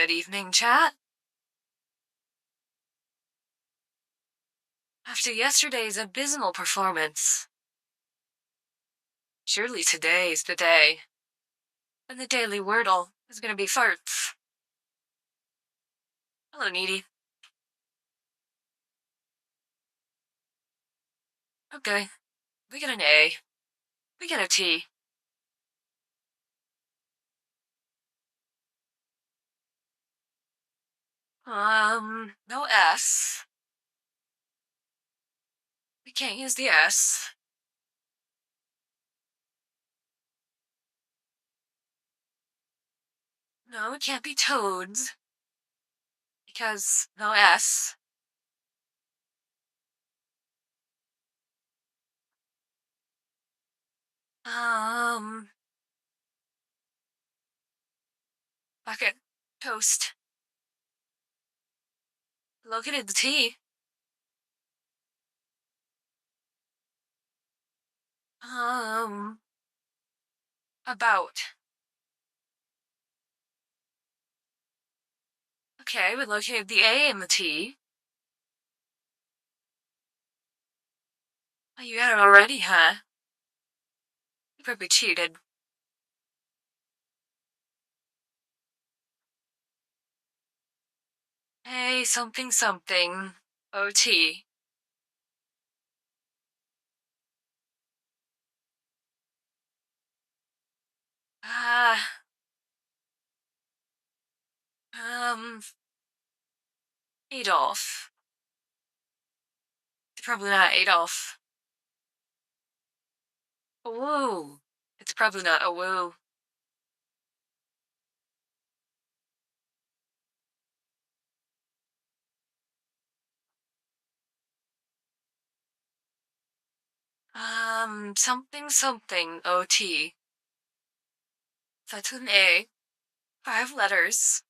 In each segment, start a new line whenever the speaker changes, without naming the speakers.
Good evening, chat. After yesterday's abysmal performance, surely today's the day. And the daily wordle is gonna be farts. Hello, Needy. Okay, we get an A. We get a T. No S. We can't use the S. No, it can't be toads. Because no S. Bucket. Toast. Located the T. About. Okay, we located the A and the T. Oh, you got it already, huh? You probably cheated. Hey, something something. OT. Ah. Adolf. It's probably not Adolf. A woo. It's probably not a woo. Something something OT. That's an A. 5 letters.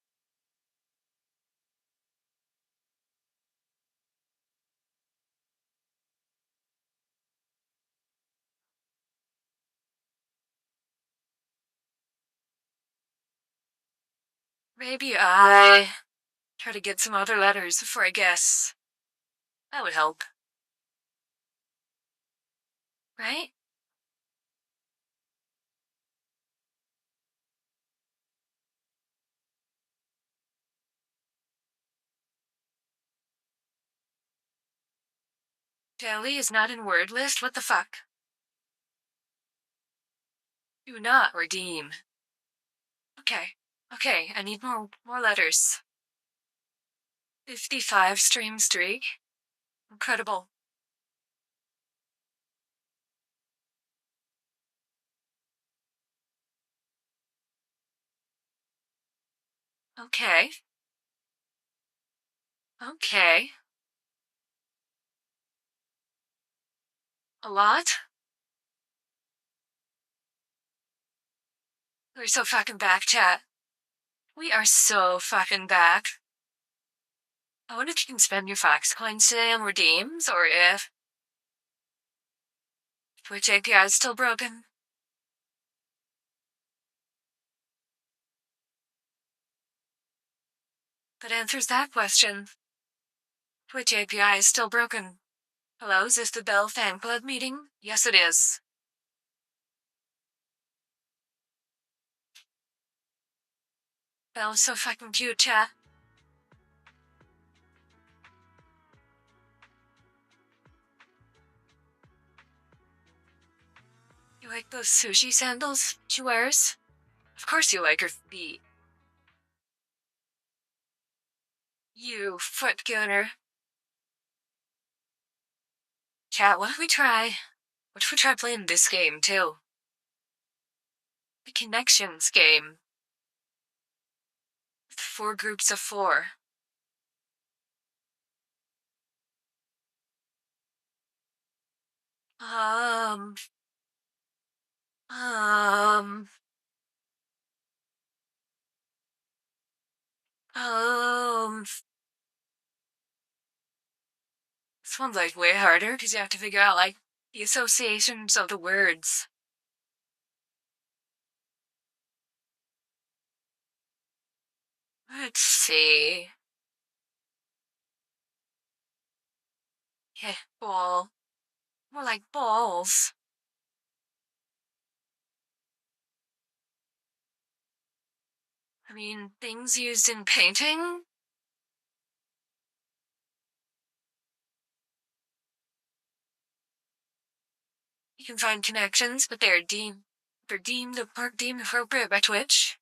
Maybe I try to get some other letters before I guess. That would help. Right? Daily is not in word list? What the fuck? Do not redeem. Okay. Okay, I need more letters. 55 stream streak. Incredible. Okay. Okay. A lot? We're so fucking back, chat. We are so fucking back. I wonder if you can spend your Fox coins today on redeems, or if Twitch API is still broken. That answers that question. Twitch API is still broken. Hello, is this the Bell Fan Club meeting? Yes, it is. Bell's so fucking cute, chat. You like those sushi sandals she wears? Of course you like her feet. You foot gunner. Chat, what if we try playing this game, too? The Connections game. With 4 groups of 4. Um... Um... This one's like way harder because you have to figure out like the associations of the words. Let's see. Yeah, ball. More like balls. I mean, things used in painting? You can find connections, but they're deemed appropriate by Twitch.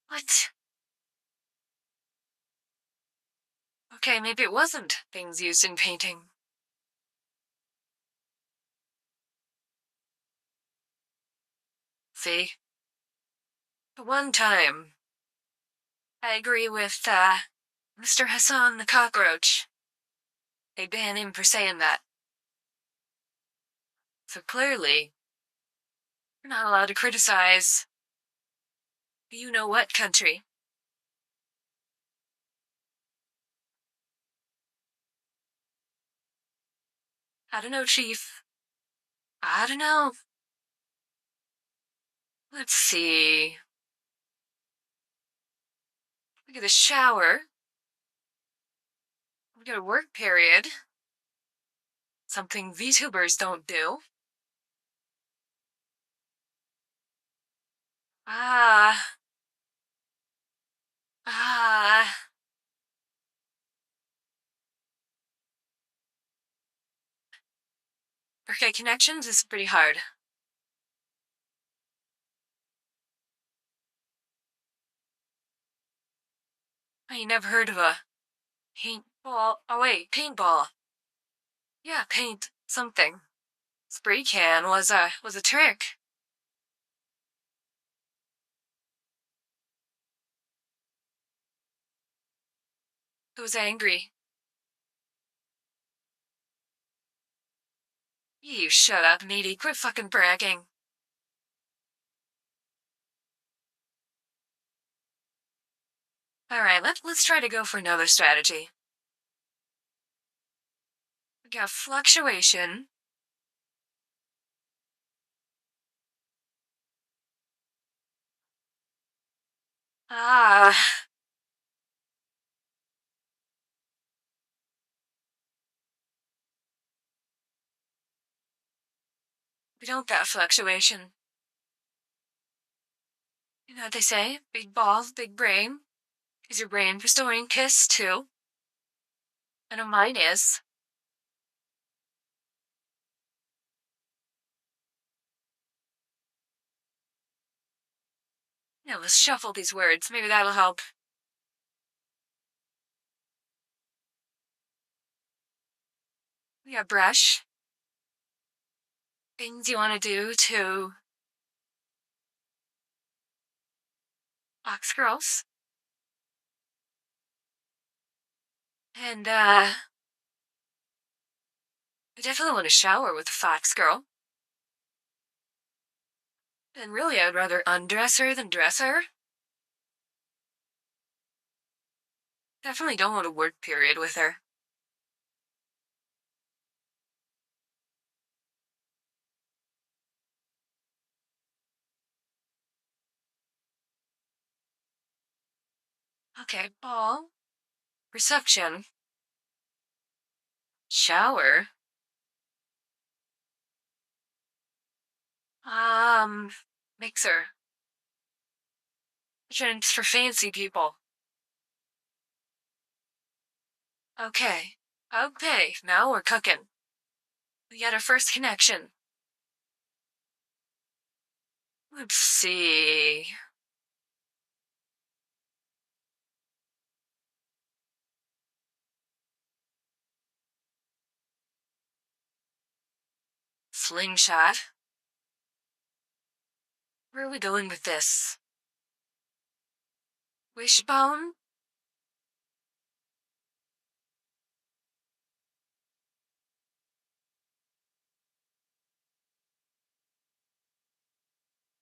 What? Okay, maybe it wasn't things used in painting. See? But one time, I agree with, Mr. Hassan the cockroach. They ban him for saying that. So clearly, you're not allowed to criticize you know what country. I don't know, Chief. I don't know. Let's see. We get a shower. We get a work period. Something VTubers don't do. Ah. Ah. Okay, connections is pretty hard. I never heard of a paintball. Oh wait, paintball. Yeah, paint something. Spray can was a trick. Who's angry? You shut up, meaty. Quit fucking bragging. Alright, let's try to go for another strategy. We got fluctuation. Ah. We don't got fluctuation. You know what they say? Big balls, big brain. Is your brain restoring kiss too? I know mine is. Now let's shuffle these words. Maybe that'll help. We got brush. Things you want to do to Fox Girls. And, I definitely want to shower with a Fox Girl. And really, I'd rather undress her than dress her. Definitely don't want a work period with her. Okay, ball. Reception. Shower. Mixer. Drinks for fancy people. Okay. Okay, now we're cooking. We got our first connection. Let's see. Slingshot. Where are we going with this? Wishbone?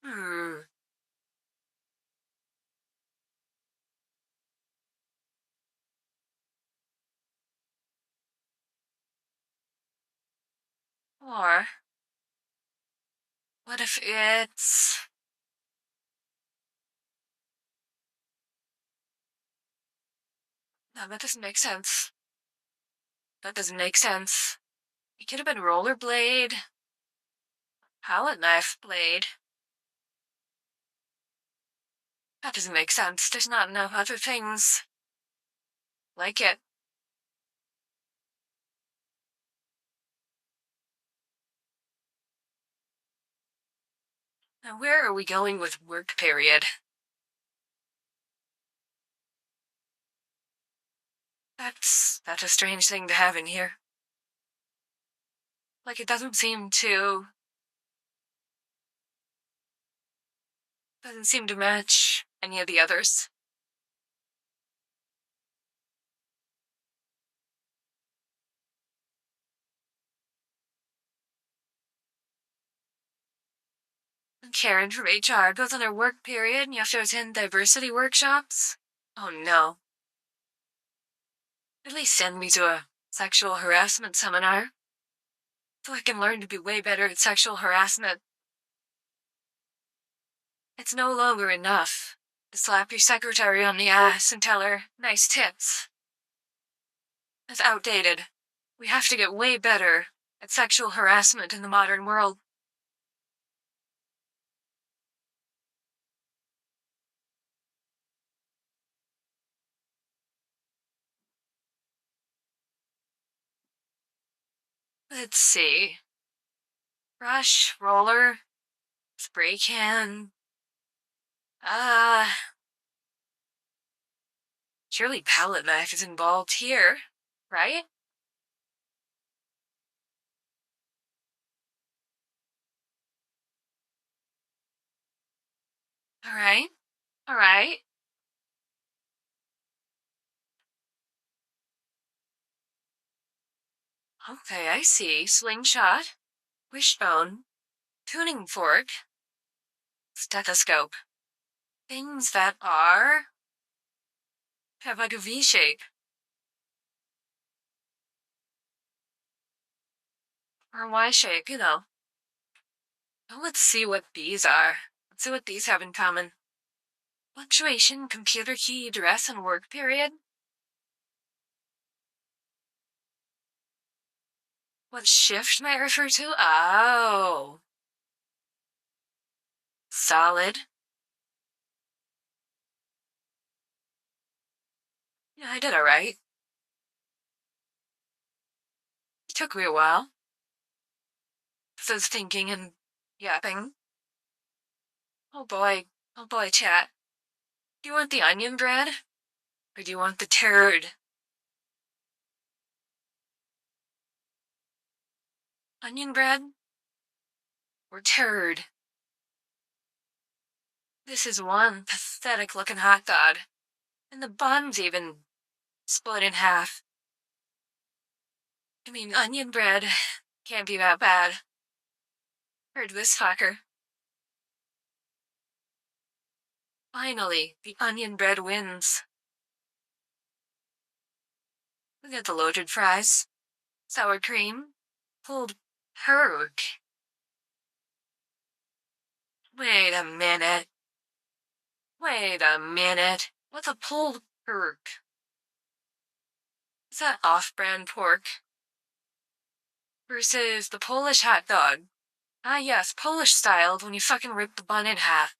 Hmm. Or, what if it's No, that doesn't make sense. That doesn't make sense. It could have been rollerblade. Palette knife blade. That doesn't make sense. There's not enough other things like it. Now, where are we going with work period? That's a strange thing to have in here. Like, it doesn't seem to match any of the others. Karen from HR goes on her work period and you have to attend diversity workshops? Oh no. At least send me to a sexual harassment seminar so I can learn to be way better at sexual harassment. It's no longer enough to slap your secretary on the ass and tell her nice tits. It's outdated. We have to get way better at sexual harassment in the modern world. Let's see. Brush, roller, spray can. Surely palette knife is involved here, right? Alright. Alright. Okay, I see. Slingshot, wishbone, tuning fork, stethoscope. Things that have like a V shape. Or a Y shape, you know. Well, let's see what these are. Let's see what these have in common. Punctuation, computer key, address, and work period. What shift might refer to? Oh. Solid. Yeah, I did alright. It took me a while. So I was thinking and yapping. Oh boy, chat. Do you want the onion bread? Or do you want the turd? Onion bread? Or turd? This is one pathetic looking hot dog. And the bun's even split in half. I mean, onion bread can't be that bad. Heard this fucker. Finally, the onion bread wins. We got the loaded fries, sour cream, pulled pork. Wait a minute. What's a pulled pork? Is that off-brand pork? Versus the Polish hot dog. Ah yes, Polish styled when you fucking rip the bun in half.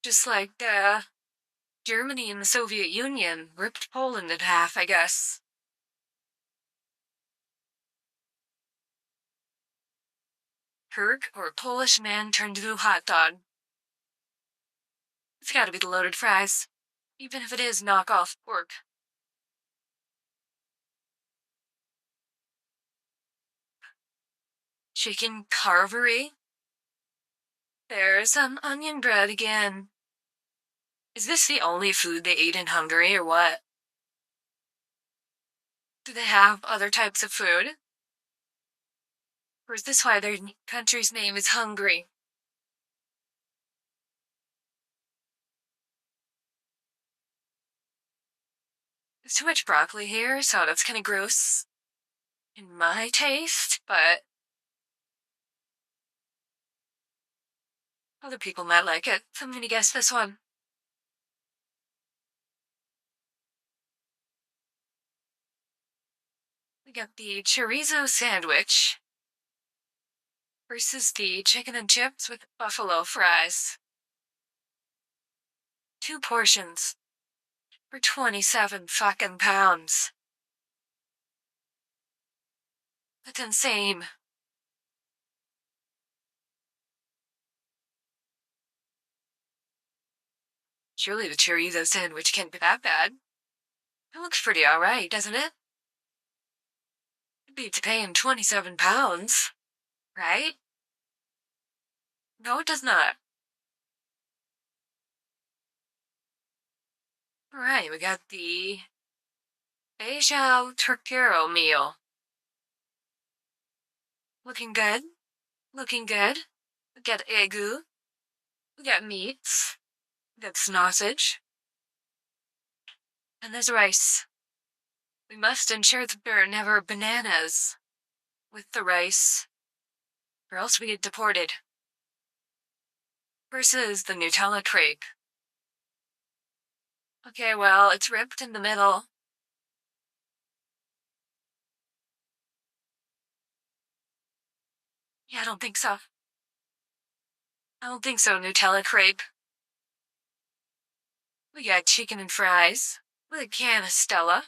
Just like, Germany and the Soviet Union ripped Poland in half, I guess. Pork or Polish man turned into a hot dog. It's gotta be the loaded fries. Even if it is knockoff pork. Chicken carvery? There's some onion bread again. Is this the only food they eat in Hungary or what? Do they have other types of food? Or is this why their country's name is Hungary? There's too much broccoli here, so that's kind of gross in my taste, but other people might like it, so I'm gonna guess this one. got the chorizo sandwich versus the chicken and chips with buffalo fries. 2 portions for 27 fucking pounds. That's insane. Surely the chorizo sandwich can't be that bad. It looks pretty alright, doesn't it? It beats paying 27 pounds, right? No, it does not. Alright, we got the Beijao Torquero meal. Looking good. Looking good. We got egu. We got meats. We got sausage. And there's rice. We must ensure that there are never bananas with the rice, or else we get deported. Versus the Nutella crepe. Okay, well, it's ripped in the middle. Yeah, I don't think so. I don't think so, Nutella crepe. We got chicken and fries with a can of Stella.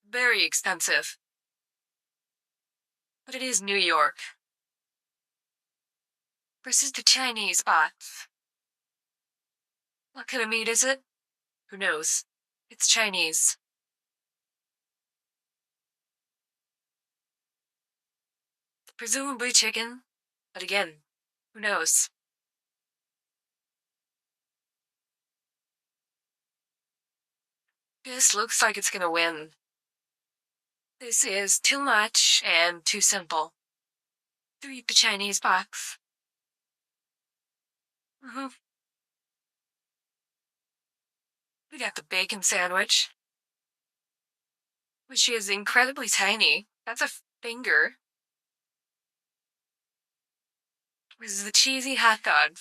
Very expensive. But it is New York. Versus the Chinese box. What kind of meat is it? Who knows? It's Chinese. Presumably chicken, but again, who knows? This looks like it's gonna win. This is too much and too simple. To eat the Chinese box. We got the bacon sandwich, which is incredibly tiny. That's a finger. This is the cheesy hot dog.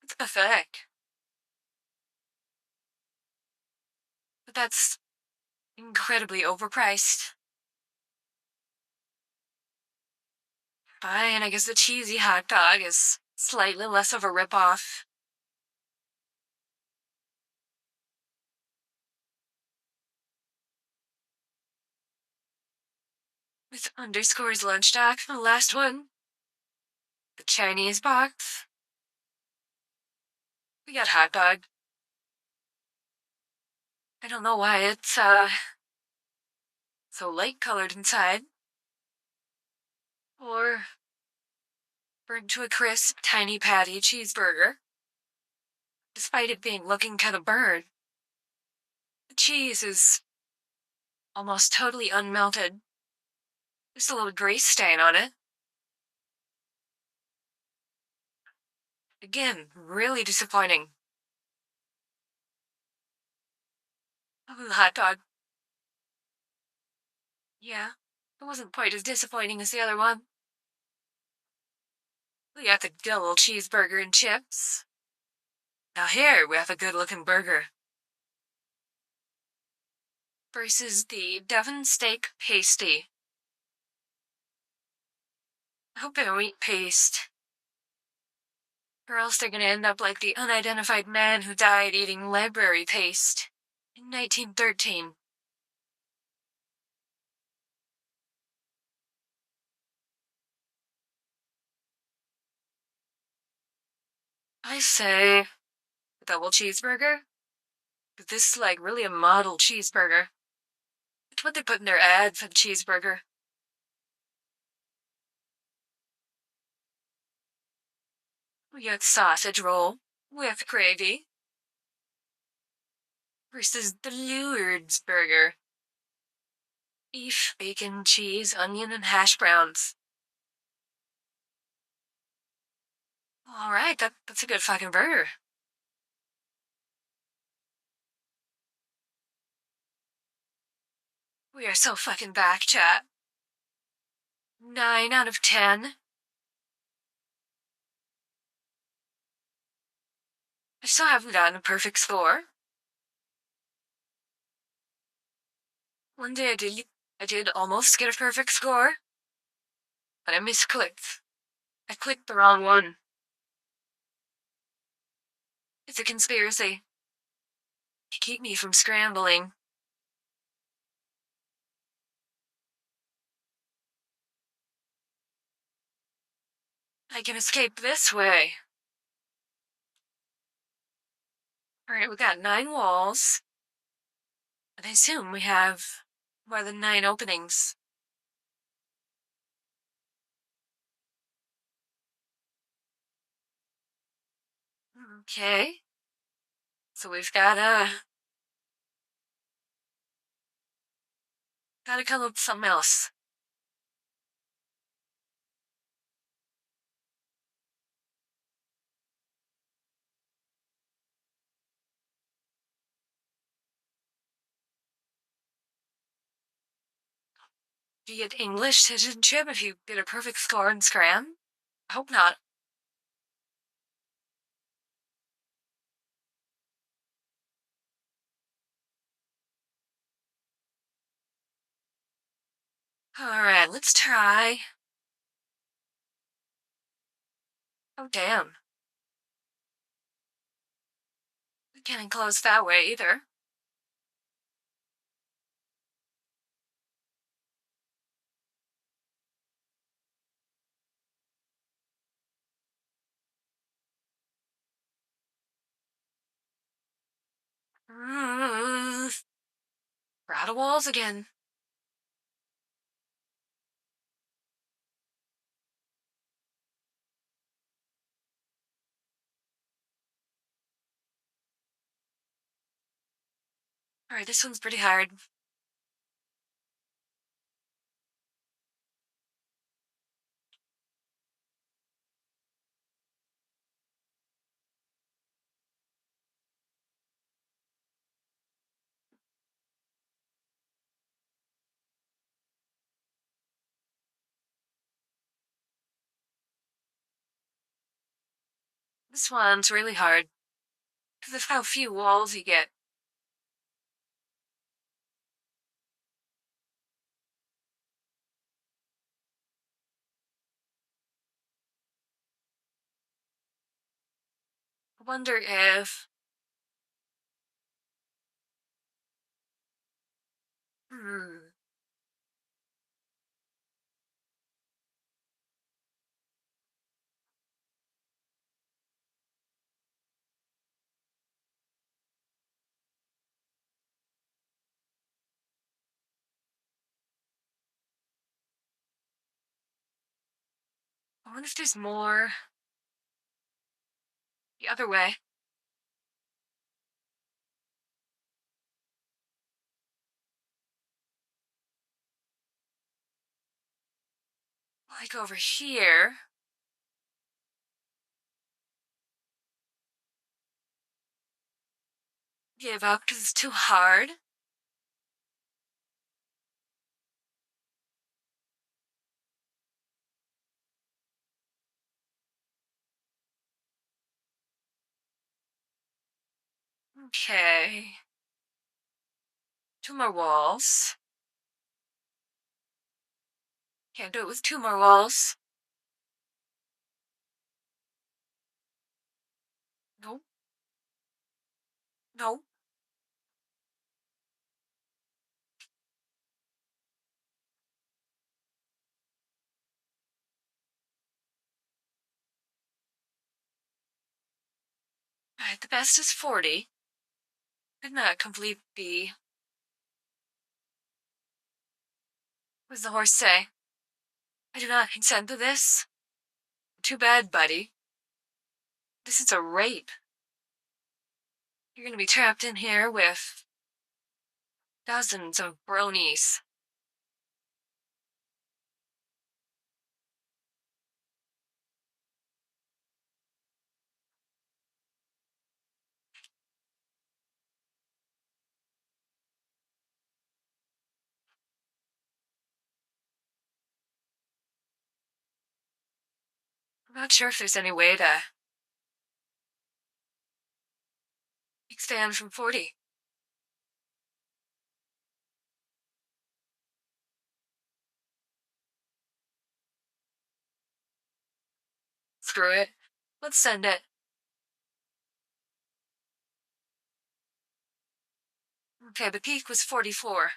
It's pathetic. But that's incredibly overpriced. Fine, I guess the cheesy hot dog is slightly less of a ripoff. With underscores lunch doc, the last one. The Chinese box. We got hot dog. I don't know why it's, so light colored inside. Or burned to a crisp, tiny patty cheeseburger. Despite it being looking kind of burned, the cheese is almost totally unmelted. Just a little grease stain on it. Again, really disappointing. Oh, the hot dog. Yeah, it wasn't quite as disappointing as the other one. We got the double cheeseburger and chips. Now here we have a good-looking burger. Versus the Devon steak pasty. I hope they don't eat paste. Or else they're gonna end up like the unidentified man who died eating library paste in 1913. I say double cheeseburger? But this is like really a model cheeseburger. It's what they put in their ad for the cheeseburger. We got sausage roll with gravy. Versus the Lourdes burger. Beef, bacon, cheese, onion, and hash browns. Alright, that's a good fucking burger. We are so fucking back, chat. 9 out of 10. I still haven't gotten a perfect score. One day I did almost get a perfect score, but I misclicked. I clicked the wrong one. It's a conspiracy to keep me from scrambling. I can escape this way. Alright, we got 9 walls. And I assume we have more than 9 openings. Okay. So we've gotta come up with something else. Do you get English citizenship if you get a perfect score in Scram? I hope not. Alright, let's try. Oh, damn. We can't enclose that way either. We're out of walls again. Alright, this one's pretty hard. This one's really hard because of how few walls you get. I wonder if... Hmm. I wonder if there's more the other way. Like over here. Give up because it's too hard. Okay. 2 more walls. Can't do it with 2 more walls. Nope. Nope. Alright, the best is 40. Could not complete the... What does the horse say? I do not consent to this. Too bad, buddy. This is a rape. You're gonna be trapped in here with dozens of bronies. I'm not sure if there's any way to expand from 40. screw it. Let's send it. Okay, the peak was 44.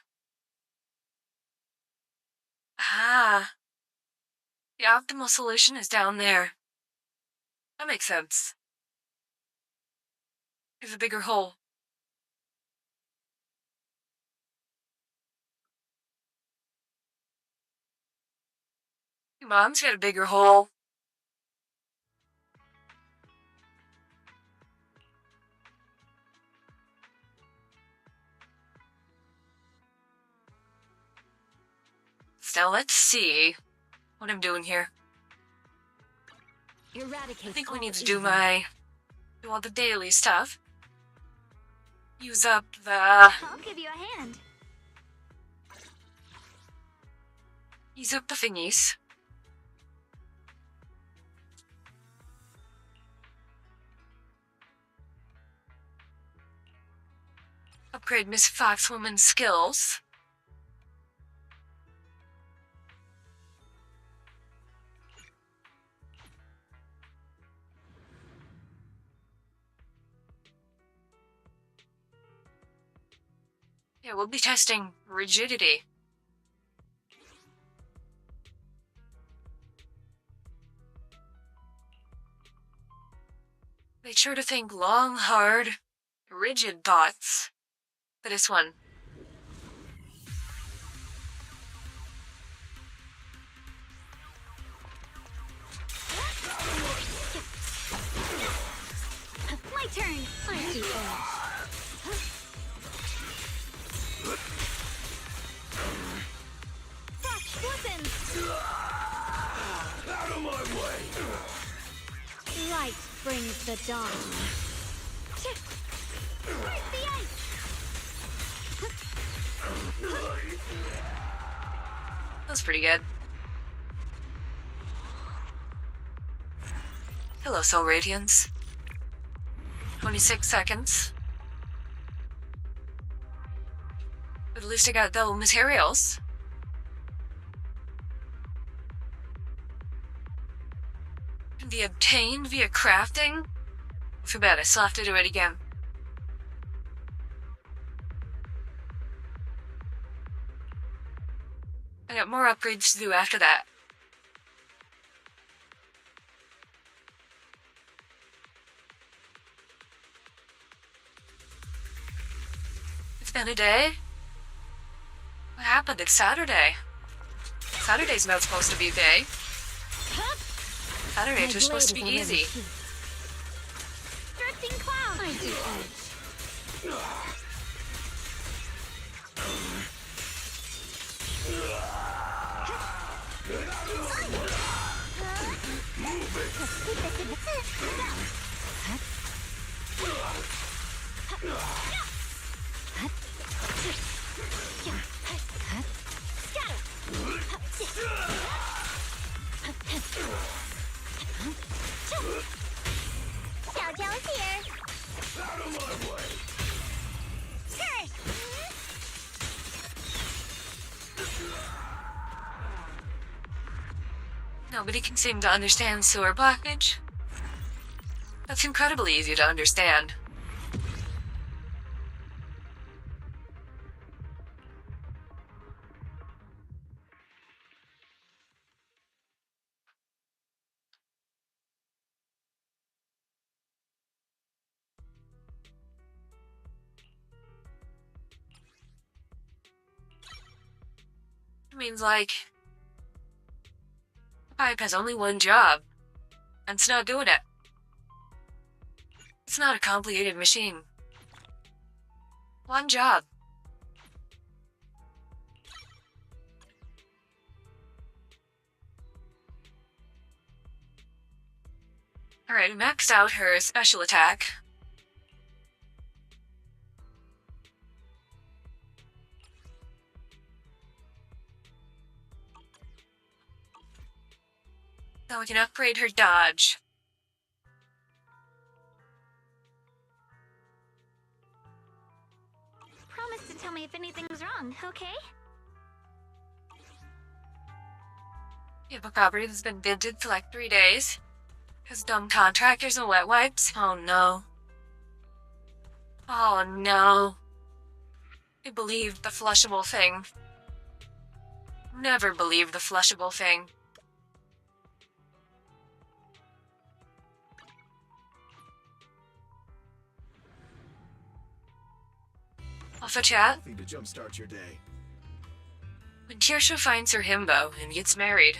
Ah. The optimal solution is down there. That makes sense. There's a bigger hole. Your mom's got a bigger hole. So let's see what I'm doing here. I think we need to do all the daily stuff. Use up the...
I'll give you a hand.
Use up the thingies. Upgrade Miss Foxwoman's skills. Yeah, we'll be testing rigidity. Make sure to think long, hard, rigid thoughts for this one.
My turn. I do Listen.
Out of my way!
Light brings the dawn. Where's the ice?
That's pretty good. Hello, Soul Radiance. 26 seconds. But at least I got the materials. Can be obtained via crafting? Too bad, I still have to do it again. I got more upgrades to do after that. It's been a day. What happened? It's Saturday. Saturday's not supposed to be a day. Saturdays are supposed to be easy.
Drifting cloud. I do edge. Xiao Jiao is here.
Out of my way!
Turret.
Nobody can seem to understand sewer blockage. That's incredibly easy to understand. It means, like, the pipe has only one job, and it's not doing it. It's not a complicated machine. One job. Alright, maxed out her special attack. Now we can upgrade her dodge.
Promise to tell me if anything's wrong, okay?
Yeah, the property has been vented for like 3 days. 'Cause dumb contractors and wet wipes? Oh no. Oh no. I believed the flushable thing. Never believed the flushable thing. Off a chat?
Coffee to jumpstart your day.
When Kirsha finds her himbo and gets married,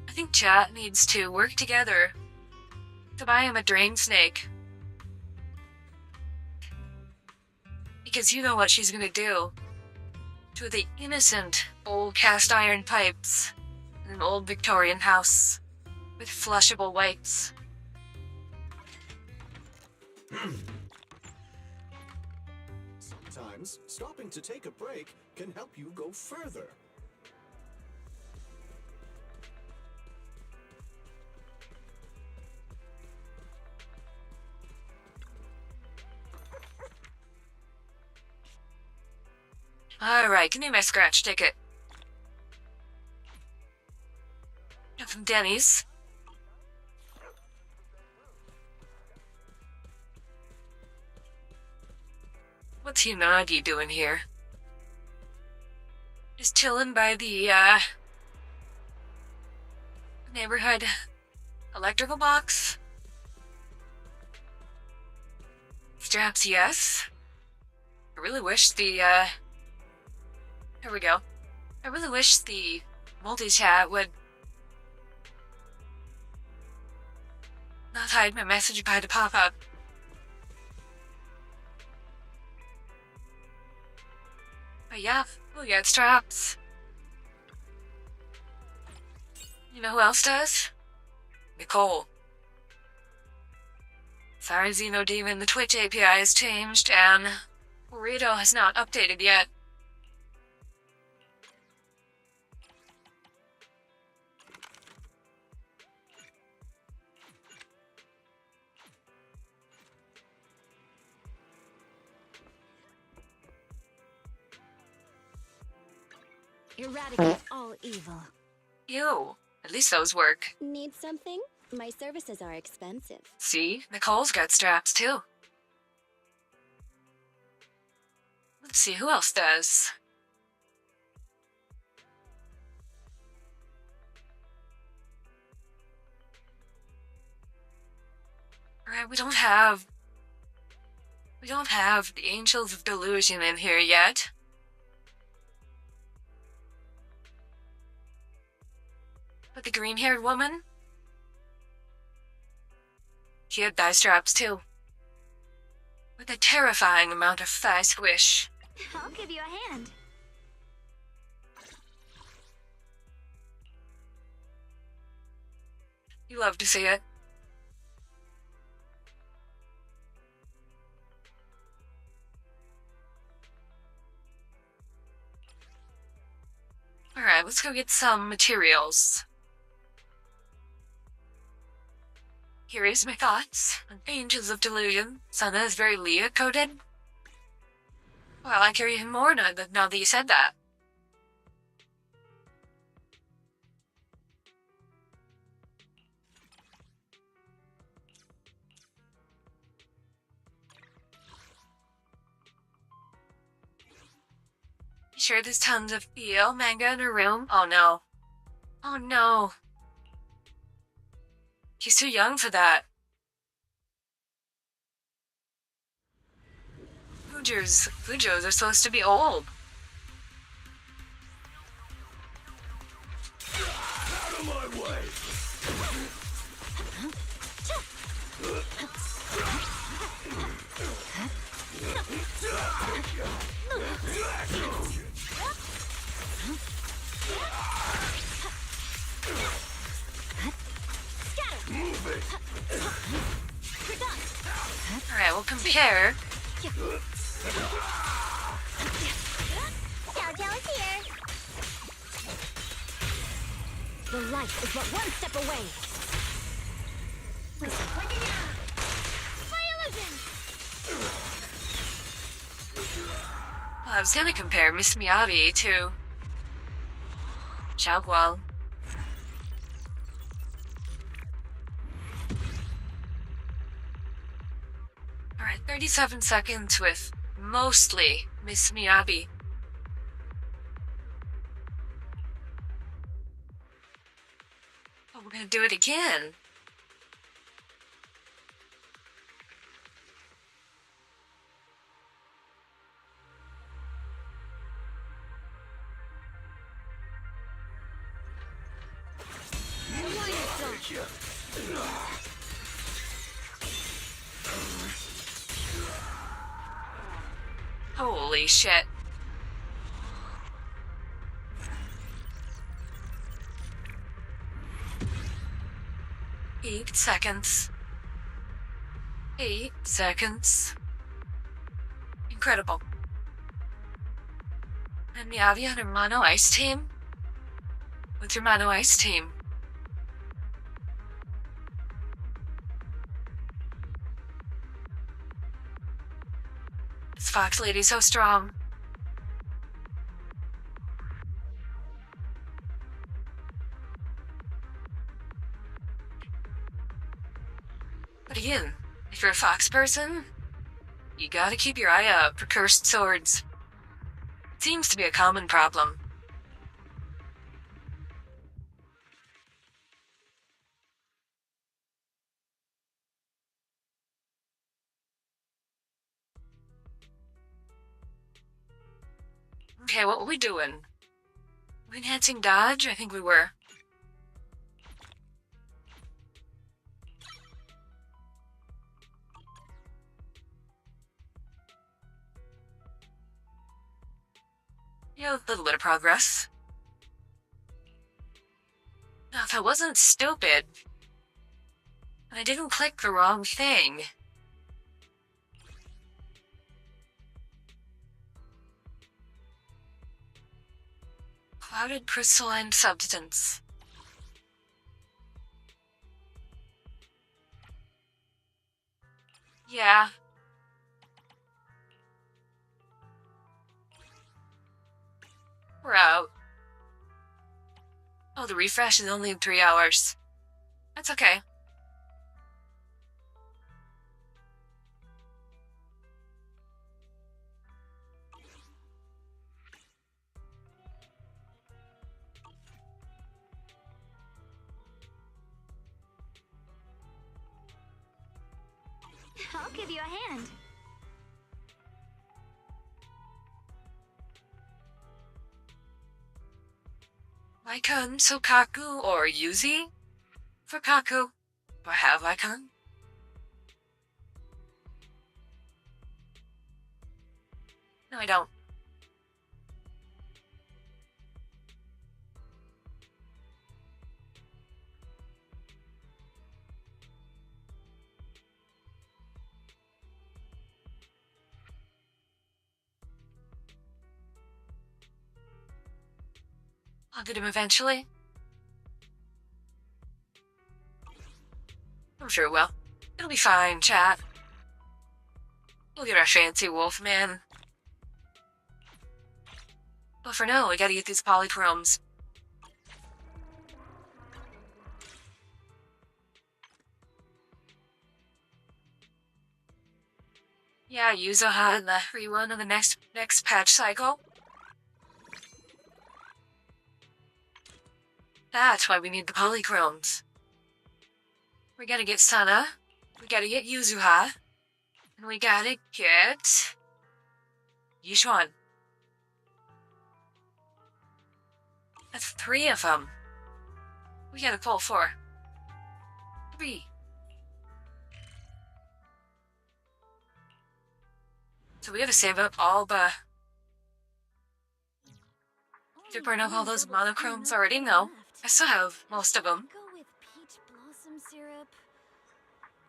I think chat needs to work together to buy him a drain snake. Because you know what she's gonna do to the innocent old cast iron pipes in an old Victorian house with flushable wipes.
Sometimes, stopping to take a break can help you go further.
Alright, give me my scratch ticket. From Denny's. What's Unagi doing here? Just chilling by the, neighborhood electrical box? Straps, yes. I really wish the, here we go. I really wish the multi-chat would not hide my message by the pop-up. But yeah, we got straps. You know who else does? Nicole. Sorry, Xenodemon, the Twitch API has changed, and Burrito has not updated yet.
Eradicate all evil.
Ew, at least those work.
Need something? My services are expensive.
See, Nicole's got straps too. Let's see who else does. Alright, we don't have the Angels of Delusion in here yet. But the green-haired woman? She had thigh straps too. With a terrifying amount of thigh squish.
I'll give you a hand.
You love to see it. Alright, let's go get some materials. Here is my thoughts on Angels of Delusion. Sana is very Leah coded. Well, I like her even more now that you said that. You sure there's tons of EO manga in her room? Oh no. Oh no. He's too young for that. Fujos are supposed to be old.
Out of my way! Move it!
Alright, we'll compare.
Xiao Jiao is here.
The light is but one step away.
Fire illusion.
Well, I was gonna compare Miss Miyabi to Xiao Guo. 97 seconds with mostly Miss Miyabi. Oh, we're gonna do it again. Holy shit. Eight seconds. 8 seconds. Incredible. And Miyabi on her Mono Ice team? What's your Mono Ice team? This Fox Lady's so strong. But again, if you're a Fox person, you gotta keep your eye out for cursed swords. It seems to be a common problem. Okay, what were we doing? We enhancing dodge? I think we were. Yeah, a little bit of progress. Now, if I wasn't stupid, and I didn't click the wrong thing. Clouded crystalline substance. Yeah. We're out. Oh, the refresh is only in 3 hours. That's okay.
I'll give you a hand.
Lycan, Sokaku, or Yuzi? For Kaku. Do I have Lycan? No, I don't. I'll get him eventually. I'm sure it will. It'll be fine, chat. We'll get our fancy wolf man. But for now, we gotta get these polychromes. Yeah, Yuzo had the rerun of the next patch cycle. That's why we need the polychromes. We gotta get Sana, we gotta get Yuzuha, and we gotta get Yishuan. That's 3 of them. We gotta pull 4. 3. So we gotta save up all the... To burn up all those monochromes already? No. I still have most of them.
Go with peach blossom syrup,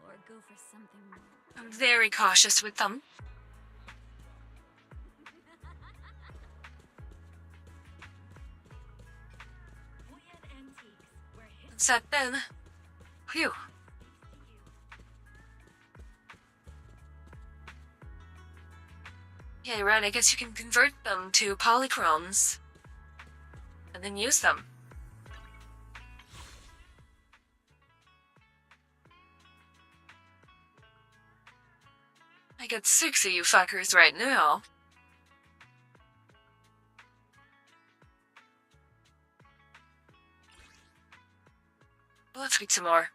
or go for something more.
I'm very cautious with them. Set then. Phew. Yeah, you're right. I guess you can convert them to polychromes and then use them. I got 6 of you fuckers right now. Let's get some more.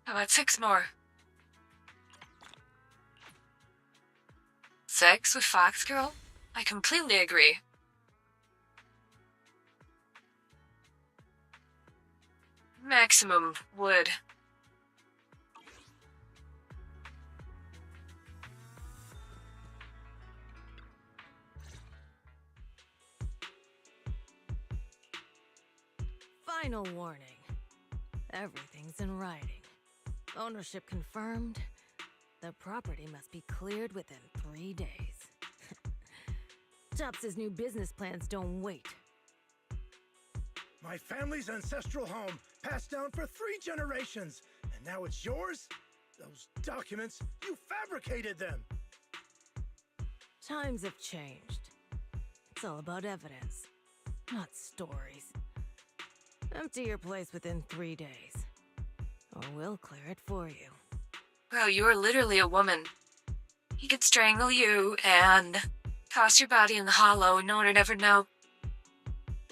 How about 6 more? 6 with Fox Girl? I completely agree. Maximum wood.
Final warning. Everything's in writing. Ownership confirmed. The property must be cleared within 3 days. Tubbs' new business plans don't wait.
My family's ancestral home, passed down for 3 generations, and now it's yours? Those documents, you fabricated them!
Times have changed. It's all about evidence, not stories. Empty your place within 3 days, or we'll clear it for you.
Bro, you are literally a woman. He could strangle you and toss your body in the hollow and no one would ever know.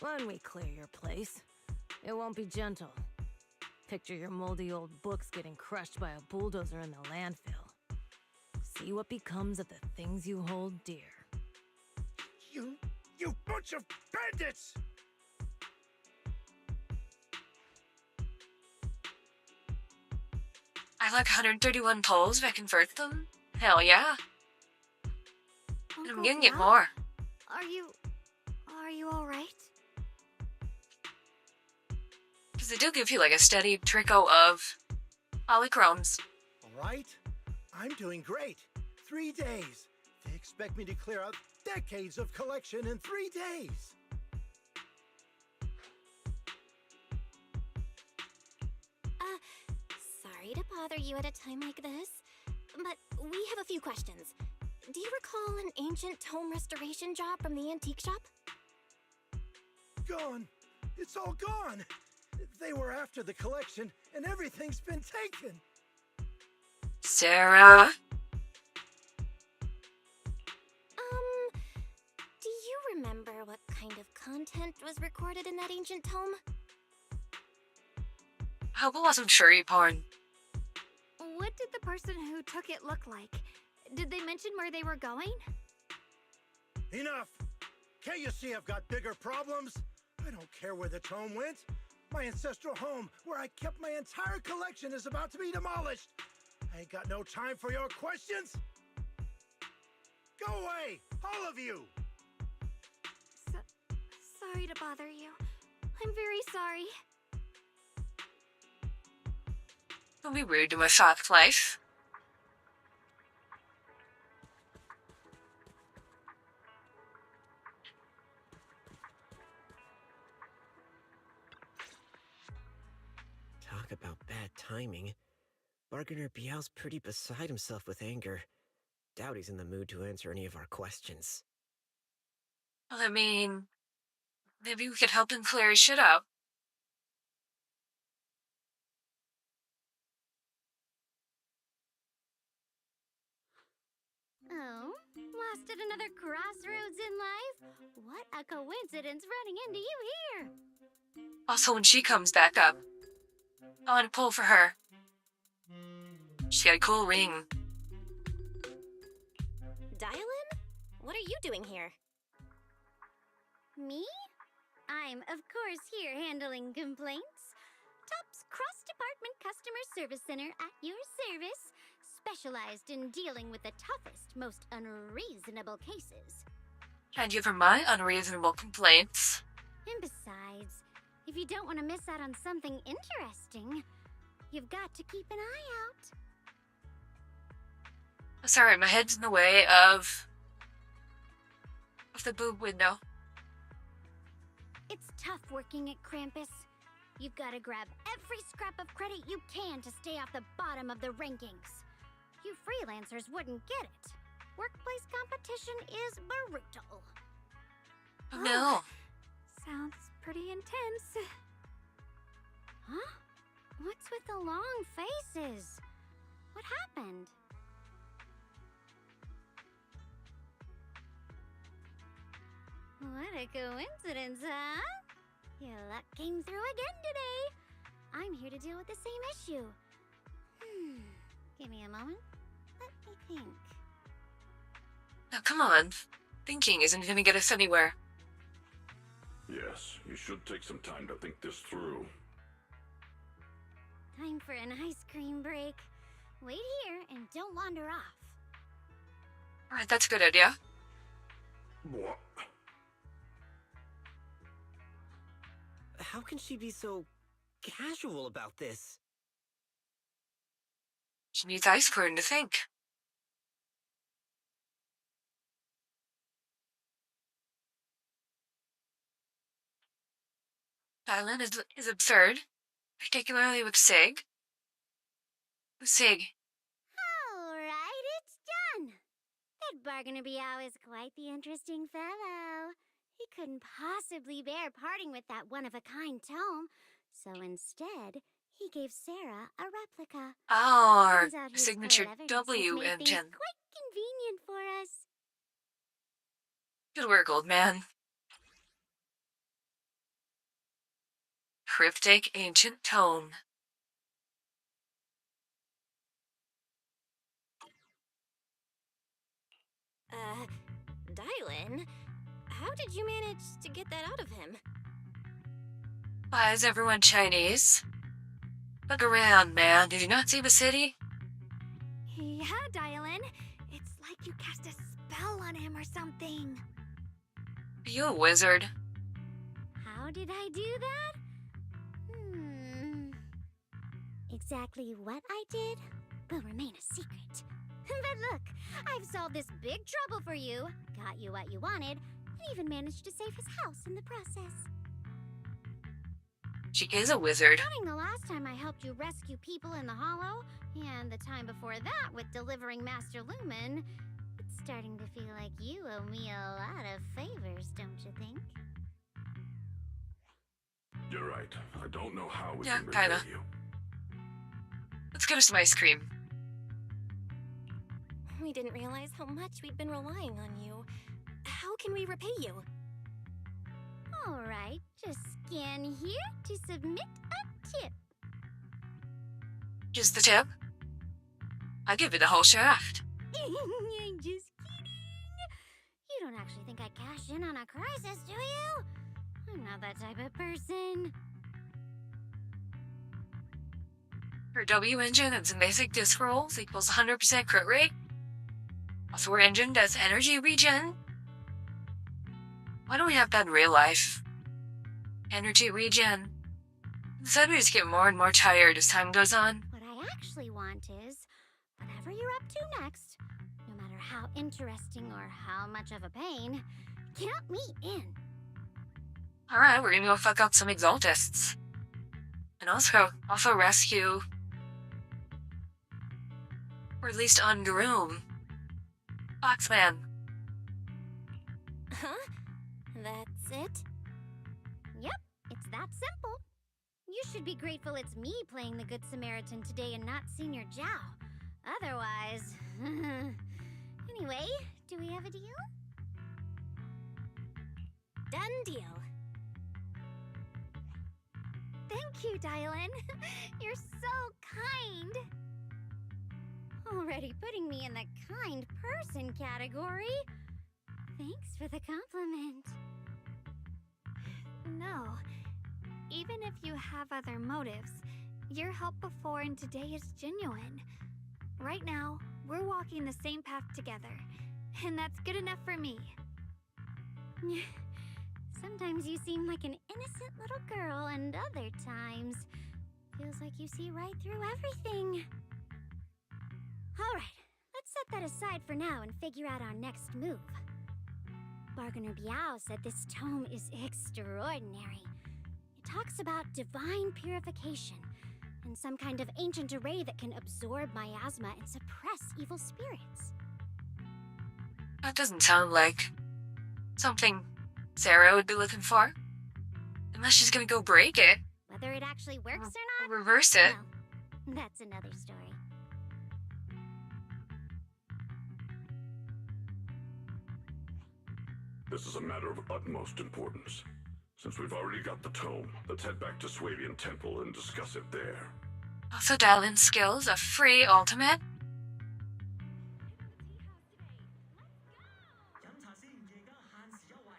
When we clear your place, it won't be gentle. Picture your moldy old books getting crushed by a bulldozer in the landfill. See what becomes of the things you hold dear.
You bunch of bandits!
I like 131 poles if I convert them. Hell yeah. And I'm gonna get more.
Are you alright?
Because they do give you like a steady trickle of polychromes.
Alright, I'm doing great. 3 days. They expect me to clear out decades of collection in 3 days.
Sorry to bother you at a time like this, but we have a few questions. Do you recall an ancient tome restoration job from the antique shop?
Gone. It's all gone. They were after the collection, and everything's been taken.
Sarah?
Do you remember what kind of content was recorded in that ancient tome?
I hope it wasn't furry porn.
What did the person who took it look like? Did they mention where they were going?
Enough! Can't you see I've got bigger problems? I don't care where the tome went. My ancestral home, where I kept my entire collection, is about to be demolished. I ain't got no time for your questions. Go away, all of you!
Sorry to bother you. I'm very sorry.
Don't be rude to my soft life.
Talk about bad timing. Bargainer Bial's pretty beside himself with anger. Doubt he's in the mood to answer any of our questions.
Well, I mean, maybe we could help him clear his shit out.
Oh, lost at another crossroads in life? What a coincidence running into you here!
Also, when she comes back up, I want to pull for her. She got a cool ring.
Dial-in? What are you doing here? Me? I'm, of course, here handling complaints. Top's cross-department customer service center at your service, specialized in dealing with the toughest, most unreasonable cases.
Hand you over my unreasonable complaints.
And besides, if you don't want to miss out on something interesting, you've got to keep an eye out.
Sorry, my head's in the way of the boob window.
It's tough working at Krampus. You've got to grab every scrap of credit you can to stay off the bottom of the rankings. You freelancers wouldn't get it. Workplace competition is brutal.
Oh, no.
Sounds pretty intense. Huh? What's with the long faces? What happened? What a coincidence, huh? Your luck came through again today. I'm here to deal with the same issue. Give me a moment. Let me think.
Now come on. Thinking isn't gonna get us anywhere.
Yes, you should take some time to think this through.
Time for an ice cream break. Wait here and don't wander off.
Alright, that's a good idea.
What?
How can she be so casual about this?
She needs ice cream to think. Dylan is absurd, particularly with Sig. Sig,
Alright, it's done. That Bargainer Biao is quite the interesting fellow. He couldn't possibly bear parting with that one-of-a-kind tome, so instead, he gave Sarah a replica.
our
Turns out his
signature
cleverness has
W
made things
engine.
quite convenient for us.
Good work, old man. Cryptic ancient tome.
Dylan, how did you manage to get that out of him?
Why is everyone Chinese? Look around, man. Did you not see the city?
Yeah, Dylan. It's like you cast a spell on him or something.
Are you a wizard?
How did I do that? Exactly what I did will remain a secret. But look, I've solved this big trouble for you, got you what you wanted, and even managed to save his house in the process.
She is a wizard.
Counting the last time I helped you rescue people in the Hollow, and the time before that with delivering Master Lumen, it's starting to feel like you owe me a lot of favors, don't you think?
You're right. I don't know how we
Yeah,
can repay
kinda.
you.
Let's get us some ice cream.
We didn't realize how much we'd been relying on you. How can we repay you?
Alright, just scan here to submit a tip.
Just the tip? I give it the whole shaft.
I'm just kidding. You don't actually think I cash in on a crisis, do you? I'm not that type of person.
Her W engine and some basic disc rolls equals 100% crit rate. A Thor engine does energy regen. Why don't we have that in real life? Energy regen. Instead, we just get more and more tired as time goes on.
What I actually want is, whatever you're up to next, no matter how interesting or how much of a pain, count me in.
Alright, we're gonna go fuck up some exaltists. And also rescue... or at least ungroom... Boxman.
Huh? That's it?
Yep, it's that simple. You should be grateful it's me playing the Good Samaritan today and not Senior Zhao. Otherwise... Anyway, do we have a deal?
Done deal. Thank you, Dylan. You're so kind.
Already putting me in the kind person category. Thanks for the compliment.
No. Even if you have other motives, your help before and today is genuine. Right now, we're walking the same path together, and that's good enough for me.
Sometimes you seem like an innocent little girl, and other times, feels like you see right through everything. Alright, let's set that aside for now and figure out our next move. Bargainer Biao said this tome is extraordinary. It talks about divine purification, and some kind of ancient array that can absorb miasma and suppress evil spirits.
That doesn't sound like... something Sarah would be looking for. Unless she's gonna go break it.
But Whether it actually works or not,
Reverse it.
well, that's another story.
This is a matter of utmost importance. Since we've already got the tome, let's head back to Swabian Temple and discuss it there.
Also, dial-in skills, a free ultimate.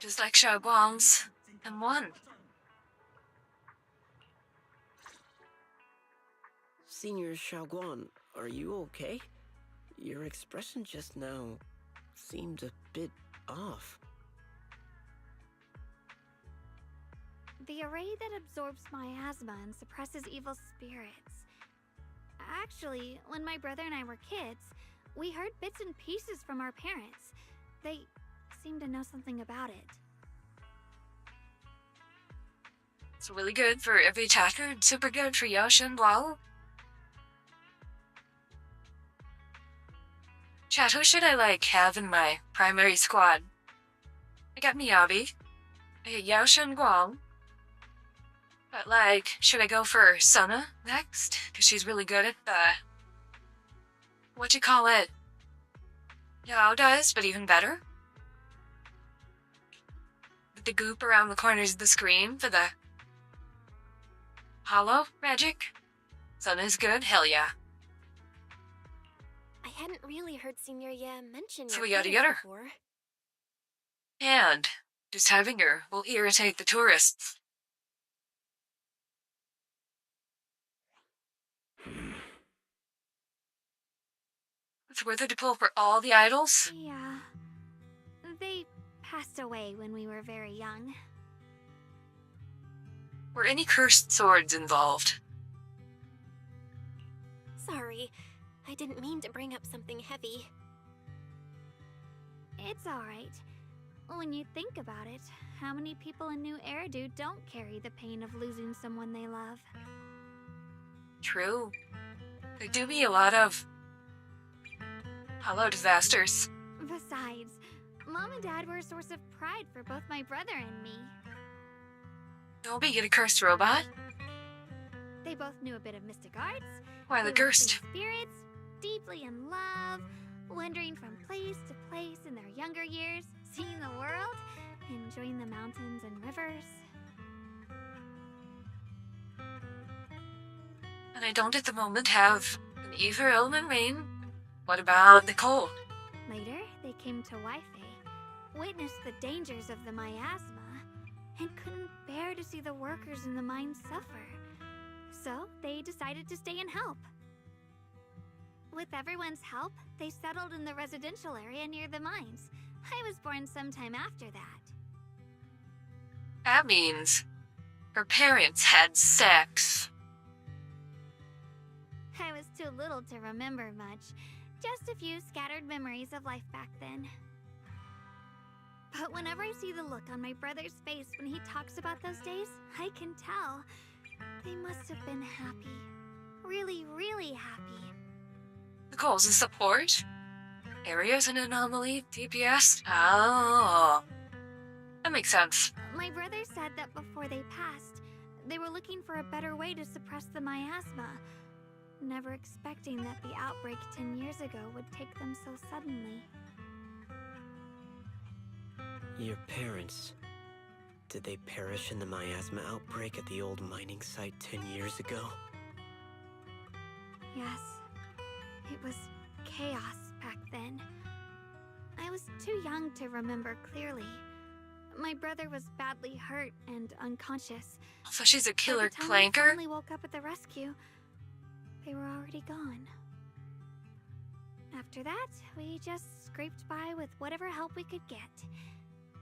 Just like Xiao Guang's M1.
Senior Xiaoguan, are you okay? Your expression just now seemed a bit off.
The array that absorbs miasma and suppresses evil spirits. Actually, when my brother and I were kids, we heard bits and pieces from our parents. They seemed to know something about it.
It's really good for every attacker and super good for Yao Shenguo. Chat, who should I have in my primary squad? I got Miyabi. I got Yao Shenguang. But should I go for Suna next? Cause she's really good at what you call it? Yao does, but even better. With the goop around the corners of the screen for the hollow magic. Suna's good, hell yeah.
I hadn't really heard Senior Ye mention
So
your
we gotta
parents
get her.
before.
And just having her will irritate the tourists. It's worth it to pull for all the idols?
Yeah. They passed away when we were very young.
Were any cursed swords involved?
Sorry, I didn't mean to bring up something heavy.
It's alright. When you think about it, how many people in New Eridu don't carry the pain of losing someone they love?
True. There do be a lot of hollow disasters.
Besides, Mom and Dad were a source of pride for both my brother and me.
Don't be get a cursed robot.
They both knew a bit of mystic arts.
Why
they
the
were
cursed?
free spirits, deeply in love, wandering from place to place in their younger years, seeing the world, enjoying the mountains and rivers.
And I don't at the moment have an ether element rain. What about the cold?
Later, they came to Weifei, witnessed the dangers of the miasma, and couldn't bear to see the workers in the mines suffer. So they decided to stay and help. With everyone's help, they settled in the residential area near the mines. I was born sometime after that.
That means her parents had sex.
I was too little to remember much. Just a few scattered memories of life back then. But whenever I see the look on my brother's face when he talks about those days, I can tell. They must have been happy. Really, really happy.
The goals and support? Area's an anomaly? DPS? Oh. That makes sense.
My brother said that before they passed, they were looking for a better way to suppress the miasma, never expecting that the outbreak 10 years ago would take them so suddenly.
Your parents... Did they perish in the miasma outbreak at the old mining site 10 years ago?
Yes. It was chaos back then. I was too young to remember clearly. My brother was badly hurt and unconscious.
So she's a killer
By the time I
clanker?
finally woke up at the rescue, they were already gone. After that, we just scraped by with whatever help we could get.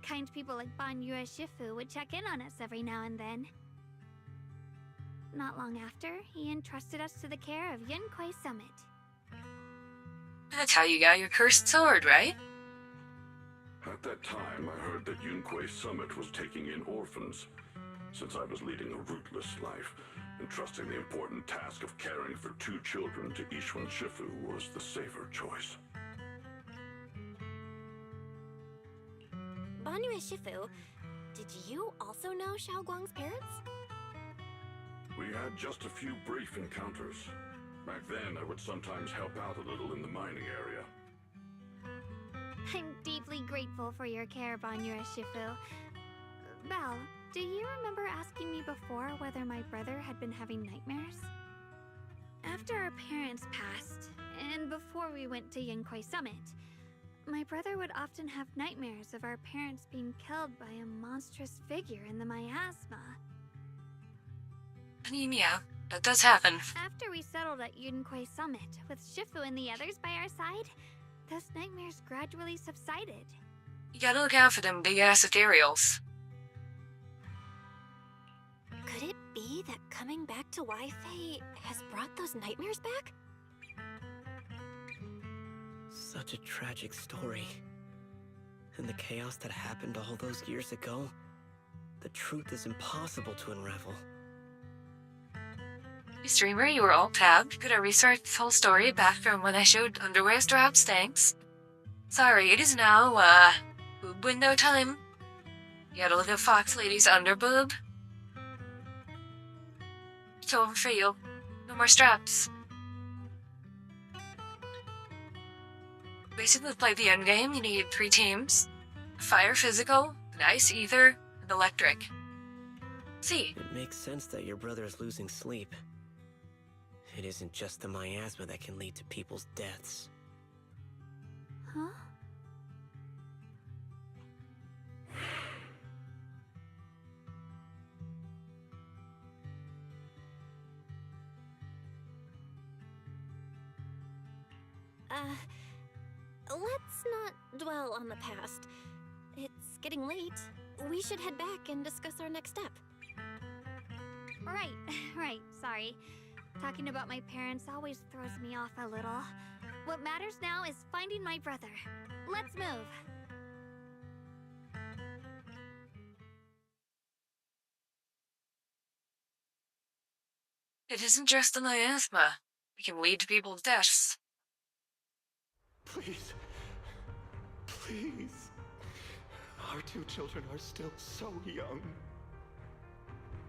Kind people like Ban Yue Shifu would check in on us every now and then. Not long after, he entrusted us to the care of Yunquei Summit.
That's how you got your cursed sword, right?
At that time, I heard that Yunquei Summit was taking in orphans. Since I was leading a rootless life, entrusting the important task of caring for 2 children to Ishun Shifu was the safer choice.
Banyu Shifu, did you also know Xiao Guang's parents?
had just a few brief encounters. Back then, I would sometimes help out a little in the mining area.
I'm deeply grateful for your care, Banyura Shifu. Belle, do you remember asking me before whether my brother had been having nightmares? After our parents passed, and before we went to Yanquai Summit, my brother would often have nightmares of our parents being killed by a monstrous figure in the miasma.
I mean, yeah, that does happen.
After we settled at Yunquai Summit, with Shifu and the others by our side, those nightmares gradually subsided.
You gotta look out for them big-ass ethereals.
Could it be that coming back to Wi-Fi has brought those nightmares back?
Such a tragic story. And the chaos that happened all those years ago, the truth is impossible to unravel.
Hey, streamer, you were all tabbed. Could I restart this whole story back from when I showed underwear straps? Thanks. Sorry, it is now, boob window time. You gotta look at Fox Lady's underboob. It's over for you. No more straps. Basically, to play the endgame, you need 3 teams. Fire physical, and ice ether, and electric. See.
It makes sense that your brother is losing sleep. It isn't just the miasma that can lead to people's deaths.
Huh?
Let's not dwell on the past. It's getting late. We should head back and discuss our next step.
Right, sorry. Talking about my parents always throws me off a little. What matters now is finding my brother. Let's move.
It isn't just the miasma. It can lead to people's deaths.
Please. Please. Our 2 children are still so young.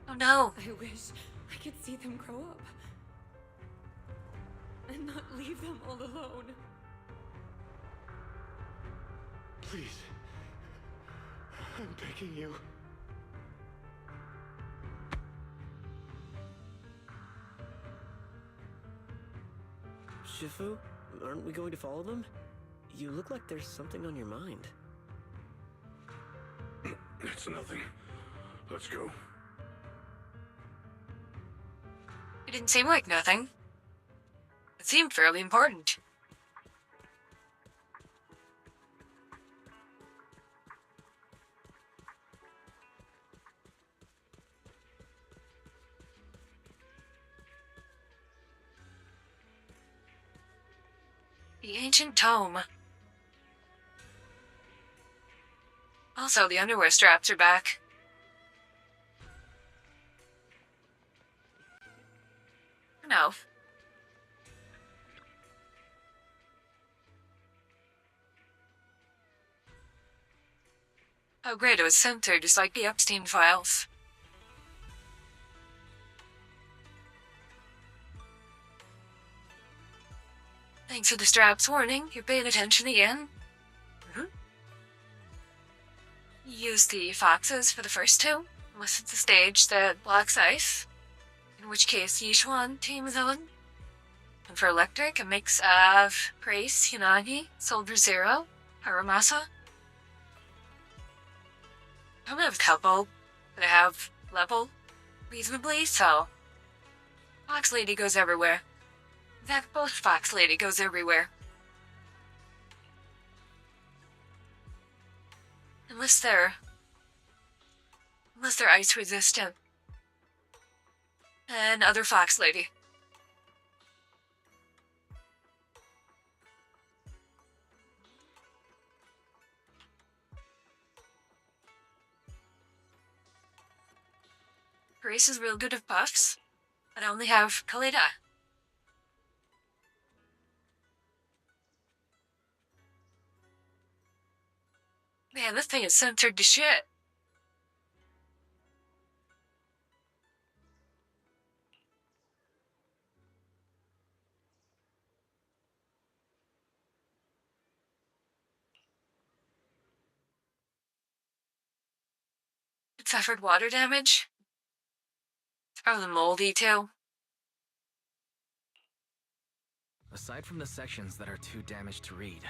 Oh no.
I wish I could see them grow up. And not leave them all alone.
Please. I'm begging you.
Shifu, aren't we going to follow them? You look like there's something on your mind.
It's nothing. Let's go.
It didn't seem like nothing. It seemed fairly important. The ancient tome. Also, the underwear straps are back. No. Oh great, it was censored just like the Epstein files. Thanks for the straps warning. You're paying attention again? Use the foxes for the first 2, unless it's a stage that blocks ice, in which case Yishuan team is on. And for electric, a mix of Grace, Hinagi, Soldier Zero, Haramasa. I don't have a couple, but I have level, reasonably, so Fox Lady goes everywhere. In fact, both Fox Lady goes everywhere. Unless they're ice resistant. And other Fox Lady. Grace is real good at buffs, but I only have Kaleda. Man, this thing is censored to shit. suffered water damage. It's probably moldy too.
Aside from the sections that are too damaged to read,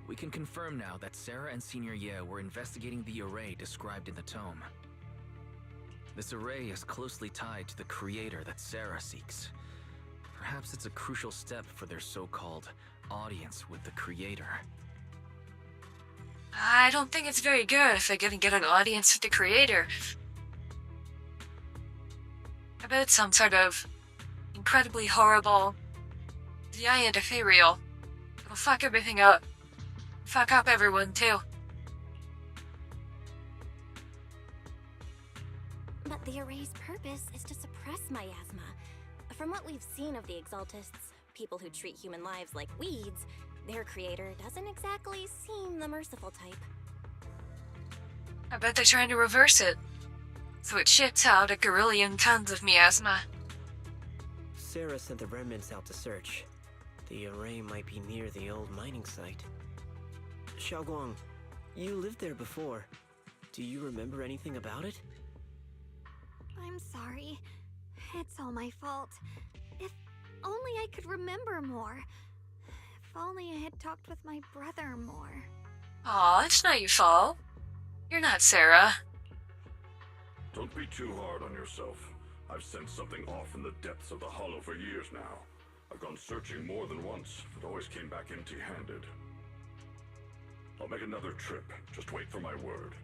we can confirm now that Sarah and Senior Ye were investigating the array described in the tome. This array is closely tied to the creator that Sarah seeks. Perhaps it's a crucial step for their so-called audience with the creator.
I don't think it's very good if they're gonna get an audience with the creator. I bet it's some sort of incredibly horrible giant ethereal. It'll fuck everything up. Fuck up everyone too.
But the array's purpose is to suppress miasma. From what we've seen of the Exaltists, people who treat human lives like weeds, their creator doesn't exactly seem the merciful type.
I bet they're trying to reverse it, so it shits out a gorillion tons of miasma.
Sarah sent the remnants out to search. The array might be near the old mining site. Xiaoguang, you lived there before. Do you remember anything about it?
I'm sorry. It's all my fault. If only I could remember more. If only I had talked with my brother more.
Aw, it's not your fault. You're not Sarah.
Don't be too hard on yourself. I've sensed something off in the depths of the Hollow for years now. I've gone searching more than once, but always came back empty-handed. I'll make another trip. Just wait for my word.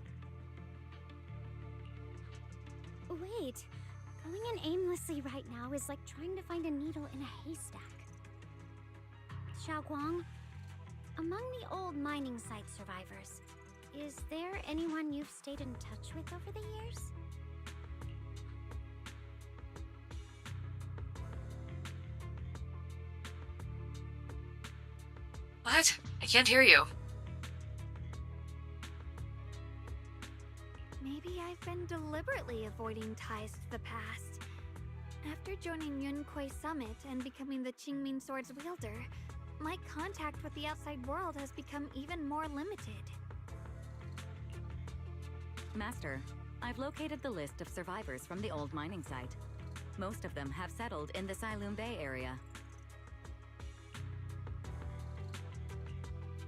Wait. Going in aimlessly right now is like trying to find a needle in a haystack. Xiaoguang, among the old mining site survivors, is there anyone you've stayed in touch with over the years?
What? I can't hear you.
Maybe I've been deliberately avoiding ties to the past. After joining Yunquei Summit and becoming the Qingming Sword's wielder, my contact with the outside world has become even more limited.
Master, I've located the list of survivors from the old mining site. Most of them have settled in the Silum Bay area.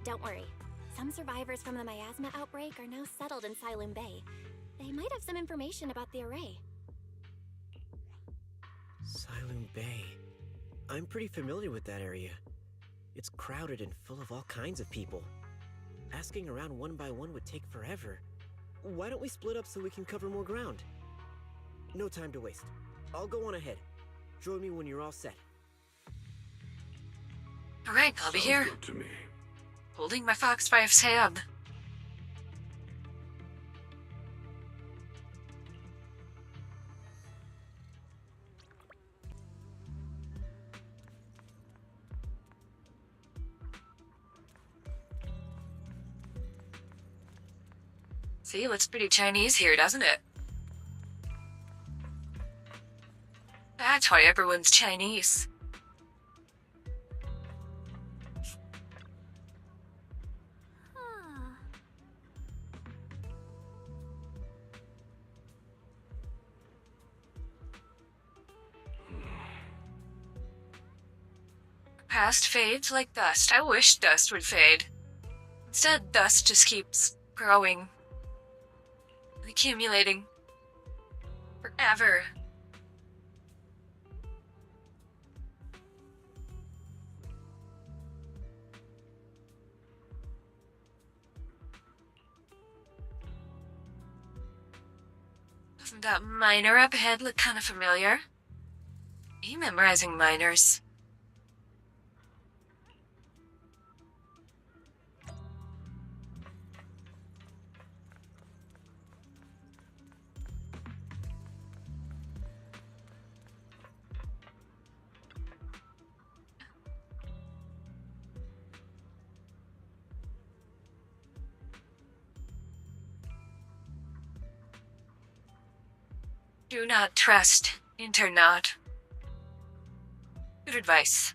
Don't worry. Some survivors from the miasma outbreak are now settled in Silum Bay. They might have some information about the array.
Silum Bay. I'm pretty familiar with that area. It's crowded and full of all kinds of people. Asking around one by one would take forever. Why don't we split up so we can cover more ground? No time to waste. I'll go on ahead. Join me when you're all set.
Alright, I'll be here.
Good to me.
Holding my Foxwife's hand. See, looks pretty Chinese here, doesn't it? That's why everyone's Chinese. Past fades like dust. I wish dust would fade. Instead, dust just keeps growing. Accumulating. Forever. Doesn't that miner up ahead look kind of familiar? Are you memorizing miners? Do not trust Internaut. Good advice.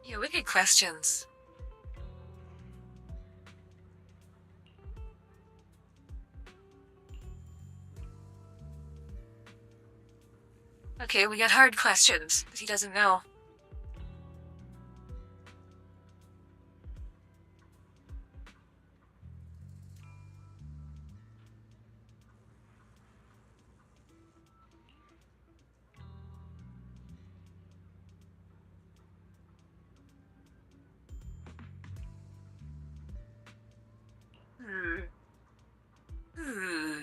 Yeah, wicked questions. Okay, we got hard questions that he doesn't know. Hmm.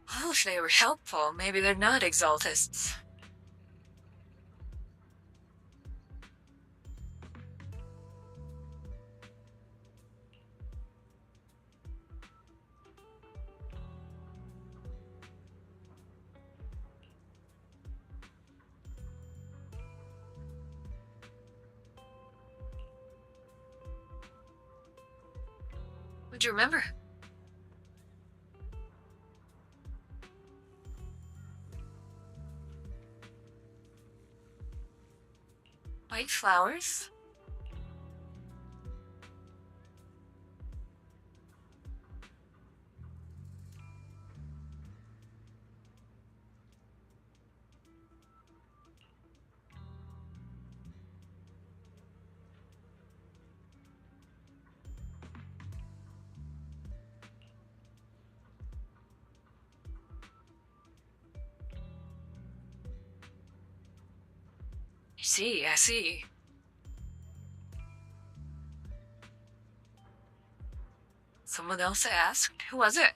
Well, if they were helpful, maybe they're not exaltists. Would you remember? White flowers? I see. Someone else asked. Who was it?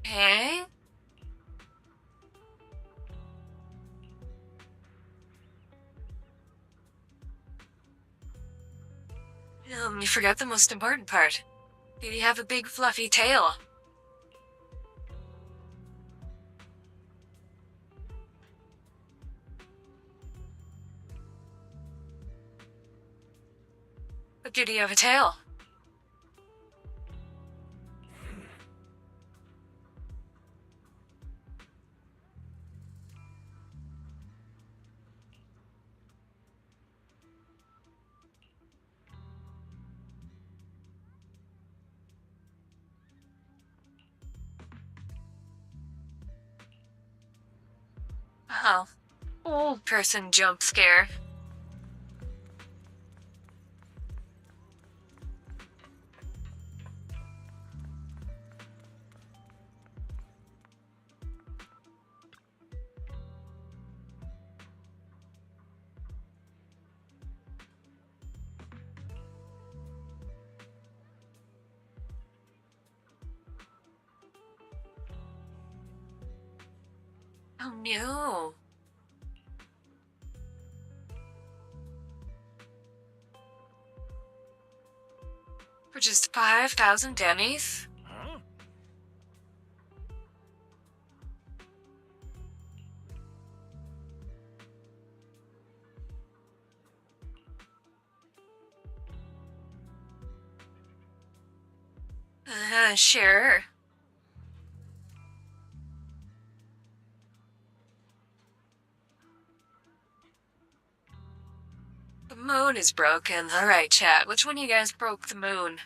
Hey? You forgot the most important part. Did he have a big fluffy tail? But did he have a tail? Oh. Old person jump scare. Oh no. For just 5,000 demis?
Huh?
Sure. The moon is broken. Alright, chat. Which one of you guys broke the moon?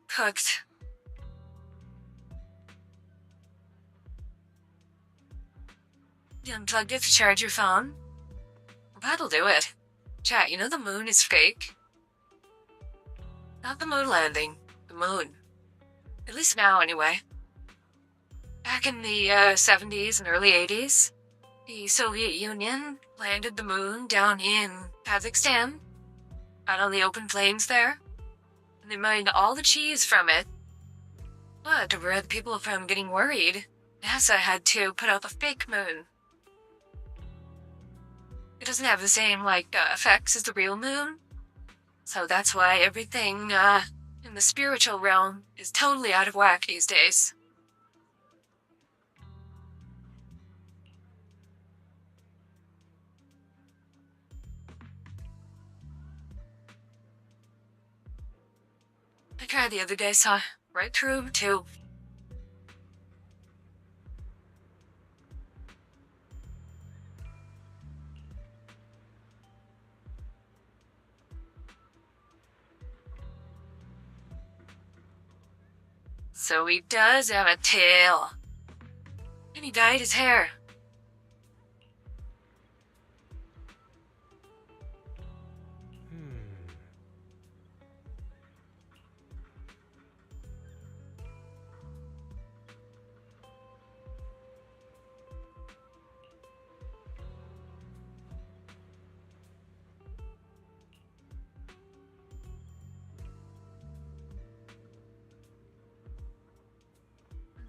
Cooked. You unplugged it to charge your phone? That'll do it. Chat, you know the moon is fake? Not the moon landing. The moon. At least now, anyway. Back in the 70s and early 80s, the Soviet Union landed the moon down in Kazakhstan, out on the open plains there, and they mined all the cheese from it. But to prevent people from getting worried, NASA had to put out a fake moon. It doesn't have the same, effects as the real moon. So that's why everything, in the spiritual realm is totally out of whack these days. I tried the other day, saw right through him, too. So he does have a tail. And he dyed his hair.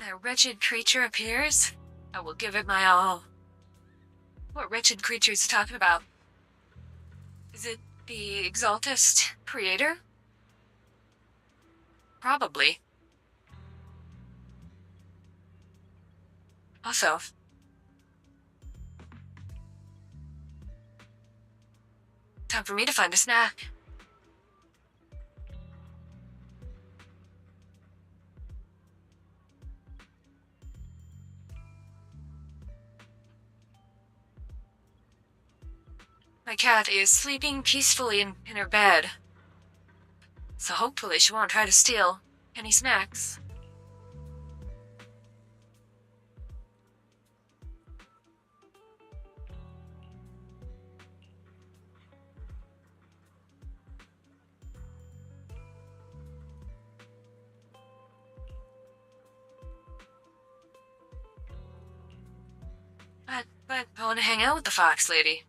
That wretched creature appears, I will give it my all. What wretched creature is he talking about? Is it the Exaltist creator? Probably. Also, time for me to find a snack. My cat is sleeping peacefully in her bed, so hopefully she won't try to steal any snacks. But I want to hang out with the fox lady.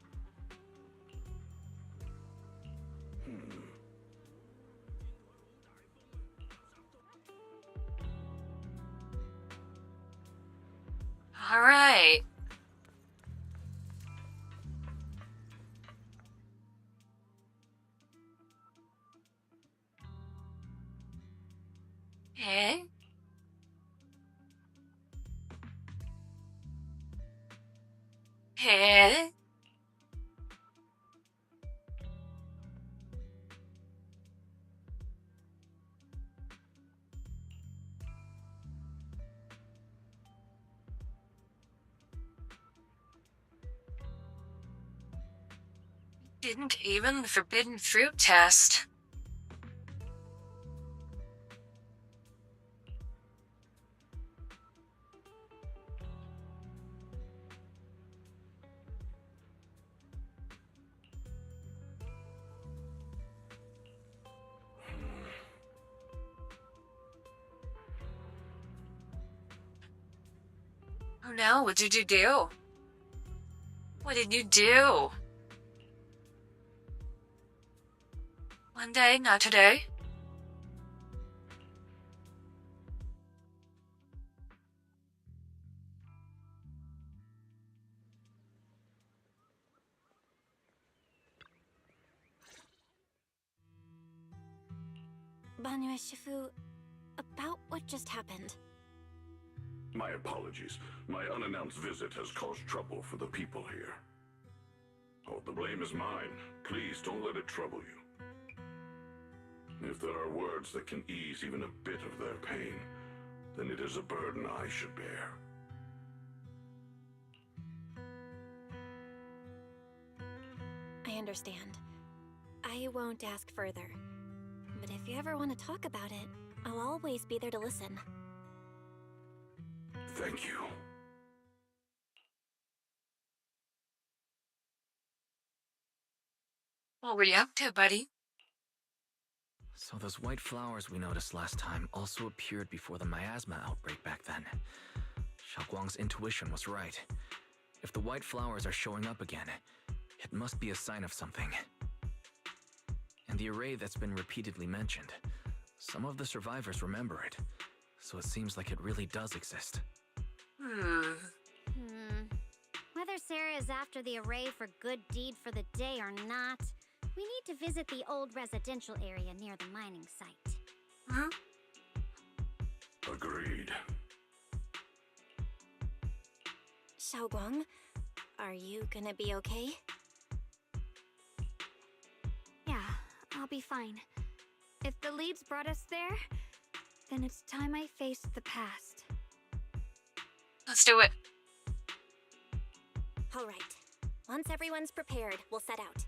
All right. Hey. Hey. Didn't even the forbidden fruit test. Oh no, what did you do? What did you do? One day, not today.
Banyue Shifu, about what just happened.
My apologies. My unannounced visit has caused trouble for the people here. Oh, the blame is mine. Please don't let it trouble you. If there are words that can ease even a bit of their pain, then it is a burden I should bear.
I understand. I won't ask further. But if you ever want to talk about it, I'll always be there to listen.
Thank you.
What were you up to, buddy?
So those white flowers we noticed last time also appeared before the miasma outbreak back then. Xiaoguang's intuition was right. If the white flowers are showing up again, it must be a sign of something. And the array that's been repeatedly mentioned, some of the survivors remember it, so it seems like it really does exist.
Whether Sarah is after the array for good deed for the day or not, we need to visit the old residential area near the mining site.
Agreed.
Xiaoguang, are you gonna be okay?
Yeah, I'll be fine. If the leads brought us there, then it's time I faced the past.
Let's do it.
All right. Once everyone's prepared, we'll set out.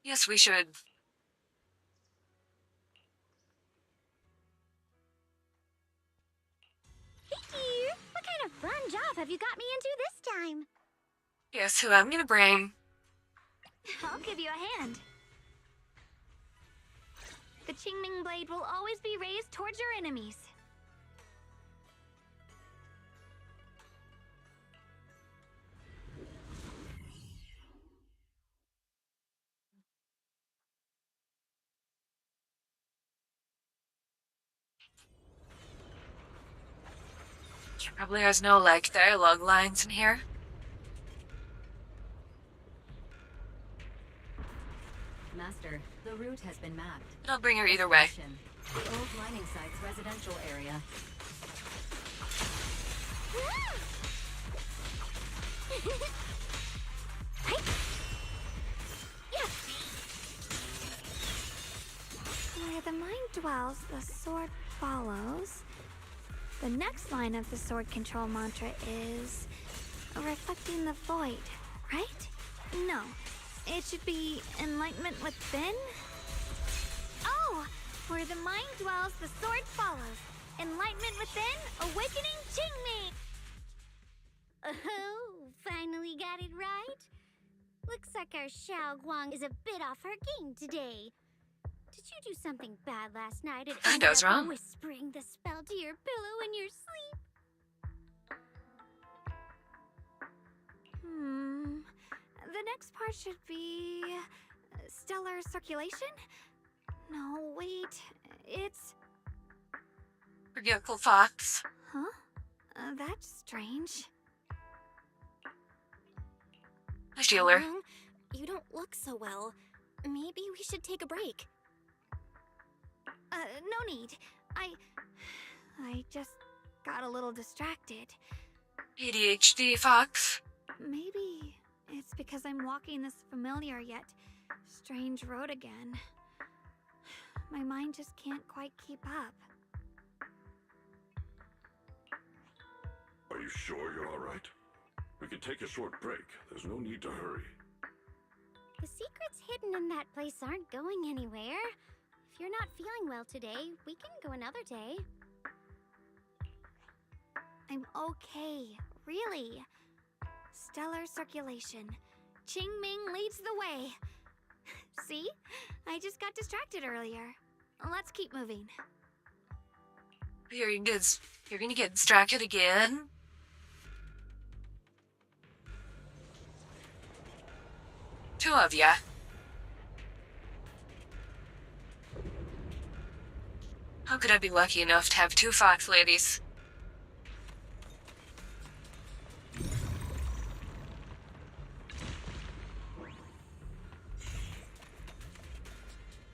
Yes, we should.
Hey, what kind of fun job have you got me into this time?
Guess who I'm gonna bring?
I'll give you a hand. The Qingming blade will always be raised towards your enemies.
Probably has no, like, dialogue lines in here.
Master, the route has been mapped.
I'll bring her either way.
The old mining site's residential area.
Where the mind dwells, the sword follows. The next line of the sword control mantra is reflecting the void, right? No, it should be enlightenment within. Oh, where the mind dwells, the sword follows. Enlightenment within, awakening Qingming.
Oh, finally got it right. Looks like our Xiaoguang is a bit off her game today. Did you do something bad last night and
I
ended
was
up
wrong.
whispering the spell to your pillow in your sleep?
The next part should be stellar circulation? No, wait. It's...
Forgetful Fox.
Huh? That's strange.
I feel her.
Xiaoguang, you don't look so well. Maybe we should take a break.
No need. I just got a little distracted.
ADHD Fox.
Maybe it's because I'm walking this familiar yet strange road again. My mind just can't quite keep up.
Are you sure you're all right? We can take a short break. There's no need to hurry.
The secrets hidden in that place aren't going anywhere. If you're not feeling well today, we can go another day.
I'm okay, really. Stellar circulation. Qingming leads the way. See? I just got distracted earlier. Let's keep moving.
You're gonna get distracted again? Two of ya. How could I be lucky enough to have two fox ladies?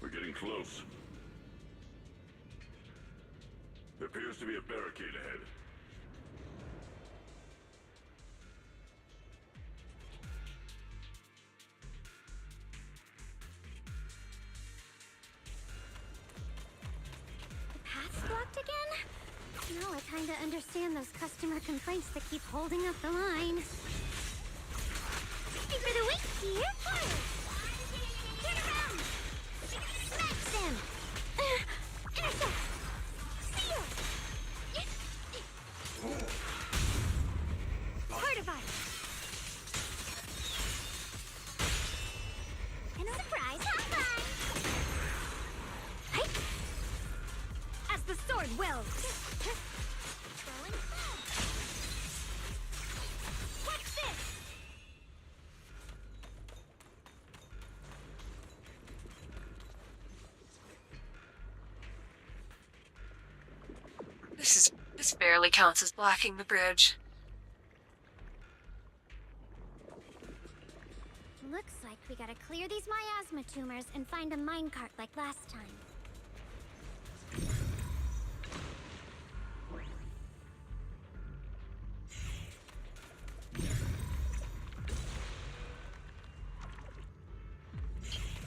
We're getting close. There appears to be a barricade ahead.
The path's blocked again? No, I kinda understand those customer complaints that keep holding up the line. Hey, for the week here! Turn around! Smash them! Intercept! Seal! Fortify! And a surprise hot line! Hey!
As the sword wills!
This barely counts as blocking the bridge.
Looks like we gotta clear these miasma tumors and find a minecart like last time.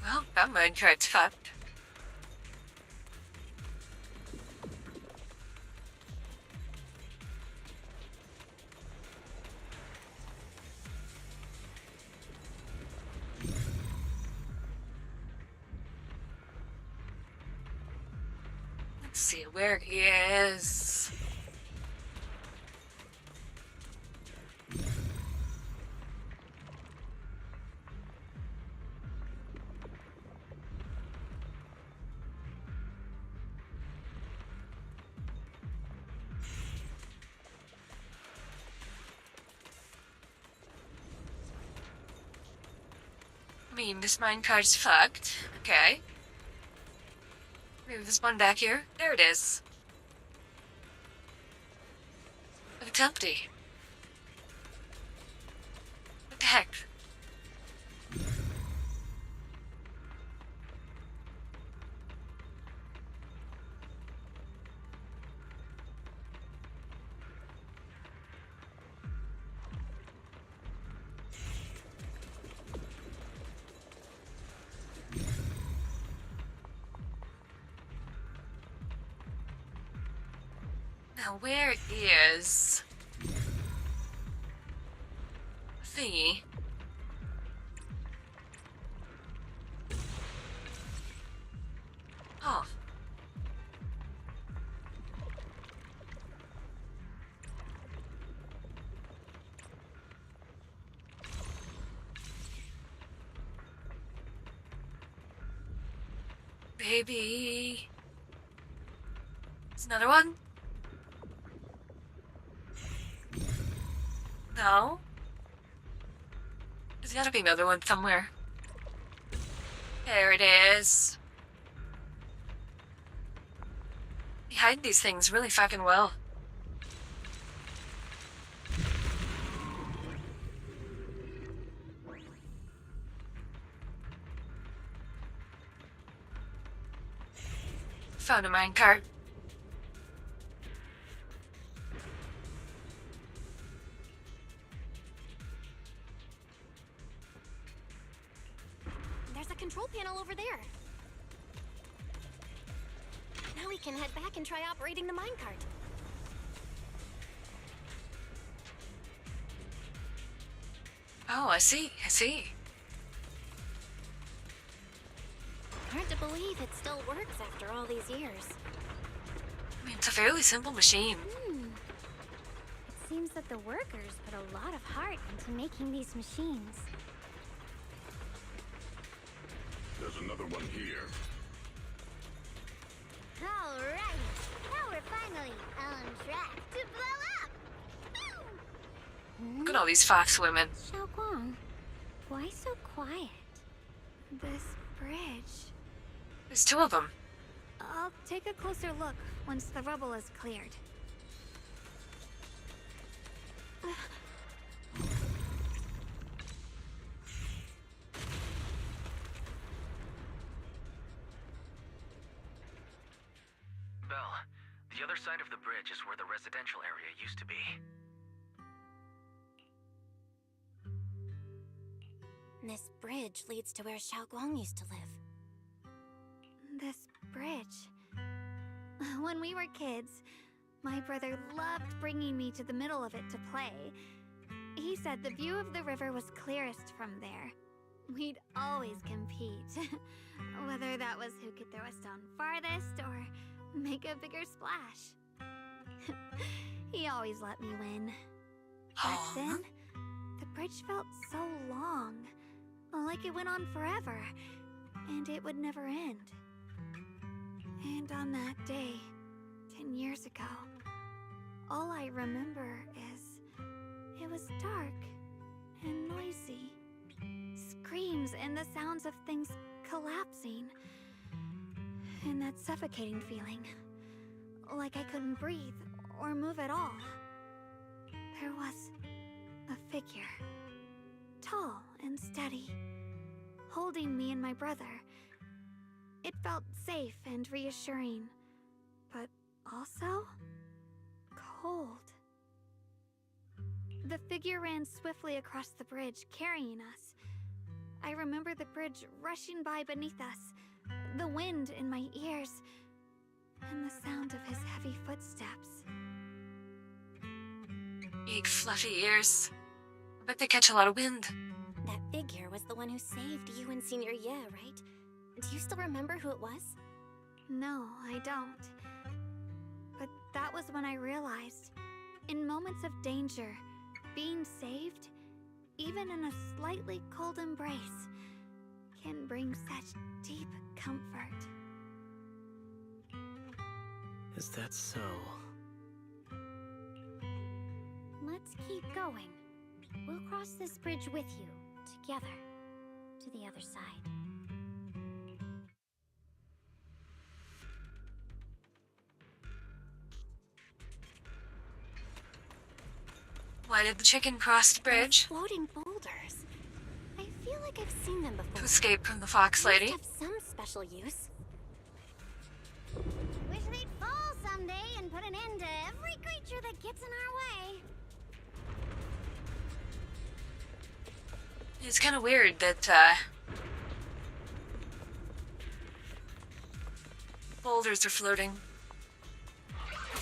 Well, that minecart's fucked. Let's see where he is. I mean, this minecart's fucked. Okay. Maybe there's one back here. There it is. But it's empty. What the heck? Now, where is the oh. Baby. There's another one. No? There's gotta be another one somewhere. There it is. They hide these things really fucking well. Found a minecart.
There's a control panel over there. Now we can head back and try operating the minecart.
Oh, I see.
Hard to believe it still works after all these years.
I mean, it's a fairly simple machine.
It seems that the workers put a lot of heart into making these machines.
There's another one here.
Alright, now we're finally on track to blow up!
Look at all these fox women.
Xiaoguang, why so quiet?
This bridge.
There's two of them.
I'll take a closer look once the rubble is cleared.
Belle, the other side of the bridge is where the residential area used to be.
This bridge leads to where Xiaoguang used to live.
This bridge. When we were kids, my brother loved bringing me to the middle of it to play. He said the view of the river was clearest from there. We'd always compete, whether that was who could throw a stone farthest or make a bigger splash. He always let me win. Back then, the bridge felt so long, like it went on forever, and it would never end. And on that day, 10 years ago, all I remember is it was dark and noisy. Screams and the sounds of things collapsing. And that suffocating feeling. Like I couldn't breathe or move at all. There was a figure, tall and steady, holding me and my brother. It felt safe and reassuring, but also cold. The figure ran swiftly across the bridge, carrying us. I remember the bridge rushing by beneath us, the wind in my ears, and the sound of his heavy footsteps.
Big fluffy ears. I bet they catch a lot of wind.
That figure was the one who saved you and Senior Ye, right? Do you still remember who it was?
No, I don't. But that was when I realized, in moments of danger, being saved, even in a slightly cold embrace, can bring such deep comfort.
Is that so?
Let's keep going. We'll cross this bridge with you, together, to the other side.
Why did the chicken cross the bridge?
Those floating boulders. I feel like I've seen them before.
To escape from the fox
Must
lady?
have some special use.
Wish they'd fall someday and put an end to every creature that gets in our way.
It's kind of weird that, boulders are floating.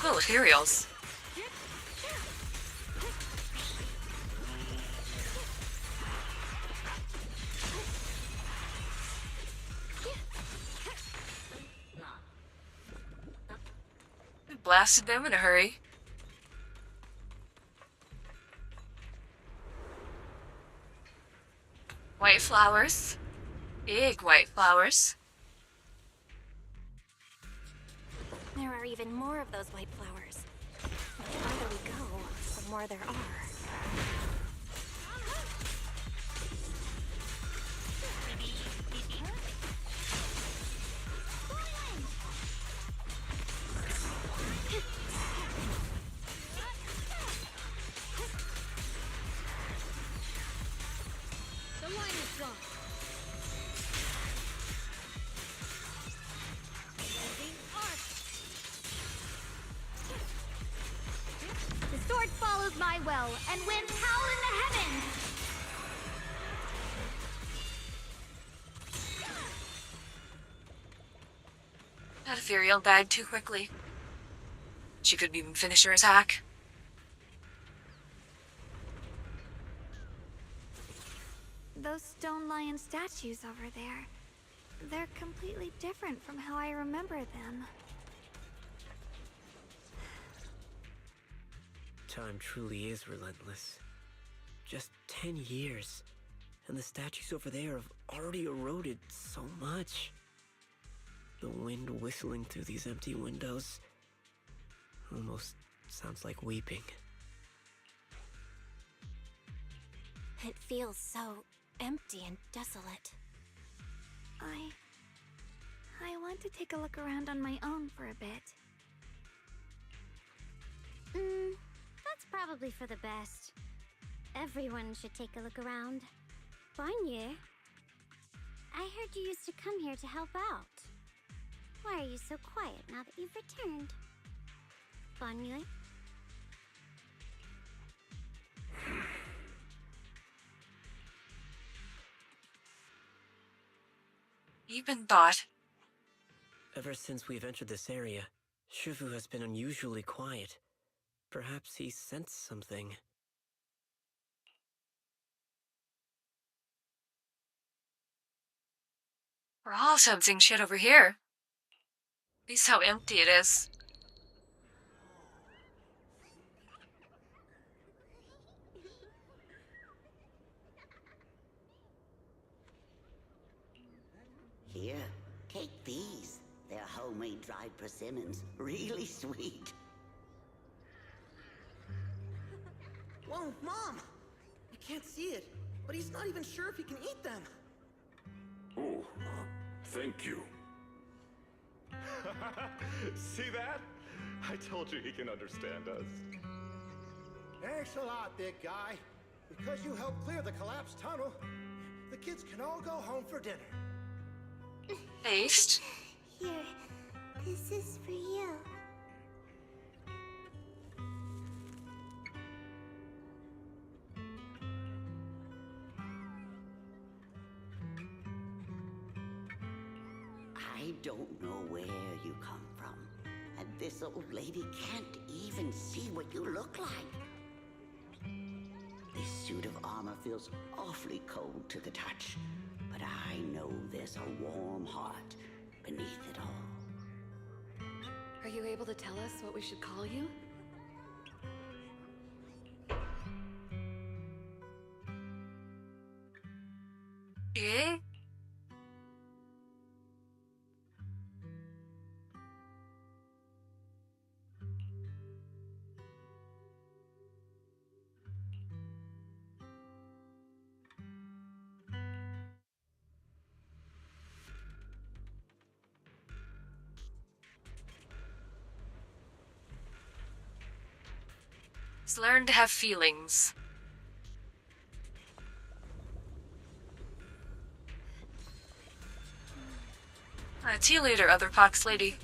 Oh, ethereals. We blasted them in a hurry. White flowers. Big white flowers.
There are even more of those white flowers. The farther we go, the more there are.
The line is gone.
The sword follows my will, and winds howl in the heavens!
That ethereal died too quickly. She couldn't even finish her attack.
Those stone lion statues over there, they're completely different from how I remember them.
Time truly is relentless. Just 10 years, and the statues over there have already eroded so much. The wind whistling through these empty windows almost sounds like weeping.
It feels so empty and desolate.
I want to take a look around on my own for a bit.
That's probably for the best. Everyone should take a look around. Banye, I heard you used to come here to help out. Why are you so quiet now that you've returned? Banye?
Deep in thought.
Ever since we've entered this area, Shifu has been unusually quiet. Perhaps he sensed something.
We're all sensing shit over here. At least how empty it is.
Here, take these. They're homemade dried persimmons. Really sweet.
Whoa, Mom! You can't see it, but he's not even sure if he can eat them.
Oh, thank you.
See that? I told you he can understand us.
Thanks a lot, big guy. Because you helped clear the collapsed tunnel, the kids can all go home for dinner.
Taste.
Here, this is for you.
I don't know where you come from, and this old lady can't even see what you look like. This suit of armor feels awfully cold to the touch, but I know there's a warm heart beneath it all.
Are you able to tell us what we should call you?
Yeah? Let's learn to have feelings. See you later, Other Pox Lady.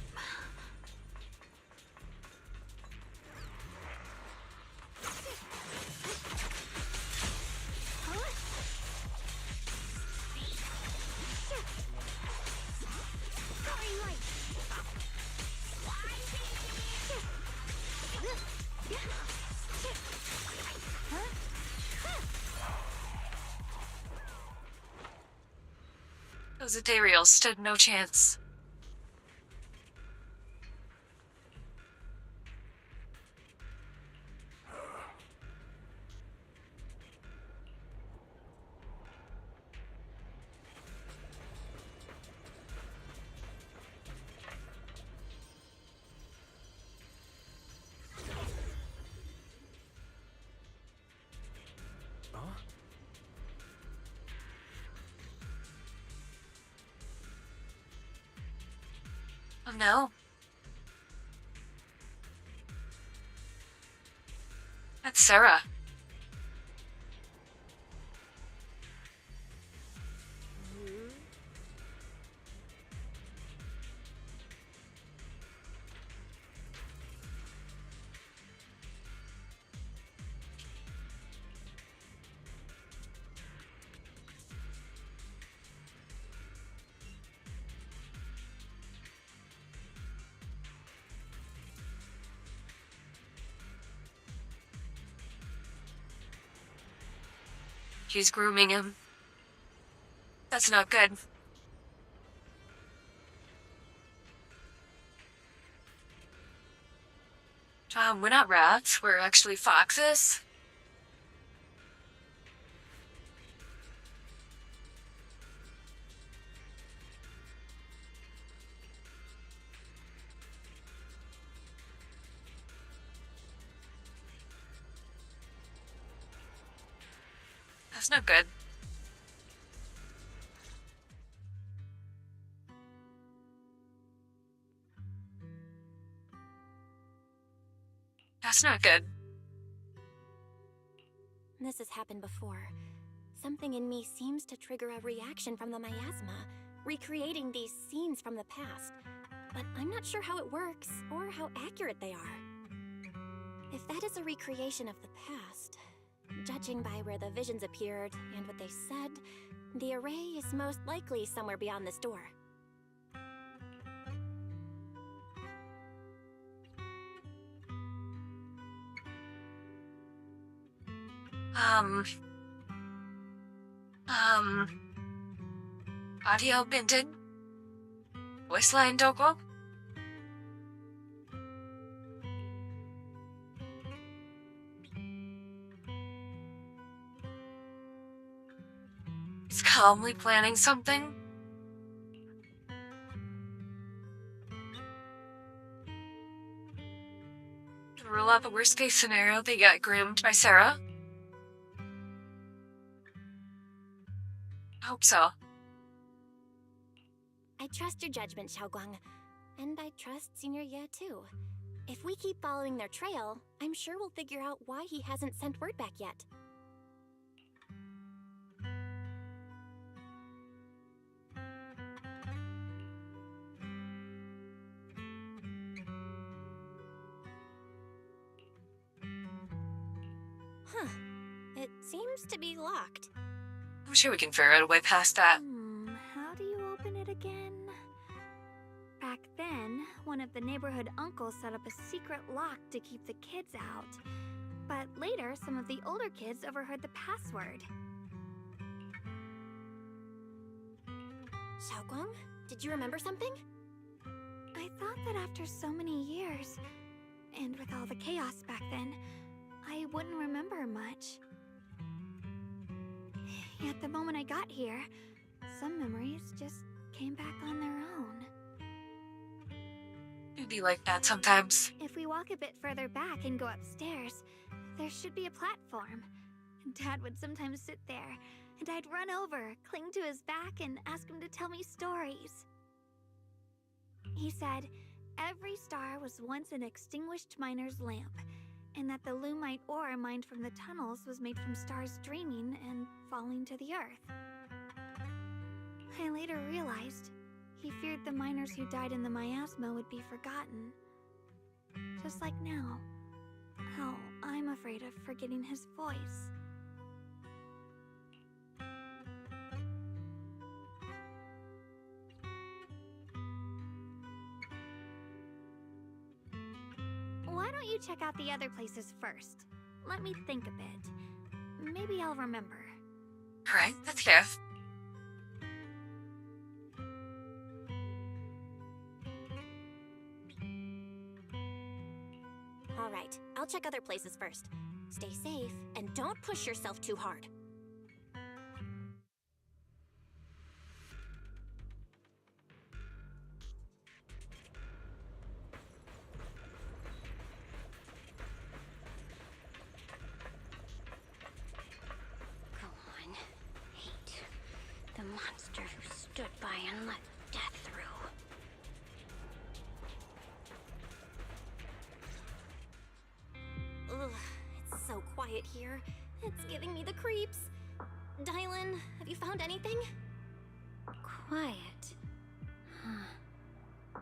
Those Ethereals stood no chance. Oh no. That's Sarah. She's grooming him. That's not good. We're not rats, we're actually foxes. That's not good. That's not good.
This has happened before. Something in me seems to trigger a reaction from the miasma, recreating these scenes from the past. But I'm not sure how it works, or how accurate they are. If that is a recreation of the past, judging by where the visions appeared and what they said, the array is most likely somewhere beyond this door.
Audio Binted? Voice line Doko? He's calmly planning something? To rule out the worst case scenario, they got groomed by Sarah? I hope so.
I trust your judgment, Xiaoguang. And I trust Senior Ye too. If we keep following their trail, I'm sure we'll figure out why he hasn't sent word back yet. Huh. It seems to be locked.
I'm sure we can figure out a way past that.
How do you open it again? Back then, one of the neighborhood uncles set up a secret lock to keep the kids out. But later, some of the older kids overheard the password.
Xiaoguang, did you remember something?
I thought that after so many years, and with all the chaos back then, I wouldn't remember much. Yet the moment I got here, some memories just came back on their own.
It'd be like that sometimes.
If we walk a bit further back and go upstairs, there should be a platform. Dad would sometimes sit there, and I'd run over, cling to his back, and ask him to tell me stories. He said every star was once an extinguished miner's lamp, and that the Lumite ore mined from the tunnels was made from stars dreaming and falling to the earth. I later realized he feared the miners who died in the miasma would be forgotten. Just like now, how I'm afraid of forgetting his voice. Why don't you check out the other places first? Let me think a bit. Maybe I'll remember.
Alright, that's fair.
Alright, I'll check other places first. Stay safe, and don't push yourself too hard.
Go on. Hate the monster who stood by and let death through.
Ugh, it's so quiet here. It's giving me the creeps. Dylan, have you found anything?
Quiet. Huh.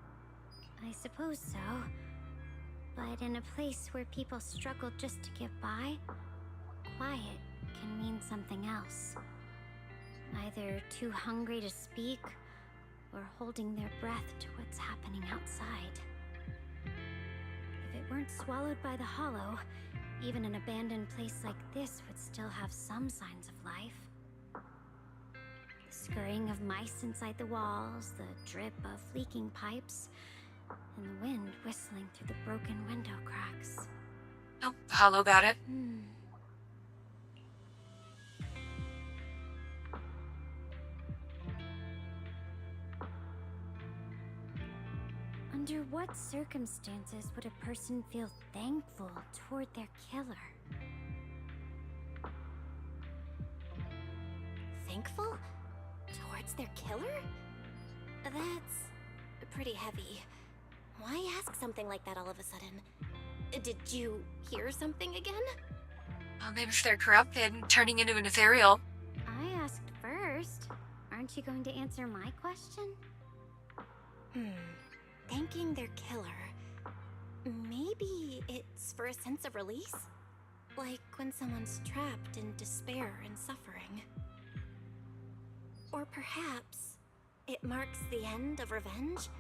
I suppose so. But in a place where people struggle just to get by, quiet can mean something else. Either too hungry to speak, or holding their breath to what's happening outside. If it weren't swallowed by the hollow, even an abandoned place like this would still have some signs of life. The scurrying of mice inside the walls, the drip of leaking pipes, and the wind whistling through the broken window cracks.
Oh, hollow about it.
Under what circumstances would a person feel thankful toward their killer?
Thankful? Towards their killer? That's pretty heavy. Why ask something like that all of a sudden? Did you hear something again?
Well, maybe if they're corrupted and turning into an ethereal.
I asked first. Aren't you going to answer my question?
Thanking their killer. Maybe it's for a sense of release? Like when someone's trapped in despair and suffering. Or perhaps it marks the end of revenge,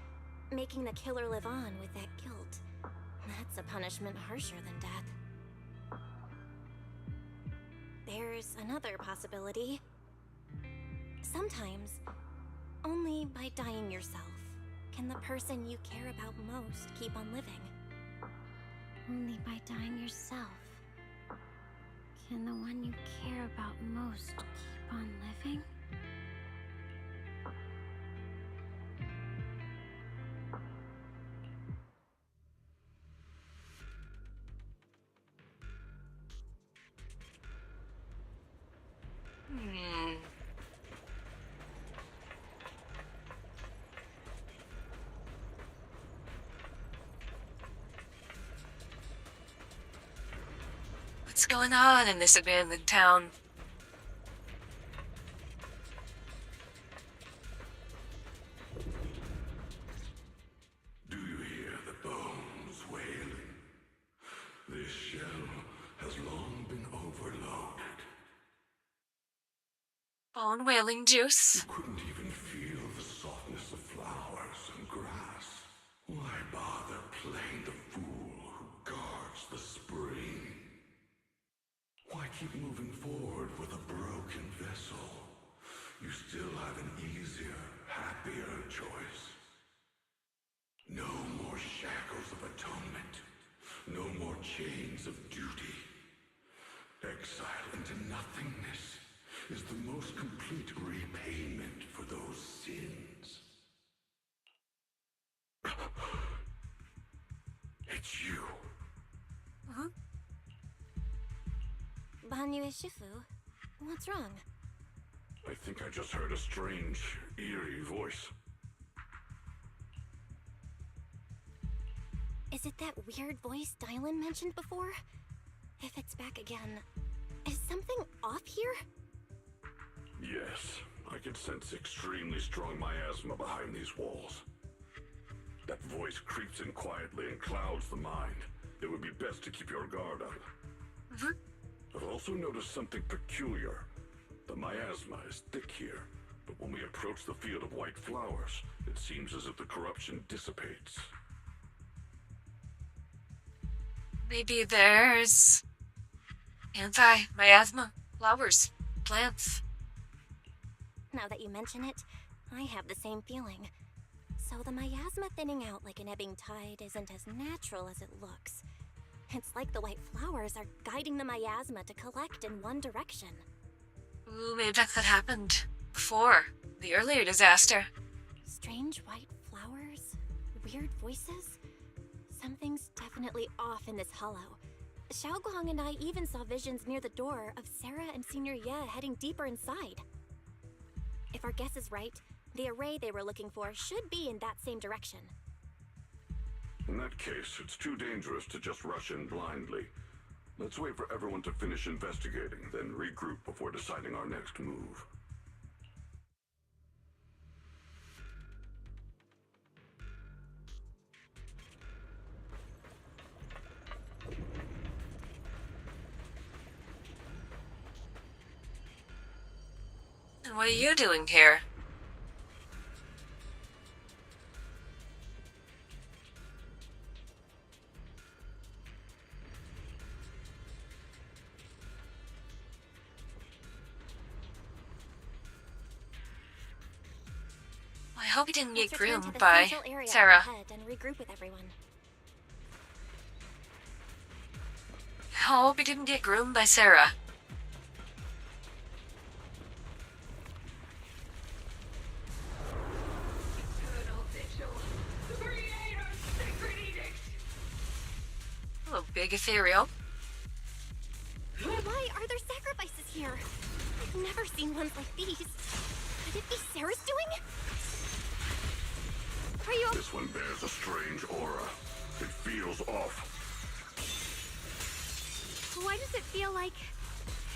making the killer live on with that guilt. That's a punishment harsher than death. There's another possibility. Sometimes, only by dying yourself can the person you care about most keep on living.
Only by dying yourself can the one you care about most keep on living?
What's going on in this abandoned town?
Do you hear the bones wailing? This shell has long been overloaded.
Bone whaling juice?
You couldn't even feel the softness of flowers and grass. Why bother playing the fool who guards the spring? Why keep moving forward with a broken vessel? You still have an easier, happier choice. No more shackles of atonement. No more chains of duty. Exile into nothingness is the most complete repayment for those sins. It's you.
Huh? Banyu Shifu, what's wrong?
I think I just heard a strange, eerie voice.
Is it that weird voice Dylan mentioned before? If it's back again, is something off here?
Yes, I can sense extremely strong miasma behind these walls. That voice creeps in quietly and clouds the mind. It would be best to keep your guard up. I've also noticed something peculiar. The miasma is thick here, but when we approach the field of white flowers, it seems as if the corruption dissipates.
Maybe there's anti-miasma flowers, plants.
Now that you mention it, I have the same feeling. So the miasma thinning out like an ebbing tide isn't as natural as it looks. It's like the white flowers are guiding the miasma to collect in one direction.
Ooh, maybe that happened before the earlier disaster.
Strange white flowers? Weird voices? Something's definitely off in this hollow. Xiaoguang and I even saw visions near the door of Sarah and Senior Ye heading deeper inside. If our guess is right, the array they were looking for should be in that same direction.
In that case, it's too dangerous to just rush in blindly. Let's wait for everyone to finish investigating, then regroup before deciding our next move.
And what are you doing here? I hope you didn't get
Let's return to
groomed
the
by
central area up
Sarah.
ahead and regroup with everyone.
I hope you didn't get groomed by Sarah. Hello, big ethereal.
Why are there sacrifices here? I've never seen ones like these. Could it be Sarah's doing? Are you
This one bears a strange aura. It feels off.
Why does it feel like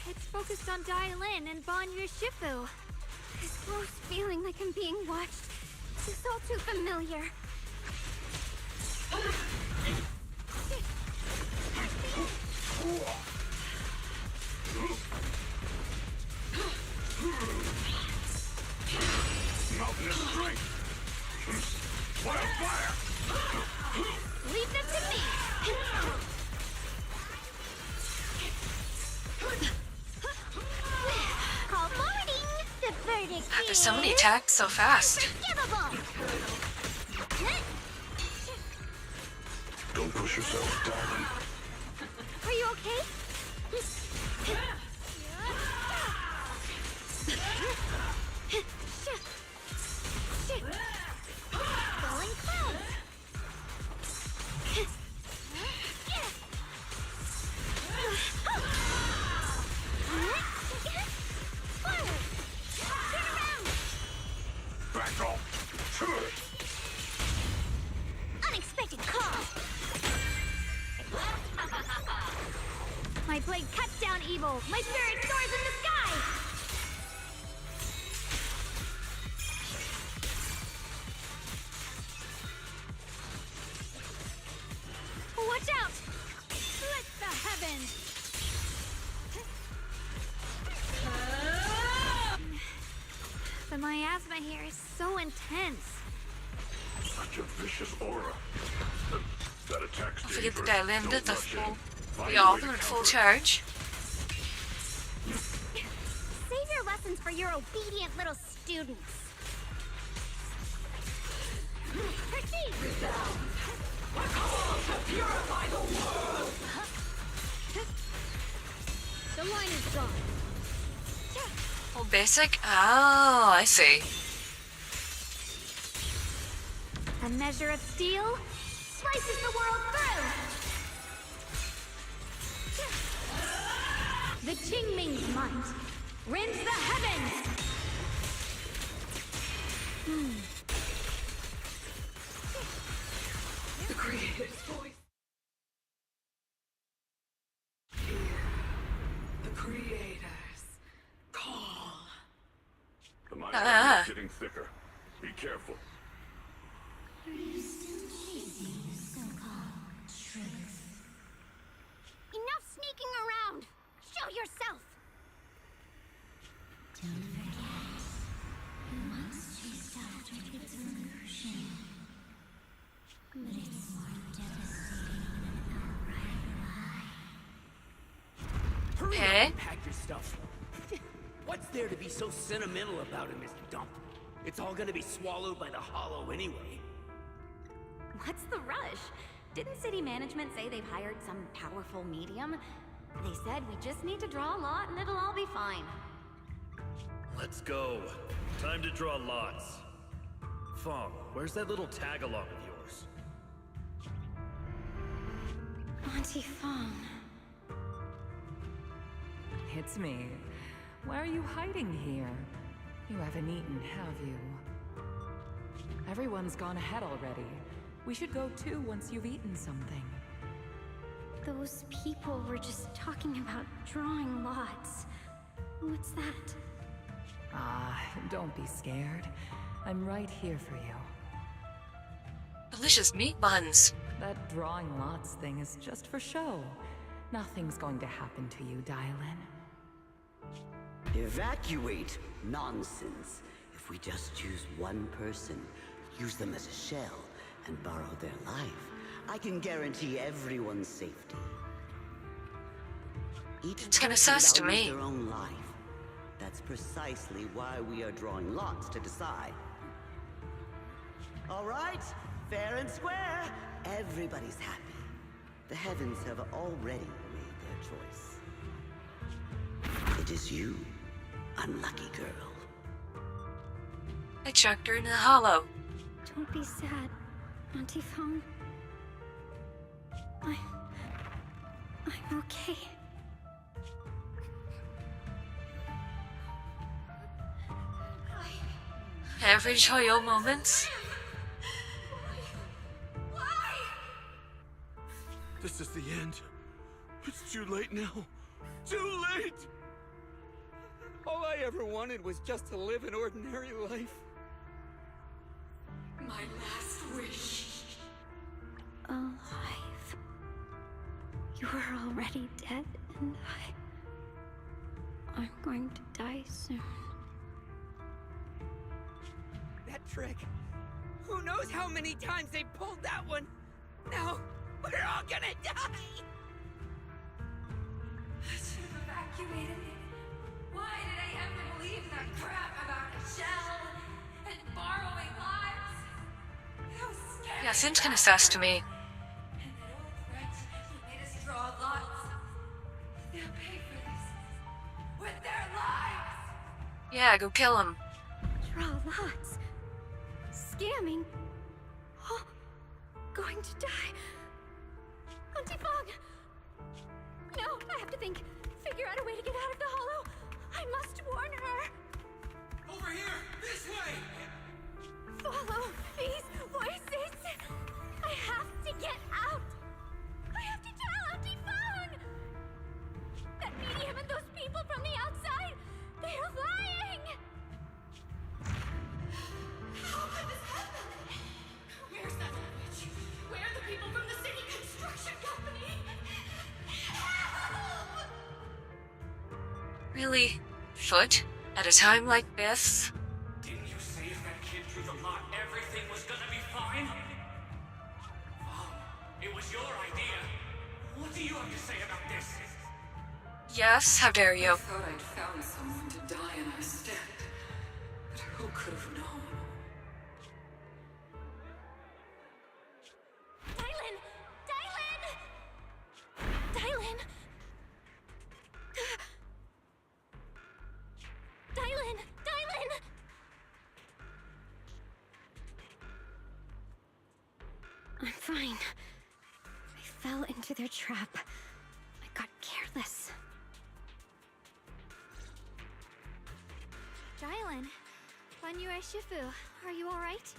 it's focused on Dylan and Banyu Shifu?
This gross feeling like I'm being watched. It's all too familiar.
Mountainous strength. Wildfire.
Leave them to me. Call boarding. The verdict
After so many
is
attacks so fast.
unforgivable.
Don't push yourself, darling.
Are you okay? Falling clouds.
Back off.
Unexpected call.
My My blade cuts down evil! My spirit soars in the sky! Watch out! Split the heavens! The miasma here is so intense.
Such a vicious aura. That attack's
Don't forget the
dangerous.
Dialinda,
Don't
the
rush in.
full,
Find
the
a way
all
to
in full
counter it.
charge.
Save your lessons for your obedient little students. Proceed! The line is drawn.
Oh, basic? Oh, I see.
A measure of steel slices the world through! The Qingming's might rends the heavens!
The Creator's voice. The Creator's call.
The miasma is getting thicker. Be careful.
Enough sneaking around! Show yourself! Don't forget, you once chased after its illusion. But it's more devastating than an outright lie.
Hurry
Okay.
up and pack your stuff. What's there to be so sentimental about in this dump? It's all gonna be swallowed by the hollow anyway.
What's the rush? Didn't city management say they've hired some powerful medium? They said we just need to draw a lot and it'll all be fine.
Let's go. Time to draw lots. Fong, where's that little tag-along of yours?
Auntie Fong.
It's me. Why are you hiding here? You haven't eaten, have you? Everyone's gone ahead already. We should go too once you've eaten something.
Those people were just talking about drawing lots. What's that?
Ah, don't be scared. I'm right here for you.
Delicious meat buns.
That drawing lots thing is just for show. Nothing's going to happen to you, Dialin.
Evacuate? Nonsense. If we just choose one person, use them as a shell, and borrow their life, I can guarantee everyone's safety. Each
It's kinda
person
sus to
values
me.
their own life. That's precisely why we are drawing lots to decide. All right, fair and square. Everybody's happy. The heavens have already made their choice. It is you, unlucky girl.
I chucked her in the hollow.
Don't be sad, Auntie Fong. I'm okay.
Every joyful moments.
This is the end. It's too late now. Too late!
All I ever wanted was just to live an ordinary life.
My last wish.
Alive. You are already dead, and I'm going to die soon.
That trick. Who knows how many times they pulled that one? Now, we're all gonna die!
I should have evacuated it. Why did I ever believe that crap about a shell and borrowing lives? It was scary.
Yeah, seems kinda sus to me.
And that old threat who made us draw lots. They'll pay for this with their lives.
Yeah, go kill him.
Draw lots. Scamming. Oh, going to die. Auntie Fong! No, I have to think. Figure out a way to get out of the hollow. I must warn her.
Over here! This way!
Follow these voices. I have to get out. I have to tell Auntie Fong.
Really? Foot? At a time like this?
Didn't you say if that kid drew the lot, everything was gonna be fine? Oh, it was your idea. What do you have to say about this?
Yes, how dare you?
I thought I'd found someone to die in our stead. But who could have known?
Dylan! Dylan! Dylan! Dylan! Dylan!
I'm fine. I fell into their trap. I got careless.
Dylan, Banyue Shifu, are you alright?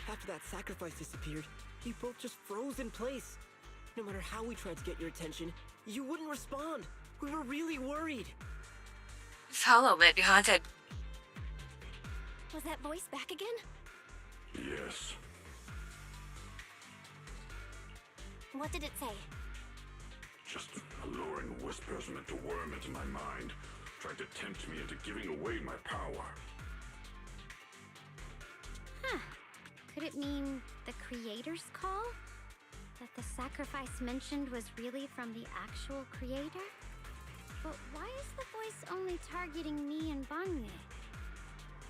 After that sacrifice disappeared, you both just froze in place. No matter how we tried to get your attention, you wouldn't respond. We were really worried.
This hollow may be haunted.
Was that voice back again?
Yes.
What did it say?
Just alluring whispers meant to worm into my mind. Tried to tempt me into giving away my power.
Huh. Could it mean the creator's call? That the sacrifice mentioned was really from the actual creator? But why is the voice only targeting me and Banyue?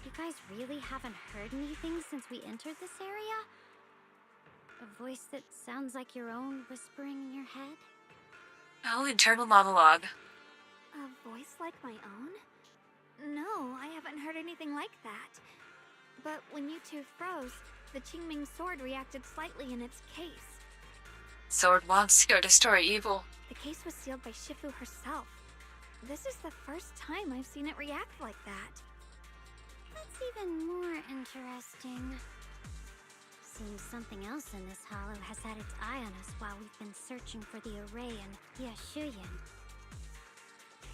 You guys really haven't heard anything since we entered this area? A voice that sounds like your own whispering in your head?
Oh, internal monologue.
A voice like my own? No, I haven't heard anything like that. But when you two froze, the Qingming sword reacted slightly in its case.
Sword wants to destroy evil.
The case was sealed by Shifu herself. This is the first time I've seen it react like that.
That's even more interesting. Seems something else in this hollow has had its eye on us while we've been searching for the array in Yashuyan.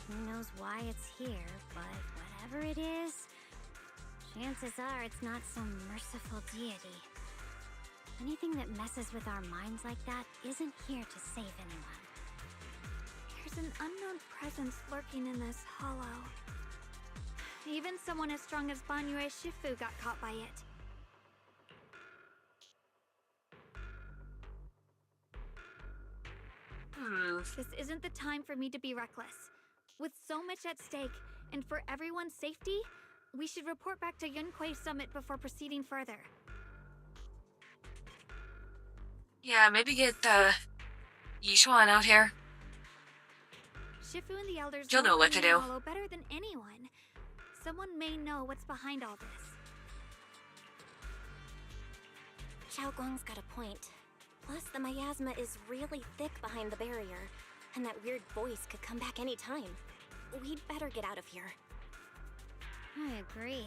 Who knows why it's here, but whatever it is, chances are it's not some merciful deity. Anything that messes with our minds like that isn't here to save anyone.
There's an unknown presence lurking in this hollow. Even someone as strong as Banyue Shifu got caught by it. This isn't the time for me to be reckless. With so much at stake, and for everyone's safety, we should report back to Yunquei Summit before proceeding further.
Yeah, maybe get Yishuan out here.
Shifu and the elders
You'll know what to do.
Hollow better than anyone. Someone may know what's behind all this.
Xiao Guang's got a point. Plus, the miasma is really thick behind the barrier, and that weird voice could come back any time. We'd better get out of here.
I agree.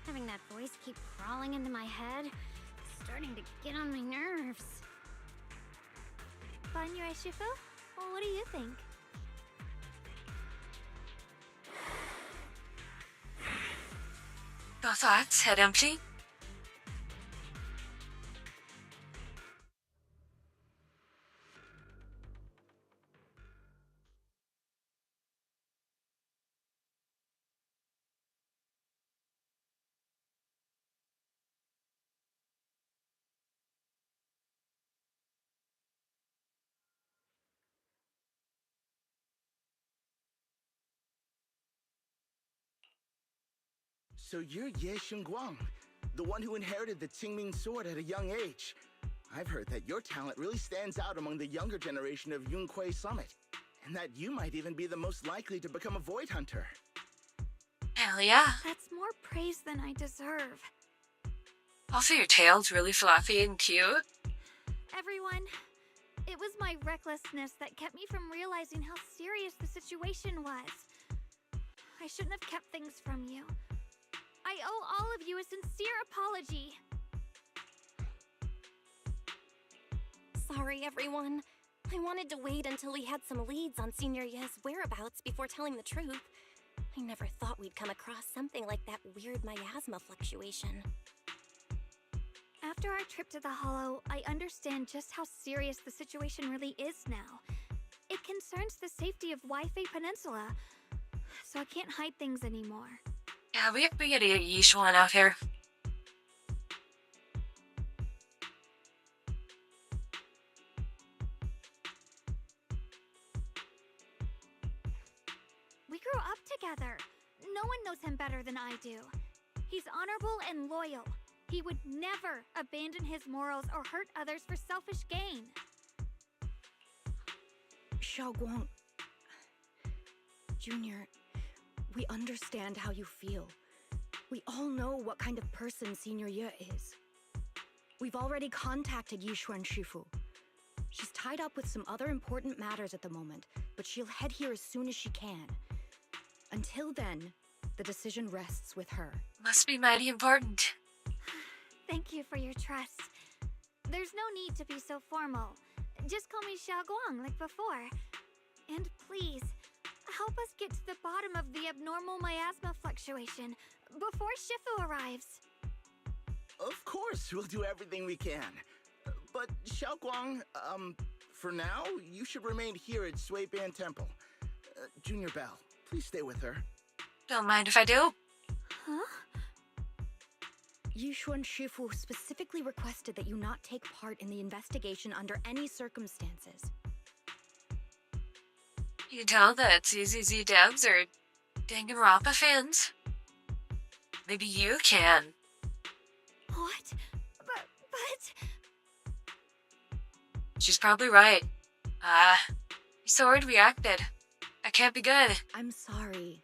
Having that voice keep crawling into my head is starting to get on my nerves.
Banyue Shifu? Well, what do you think?
No thoughts? Head empty?
So you're Ye Xingguang, the one who inherited the Qingming sword at a young age. I've heard that your talent really stands out among the younger generation of Yunquei Summit, and that you might even be the most likely to become a Void Hunter.
Hell yeah.
That's more praise than I deserve.
Also, your tail's really fluffy and cute.
Everyone, it was my recklessness that kept me from realizing how serious the situation was. I shouldn't have kept things from you. I owe all of you a sincere apology.
Sorry, everyone. I wanted to wait until we had some leads on Senior Ye's whereabouts before telling the truth. I never thought we'd come across something like that weird miasma fluctuation.
After our trip to the Hollow, I understand just how serious the situation really is now. It can concerns the safety of Wi-Fi Peninsula, so I can't hide things anymore.
Yeah, we gotta get Yishuan out here.
We grew up together. No one knows him better than I do. He's honorable and loyal. He would never abandon his morals or hurt others for selfish gain.
Xiaoguang, Junior, we understand how you feel. We all know what kind of person Senior Ye is. We've already contacted Yishuan Shifu. She's tied up with some other important matters at the moment, but she'll head here as soon as she can. Until then, the decision rests with her.
Must be mighty important.
Thank you for your trust. There's no need to be so formal. Just call me Xiaoguang like before. And please, help us get to the bottom of the abnormal miasma fluctuation before Shifu arrives.
Of course, we'll do everything we can. But Xiaoguang, for now, you should remain here at Suiban Temple. Junior Bell, please stay with her.
Don't mind if I do.
Huh?
Yishuan Shifu specifically requested that you not take part in the investigation under any circumstances.
You tell that ZZZ devs are Danganronpa fans? Maybe you can.
What? But...
She's probably right. You so reacted. That can't be good.
I'm sorry.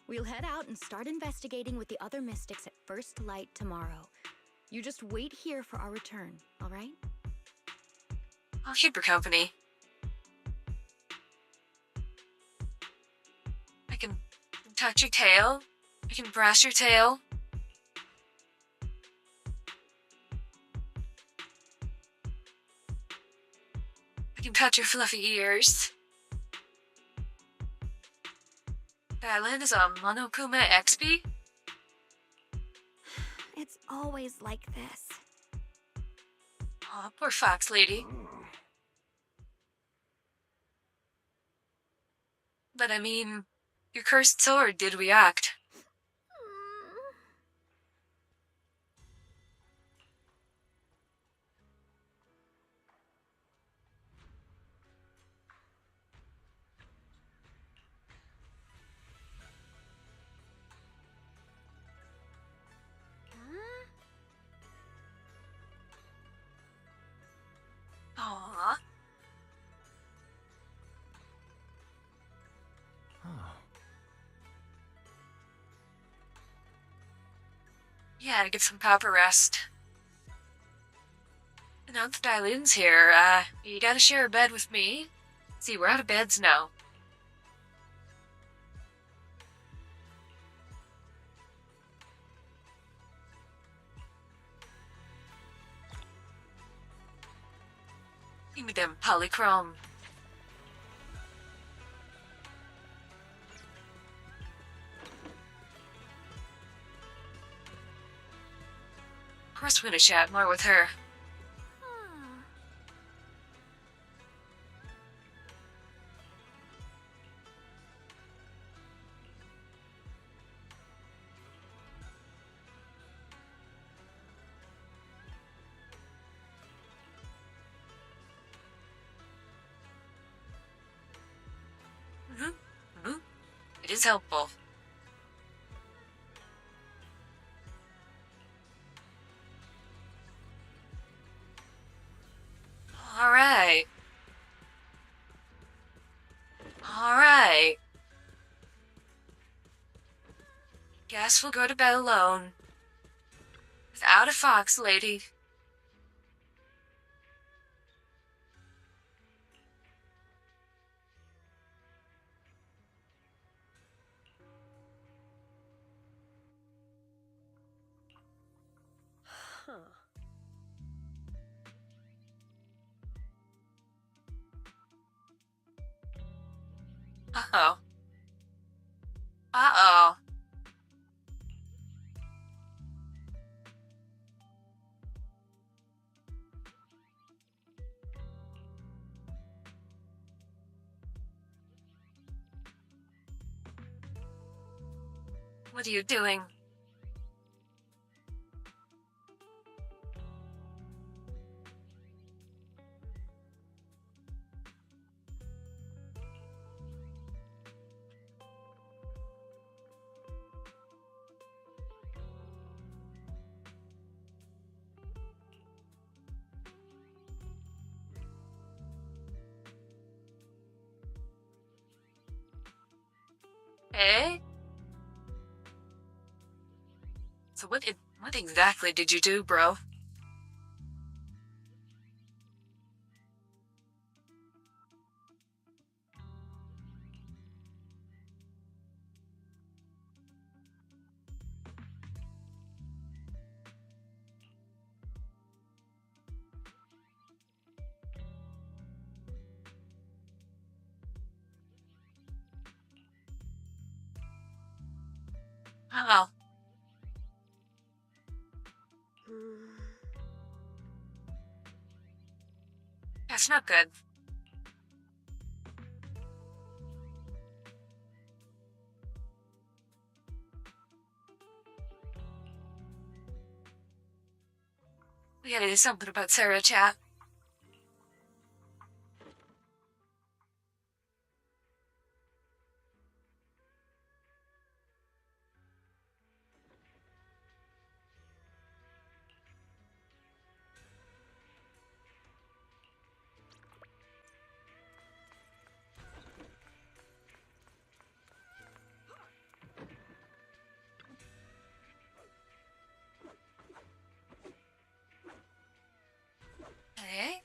We'll head out and start investigating with the other mystics at first light tomorrow. You just wait here for our return, alright?
I'll keep her company. I can touch your tail. I can brush your tail. I can touch your fluffy ears. That land is a Monokuma XP?
It's always like this.
Aw, poor fox lady. But I mean, your cursed sword did react. Aww. Yeah, get some proper rest. And now that Dylin's here, you gotta share a bed with me. See, we're out of beds now. Give me them polychrome. Of course we're gonna chat more with her. It is helpful. Alright. Alright. Guess we'll go to bed alone. Without a fox lady. Uh-oh. Uh-oh. What are you doing? Eh? So what exactly did you do, bro? Oh. That's not good. We gotta do something about Sarah, chat. Eh?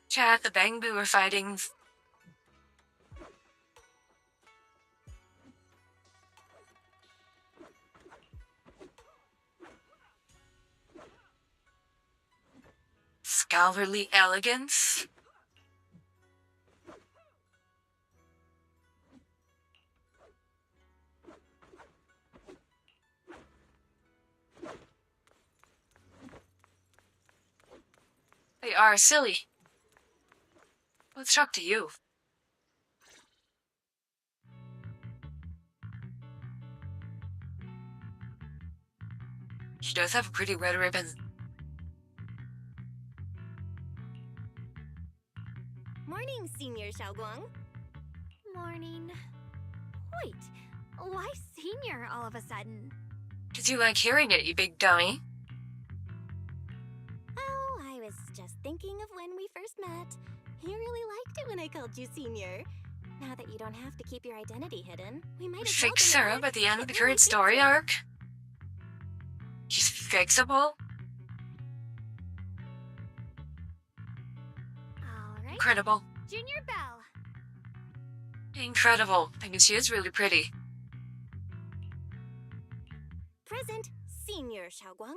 Chat, the Bangbu are fighting. Scholarly elegance? They are silly. What's shock to you? She does have a pretty red ribbon.
Morning, Senior Xiaoguang.
Morning. Wait, why senior all of a sudden?
'Cause you like hearing it, you big dummy.
Oh, I was just thinking of when we first met. You really liked it when I called you Senior. Now that you don't have to keep your identity hidden, we might as well
Fix Sarah by the end of the current story arc? She's fixable?
Alright.
Incredible.
Junior Bell.
Incredible. I mean, she is really pretty.
Present, Senior Xiaoguang.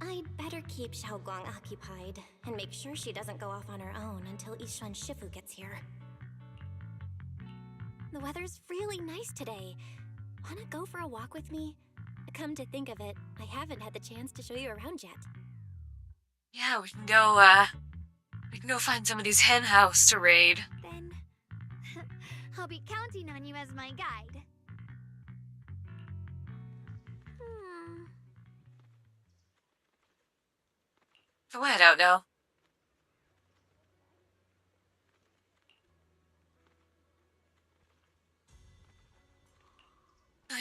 I'd better keep Xiaoguang occupied and make sure she doesn't go off on her own until Yishuan Shifu gets here. The weather's really nice today. Wanna go for a walk with me? Come to think of it, I haven't had the chance to show you around yet.
Yeah, we can go find some of these hen house to raid.
Then I'll be counting on you as my guide.
Oh, I don't know.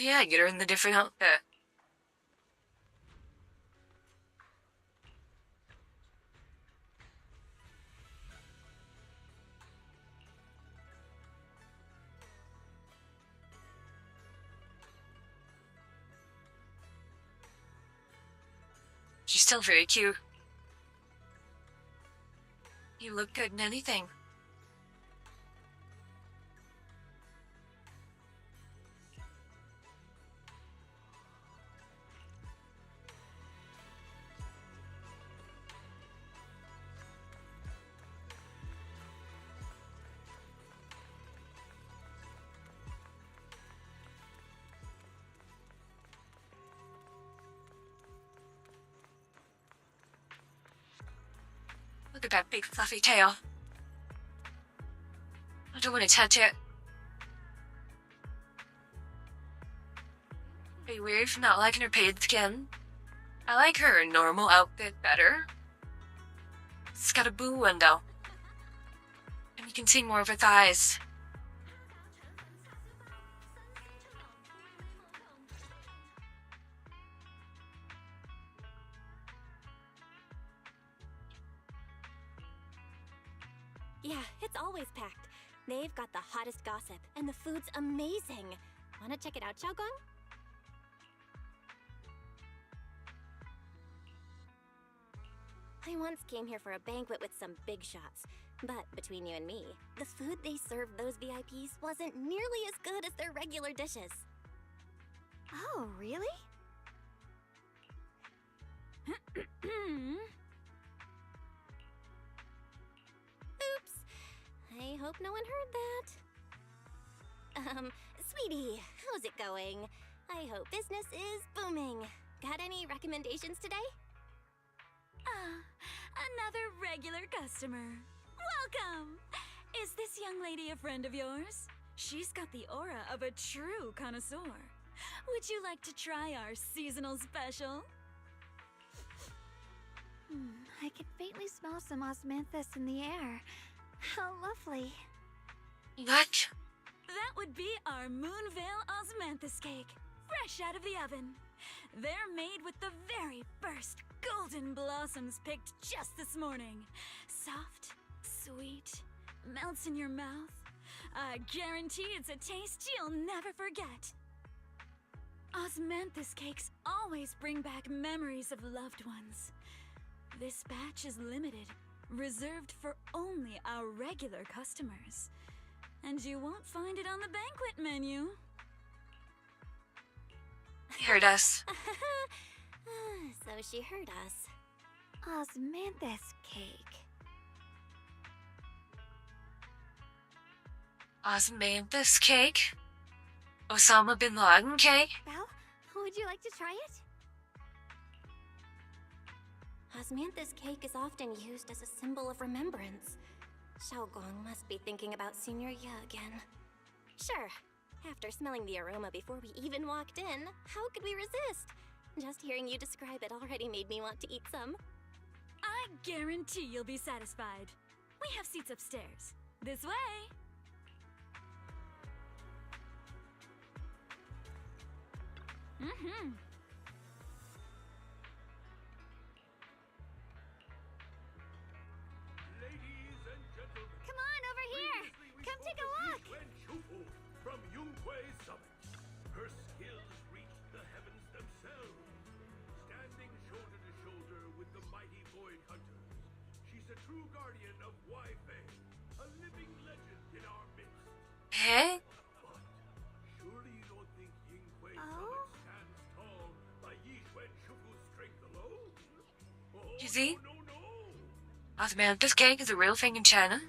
yeah, get her in the different outfit. She's still very cute. You look good in anything. Look at that big fluffy tail. I don't want to touch it. Are you weird for not liking her painted skin? I like her normal outfit better. It's got a boo window. And you can see more of her thighs.
Yeah, it's always packed. They've got the hottest gossip, and the food's amazing. Wanna check it out, Xiaogong? I once came here for a banquet with some big shots, but between you and me, the food they served those VIPs wasn't nearly as good as their regular dishes.
Oh, really?
Oops. I hope no one heard that. Sweetie, how's it going? I hope business is booming. Got any recommendations today?
Another regular customer. Welcome! Is this young lady a friend of yours? She's got the aura of a true connoisseur. Would you like to try our seasonal special?
I can faintly smell some osmanthus in the air. How lovely.
What?
That would be our Moonvale osmanthus cake, fresh out of the oven. They're made with the very first golden blossoms picked just this morning. Soft, sweet, melts in your mouth. I guarantee it's a taste you'll never forget. Osmanthus cakes always bring back memories of loved ones. This batch is limited, reserved for only our regular customers. And you won't find it on the banquet menu.
Heard us.
So she heard us.
Osmanthus cake.
Osmanthus cake? Osama bin Laden cake?
Well, would you like to try it?
Osmanthus cake is often used as a symbol of remembrance. Xiaogong must be thinking about Senior Ye again. Sure. After smelling the aroma before we even walked in, how could we resist? Just hearing you describe it already made me want to eat some.
I guarantee you'll be satisfied. We have seats upstairs. This way.
Come on, over here! Come take a look!
Shufu from Yunquei Summit. Her skills reach the heavens themselves. Standing shoulder to shoulder with the mighty void hunters, she's a true guardian of Wai Fei, a living legend in our midst.
Hey?
But surely you don't think Yunquei Summit stands tall by Yixuan Shufu's strength alone?
You see? Osmanthus cake is a real thing in China.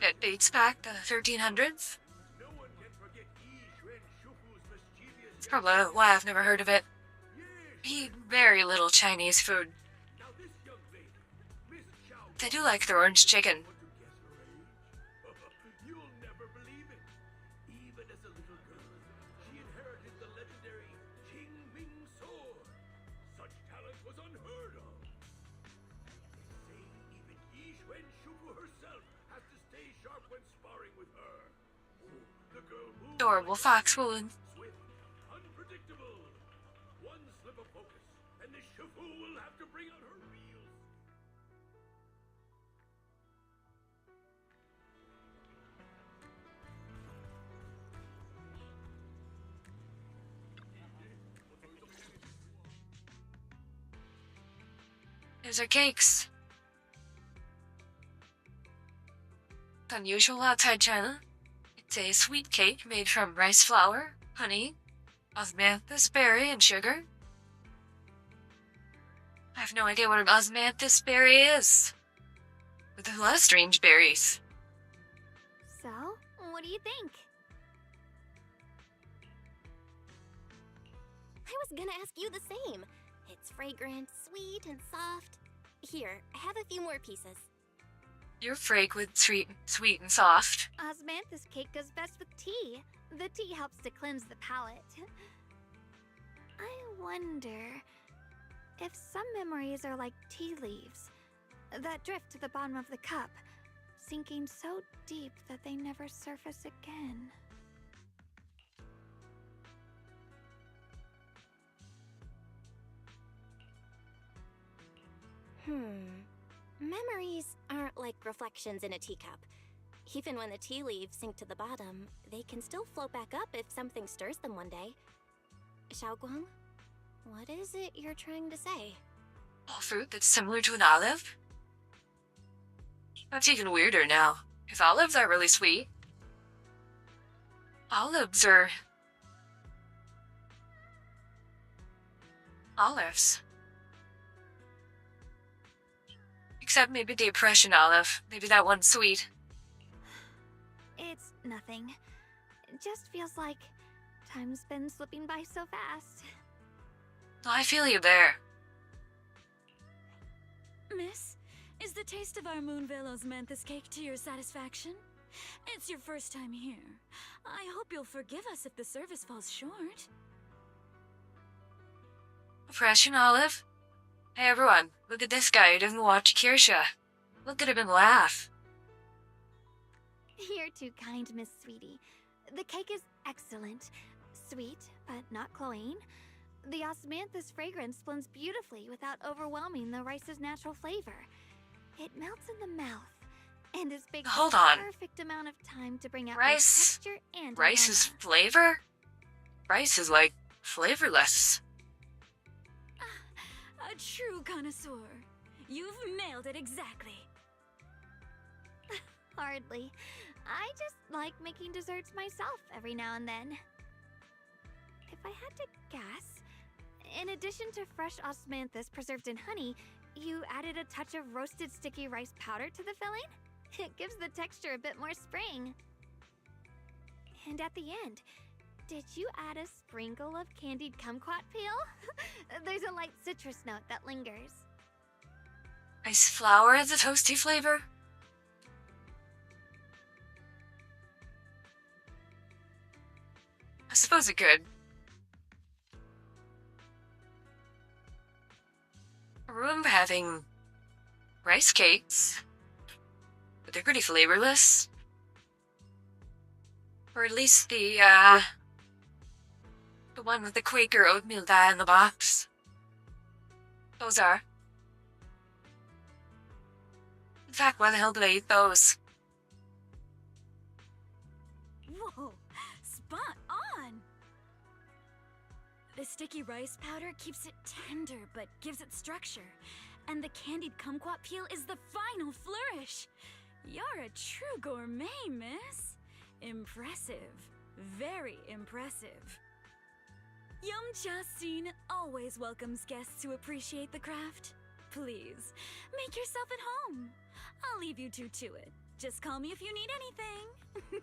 It dates back to the 1300s. It's probably why I've never heard of it. I eat very little Chinese food. They do like their orange chicken.
You'll never believe it. Even as a little girl, she inherited the legendary King Ming sword. Such talent was unheard of. They say even Yixuan Shufu herself has to stay sharp when sparring with her. Oh, the girl moves
Adorable fox woman.
swift, unpredictable. Shifu will have to bring out her real.
These are cakes. Unusual outside China. It's a sweet cake made from rice flour, honey, osmanthus berry, and sugar. I have no idea what an osmanthus berry is. But there's a lot of strange berries.
So, what do you think?
I was gonna ask you the same. It's fragrant, sweet, and soft. Here, have a few more pieces.
You're fragrant, sweet, and soft.
Osmanthus cake goes best with tea. The tea helps to cleanse the palate. I wonder if some memories are like tea leaves that drift to the bottom of the cup, sinking so deep that they never surface again.
Memories aren't like reflections in a teacup. Even when the tea leaves sink to the bottom, they can still float back up if something stirs them one day. Xiaoguang, what is it you're trying to say?
A fruit that's similar to an olive? That's even weirder now, because olives aren't really sweet. Olives are... olives. Except maybe the oppression olive. Maybe that one's sweet.
It's nothing. It just feels like time's been slipping by so fast.
I feel you there.
Miss, is the taste of our Moonvale Osmanthus cake to your satisfaction? It's your first time here. I hope you'll forgive us if the service falls short.
Oppression olive? Hey everyone, look at this guy who doesn't watch Kirsha. Look at him and laugh.
You're too kind, Miss Sweetie. The cake is excellent. Sweet, but not cloying. The osmanthus fragrance blends beautifully without overwhelming the rice's natural flavor. It melts in the mouth and is baked
Hold
with
on.
the perfect amount of time to bring out
Rice?
both texture and
Rice's
aroma.
flavor? Rice is like flavorless.
A true connoisseur. You've nailed it exactly.
Hardly. I just like making desserts myself every now and then. If I had to guess, in addition to fresh osmanthus preserved in honey, you added a touch of roasted sticky rice powder to the filling? It gives the texture a bit more spring. And at the end, did you add a sprinkle of candied kumquat peel? There's a light citrus note that lingers.
Rice flour has a toasty flavor? I suppose it could. I remember having rice cakes, but they're pretty flavorless. Or at least the one with the Quaker oatmeal dye in the box. Those are. In fact, why the hell did I eat those?
Whoa, spot on! The sticky rice powder keeps it tender but gives it structure. And the candied kumquat peel is the final flourish. You're a true gourmet, miss. Impressive. Very impressive. Yum-Cha Scene always welcomes guests who appreciate the craft. Please, make yourself at home. I'll leave you two to it. Just call me if you need anything.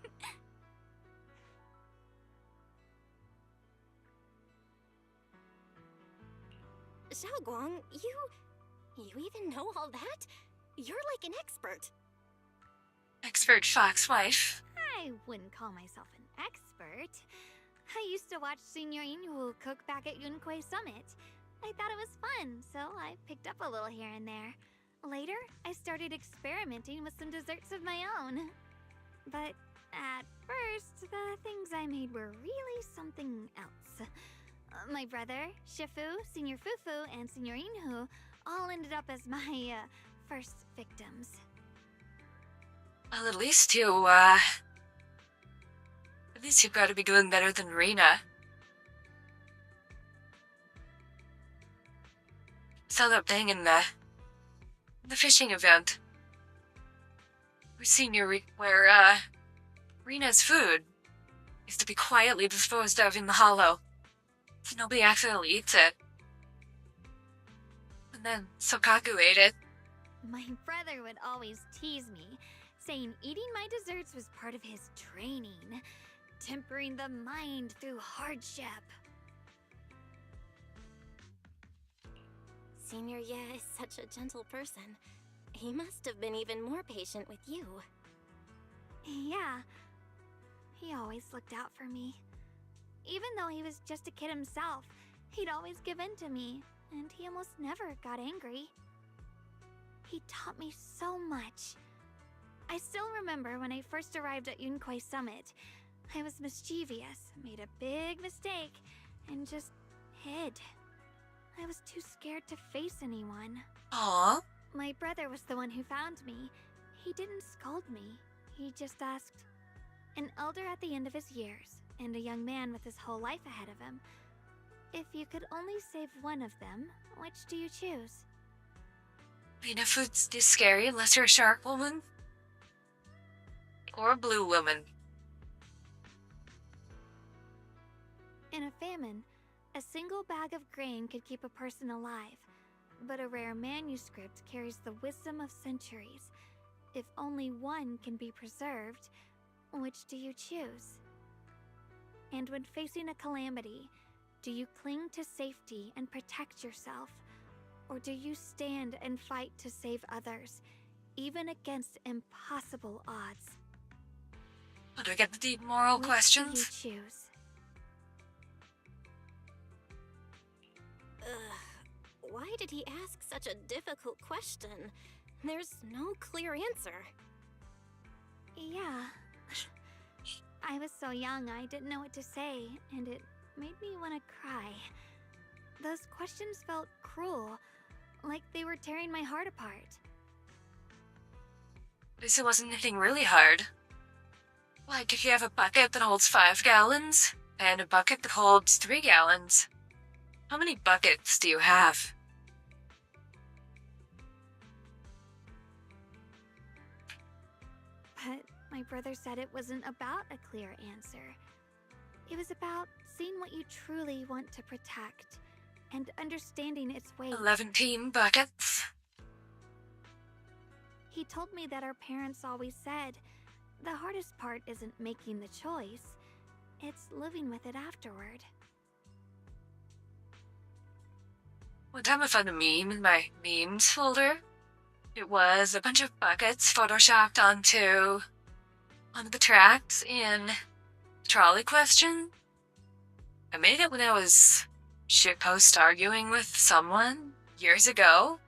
Xiaoguang, you even know all that? You're like an expert.
Expert fox wife.
I wouldn't call myself an expert. I used to watch Senior Inhu cook back at Yunquay Summit. I thought it was fun, so I picked up a little here and there. Later, I started experimenting with some desserts of my own. But at first, the things I made were really something else. My brother, Shifu, Senior Fufu, and Senior Inhu all ended up as my first victims.
Well, at least you've got to be doing better than Rena. Saw that thing in the fishing event. Where Rena's food is to be quietly disposed of in the hollow, so nobody accidentally eats it. And then Sokaku ate it.
My brother would always tease me, saying eating my desserts was part of his training, tempering the mind through hardship.
Senior Ye is such a gentle person. He must have been even more patient with you.
Yeah, he always looked out for me. Even though he was just a kid himself, he'd always give in to me, and he almost never got angry. He taught me so much. I still remember when I first arrived at Yunquay Summit. I was mischievous, made a big mistake, and just hid. I was too scared to face anyone.
Aww.
My brother was the one who found me. He didn't scold me. He just asked, an elder at the end of his years, and a young man with his whole life ahead of him, if you could only save one of them, which do you choose?
Rena food's too scary unless you're a shark woman. Or a blue woman.
In a famine, a single bag of grain could keep a person alive, but a rare manuscript carries the wisdom of centuries. If only one can be preserved, which do you choose? And when facing a calamity, do you cling to safety and protect yourself? Or do you stand and fight to save others, even against impossible odds?
Oh, do I get the deep moral questions?
Which do you choose?
Why did he ask such a difficult question? There's no clear answer.
Yeah. I was so young I didn't know what to say, and it made me want to cry. Those questions felt cruel, like they were tearing my heart apart.
At least it wasn't anything really hard. Like if you have a bucket that holds 5 gallons, and a bucket that holds 3 gallons. How many buckets do you have?
But my brother said it wasn't about a clear answer. It was about seeing what you truly want to protect, and understanding its weight.
11 buckets.
He told me that our parents always said, the hardest part isn't making the choice, it's living with it afterward.
One time I found a meme in my memes folder. It was a bunch of buckets photoshopped onto the tracks in Trolley Question. I made it when I was shitpost arguing with someone years ago,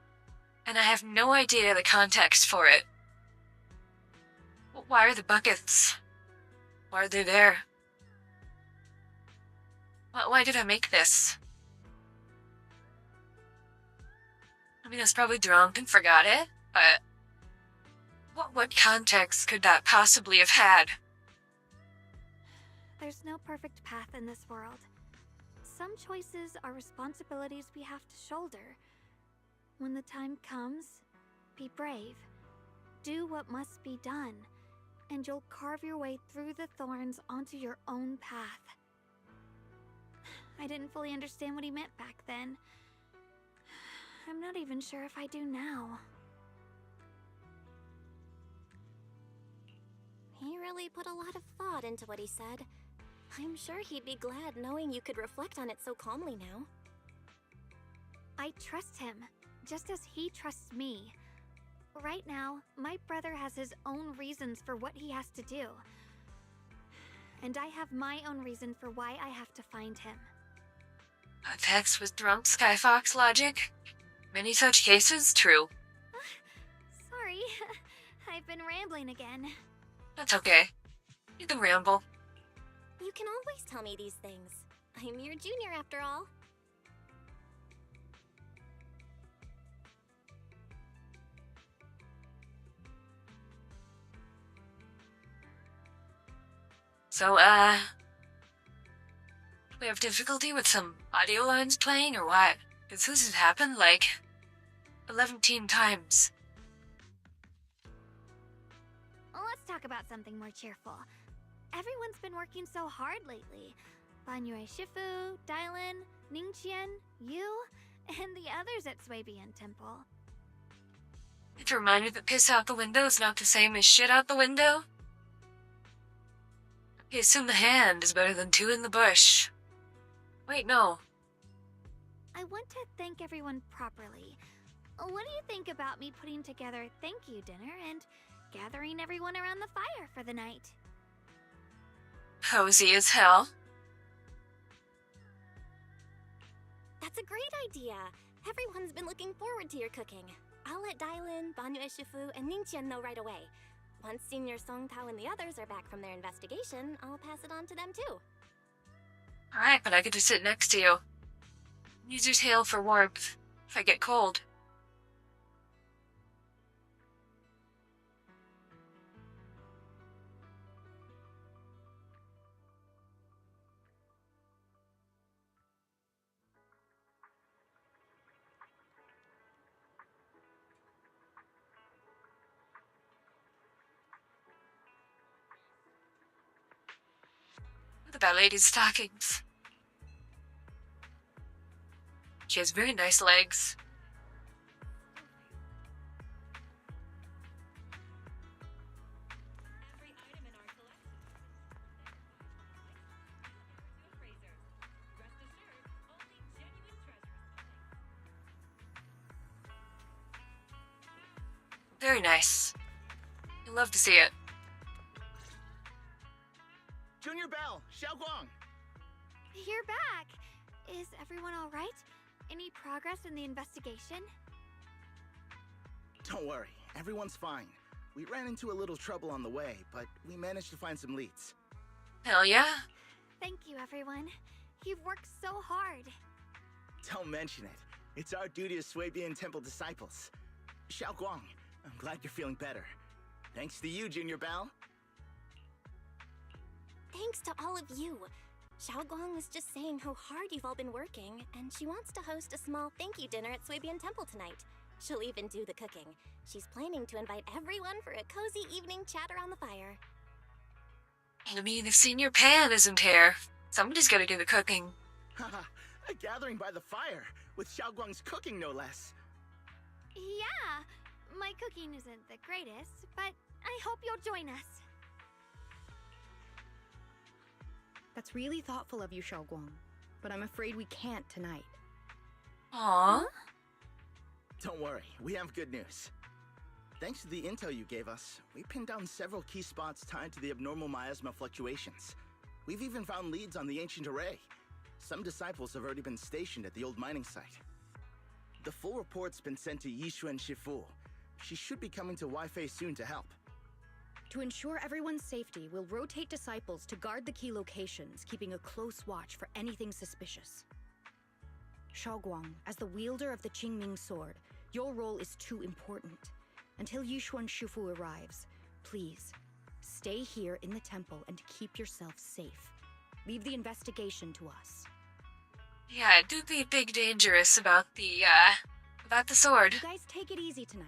and I have no idea the context for it. Why are the buckets? Why are they there? Why did I make this? I mean, I was probably drunk and forgot it, but what context could that possibly have had?
There's no perfect path in this world. Some choices are responsibilities we have to shoulder. When the time comes, be brave. Do what must be done, and you'll carve your way through the thorns onto your own path. I didn't fully understand what he meant back then. I'm not even sure if I do now.
He really put a lot of thought into what he said. I'm sure he'd be glad knowing you could reflect on it so calmly now.
I trust him, just as he trusts me. Right now, my brother has his own reasons for what he has to do. And I have my own reason for why I have to find him.
A text with drunk Skyfox logic? Many such cases, true.
Sorry, I've been rambling again.
That's okay. You can ramble.
You can always tell me these things. I'm your junior after all.
So, we have difficulty with some audio lines playing or what? Because this has happened like 11 times.
Well, let's talk about something more cheerful. Everyone's been working so hard lately. Banyue Shifu, Dylan, Ningqian, you, and the others at Swabian Temple.
It's a reminder that piss out the window is not the same as shit out the window. A piss in the hand is better than two in the bush. Wait, no.
I want to thank everyone properly. What do you think about me putting together thank you dinner and gathering everyone around the fire for the night?
Cozy as hell.
That's a great idea. Everyone's been looking forward to your cooking. I'll let Dylan, Banyue Shifu, and Ningqian know right away. Once Senior Song Tao and the others are back from their investigation, I'll pass it on to them too.
Alright, but I get to sit next to you. Use your tail for warmth if I get cold. What about Lady's stockings? She has very nice legs. Very nice. You'll love to see it.
Junior Bell, Xiaoguang.
You're back! Is everyone alright? Any progress in the investigation?
Don't worry, everyone's fine. We ran into a little trouble on the way, but we managed to find some leads.
Hell yeah.
Thank you, everyone. You've worked so hard.
Don't mention it. It's our duty as Swabian Temple disciples. Xiaoguang, I'm glad you're feeling better. Thanks to you, Junior Bell.
Thanks to all of you. Xiaoguang was just saying how hard you've all been working, and she wants to host a small thank you dinner at Swabian Temple tonight. She'll even do the cooking. She's planning to invite everyone for a cozy evening chat around the fire.
I mean, if Senior Pan isn't here, somebody's gotta do the cooking.
Haha, a gathering by the fire, with Xiaoguang's cooking no less.
Yeah, my cooking isn't the greatest, but I hope you'll join us.
That's really thoughtful of you, Xiaoguang, but I'm afraid we can't tonight.
Aww.
Don't worry, we have good news. Thanks to the intel you gave us, we pinned down several key spots tied to the abnormal miasma fluctuations. We've even found leads on the ancient array. Some disciples have already been stationed at the old mining site. The full report's been sent to Yishuan Shifu. She should be coming to Waifei soon to help.
To ensure everyone's safety, we'll rotate disciples to guard the key locations, keeping a close watch for anything suspicious. Xiaoguang, as the wielder of the Qingming sword, your role is too important. Until Yishuan Shifu arrives, please, stay here in the temple and keep yourself safe. Leave the investigation to us.
Yeah, do be big dangerous about the sword.
You guys take it easy tonight.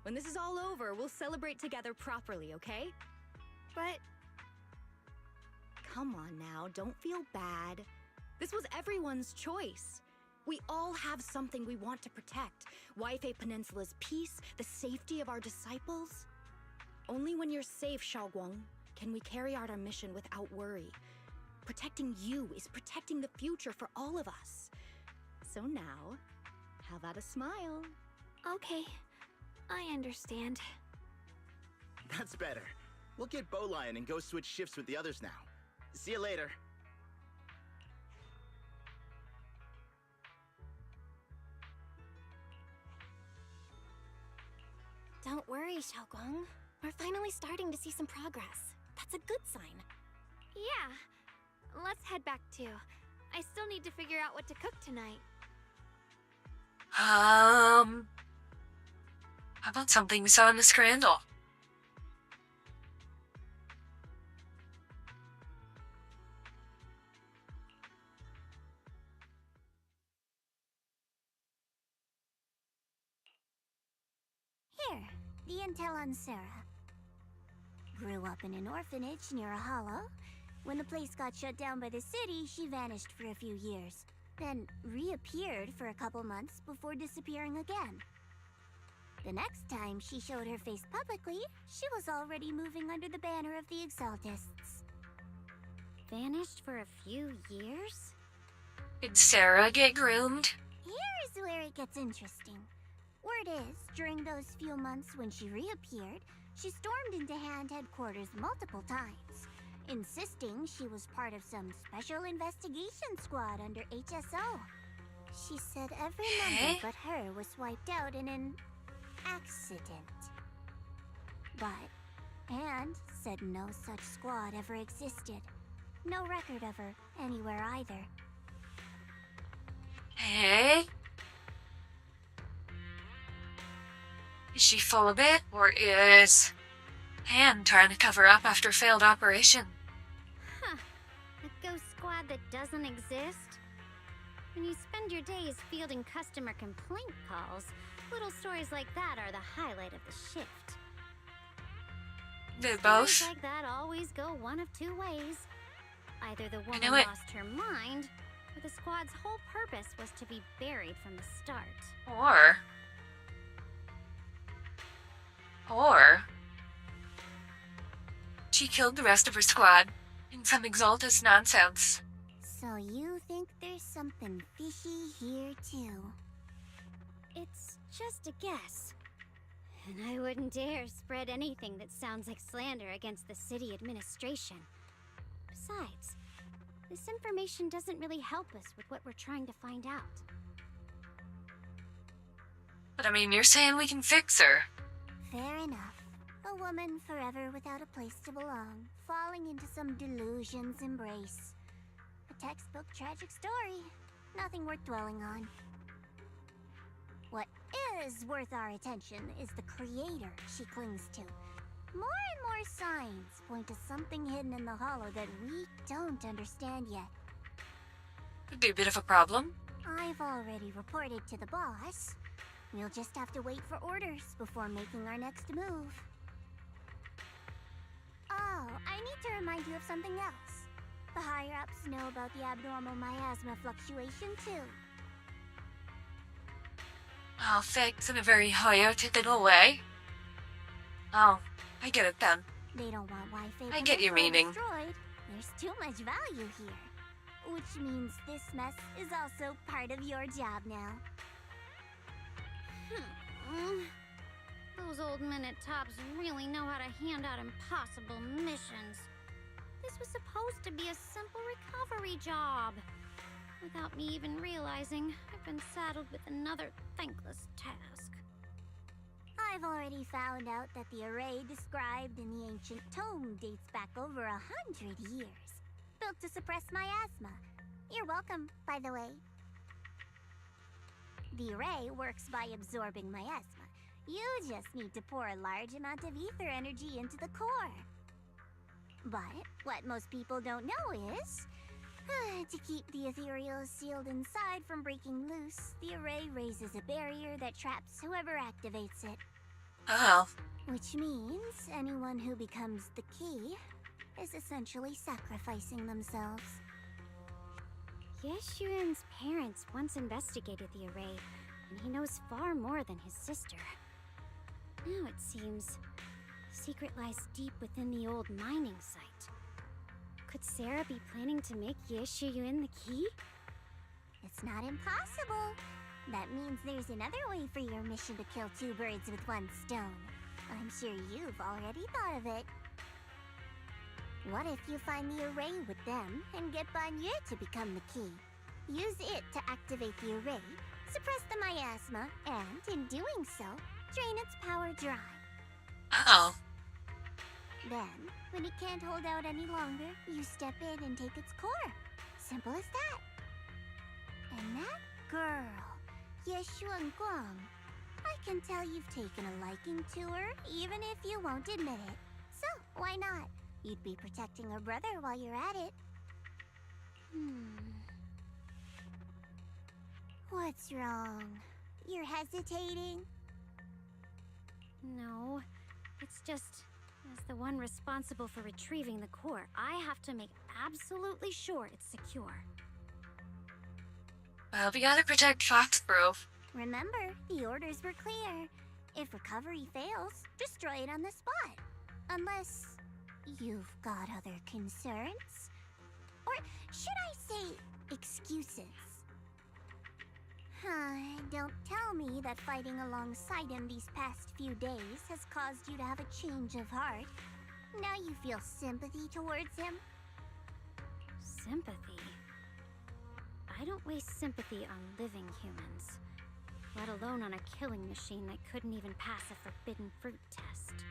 When this is all over, we'll celebrate together properly, okay?
But...
Come on now, don't feel bad. This was everyone's choice. We all have something we want to protect. Waifei Peninsula's peace, the safety of our disciples. Only when you're safe, Xiaoguang, can we carry out our mission without worry. Protecting you is protecting the future for all of us. So now, how about a smile?
Okay, I understand.
That's better. We'll get Bowlion and go switch shifts with the others now. See you later.
Don't worry, Xiaoguang. We're finally starting to see some progress. That's a good sign.
Yeah. Let's head back too. I still need to figure out what to cook tonight.
How about something we saw in the scandal?
Here, the intel on Sarah. Grew up in an orphanage near a hollow. When the place got shut down by the city, she vanished for a few years. Then reappeared for a couple months before disappearing again. The next time she showed her face publicly, she was already moving under the banner of the Exaltists. Vanished for a few years?
Did Sarah get groomed?
Here's where it gets interesting. Word is, during those few months when she reappeared, she stormed into Hand headquarters multiple times, insisting she was part of some special investigation squad under HSO. She said every member but her was wiped out in an accident. But Hand said no such squad ever existed. No record of her anywhere either.
Hey? Is she full of it, or is Hand trying to cover up after a failed operation?
Huh. A ghost squad that doesn't exist? When you spend your days fielding customer complaint calls, little stories like that are the highlight of the shift.
They both?
Stories like that always go one of two ways. Either the woman
knew it.
lost her mind, or the squad's whole purpose was to be buried from the start.
Or she killed the rest of her squad in some Exaltus nonsense.
So you think there's something fishy here too? It's just a guess. And I wouldn't dare spread anything that sounds like slander against the city administration. Besides, this information doesn't really help us with what we're trying to find out.
But I mean, you're saying we can fix her.
Fair enough. A woman forever without a place to belong, falling into some delusion's embrace. A textbook tragic story. Nothing worth dwelling on. What is worth our attention is the creator she clings to. More and more signs point to something hidden in the hollow that we don't understand yet.
Could be a bit of a problem.
I've already reported to the boss. We'll just have to wait for orders before making our next move. Oh, I need to remind you of something else. The higher-ups know about the abnormal miasma fluctuation, too.
Oh, thanks in a very hierarchical way. Oh, I get it then.
They don't want Wi-Fi
I get your meaning.
destroyed. There's too much value here. Which means this mess is also part of your job now. Those old men at Tops really know how to hand out impossible missions. This was supposed to be a simple recovery job. Without me even realizing, I've been saddled with another thankless task. I've already found out that the array described in the ancient tome dates back over 100 years. Built to suppress miasma. You're welcome, by the way. The array works by absorbing miasma. You just need to pour a large amount of ether energy into the core. But what most people don't know is, to keep the ethereal sealed inside from breaking loose, the array raises a barrier that traps whoever activates it.
Oh.
Which means anyone who becomes the key is essentially sacrificing themselves. Yeshuan's parents once investigated the array, and he knows far more than his sister. Now it seems the secret lies deep within the old mining site. Could Sarah be planning to make Yeshuyun the key? It's not impossible. That means there's another way for your mission to kill two birds with one stone. I'm sure you've already thought of it. What if you find the array with them and get Banye to become the key? Use it to activate the array, suppress the miasma, and in doing so, drain its power dry.
Uh-oh.
Then, when it can't hold out any longer, you step in and take its core. Simple as that. And that girl, Yeshuan Guang. I can tell you've taken a liking to her, even if you won't admit it. So, why not? You'd be protecting her brother while you're at it. What's wrong? You're hesitating?
No, it's just, as the one responsible for retrieving the core, I have to make absolutely sure it's secure.
Well, we gotta protect Foxgrove.
Remember, the orders were clear. If recovery fails, destroy it on the spot. Unless you've got other concerns? Or should I say, excuses? Don't tell me that fighting alongside him these past few days has caused you to have a change of heart. Now you feel sympathy towards him?
Sympathy? I don't waste sympathy on living humans, let alone on a killing machine that couldn't even pass a forbidden fruit test.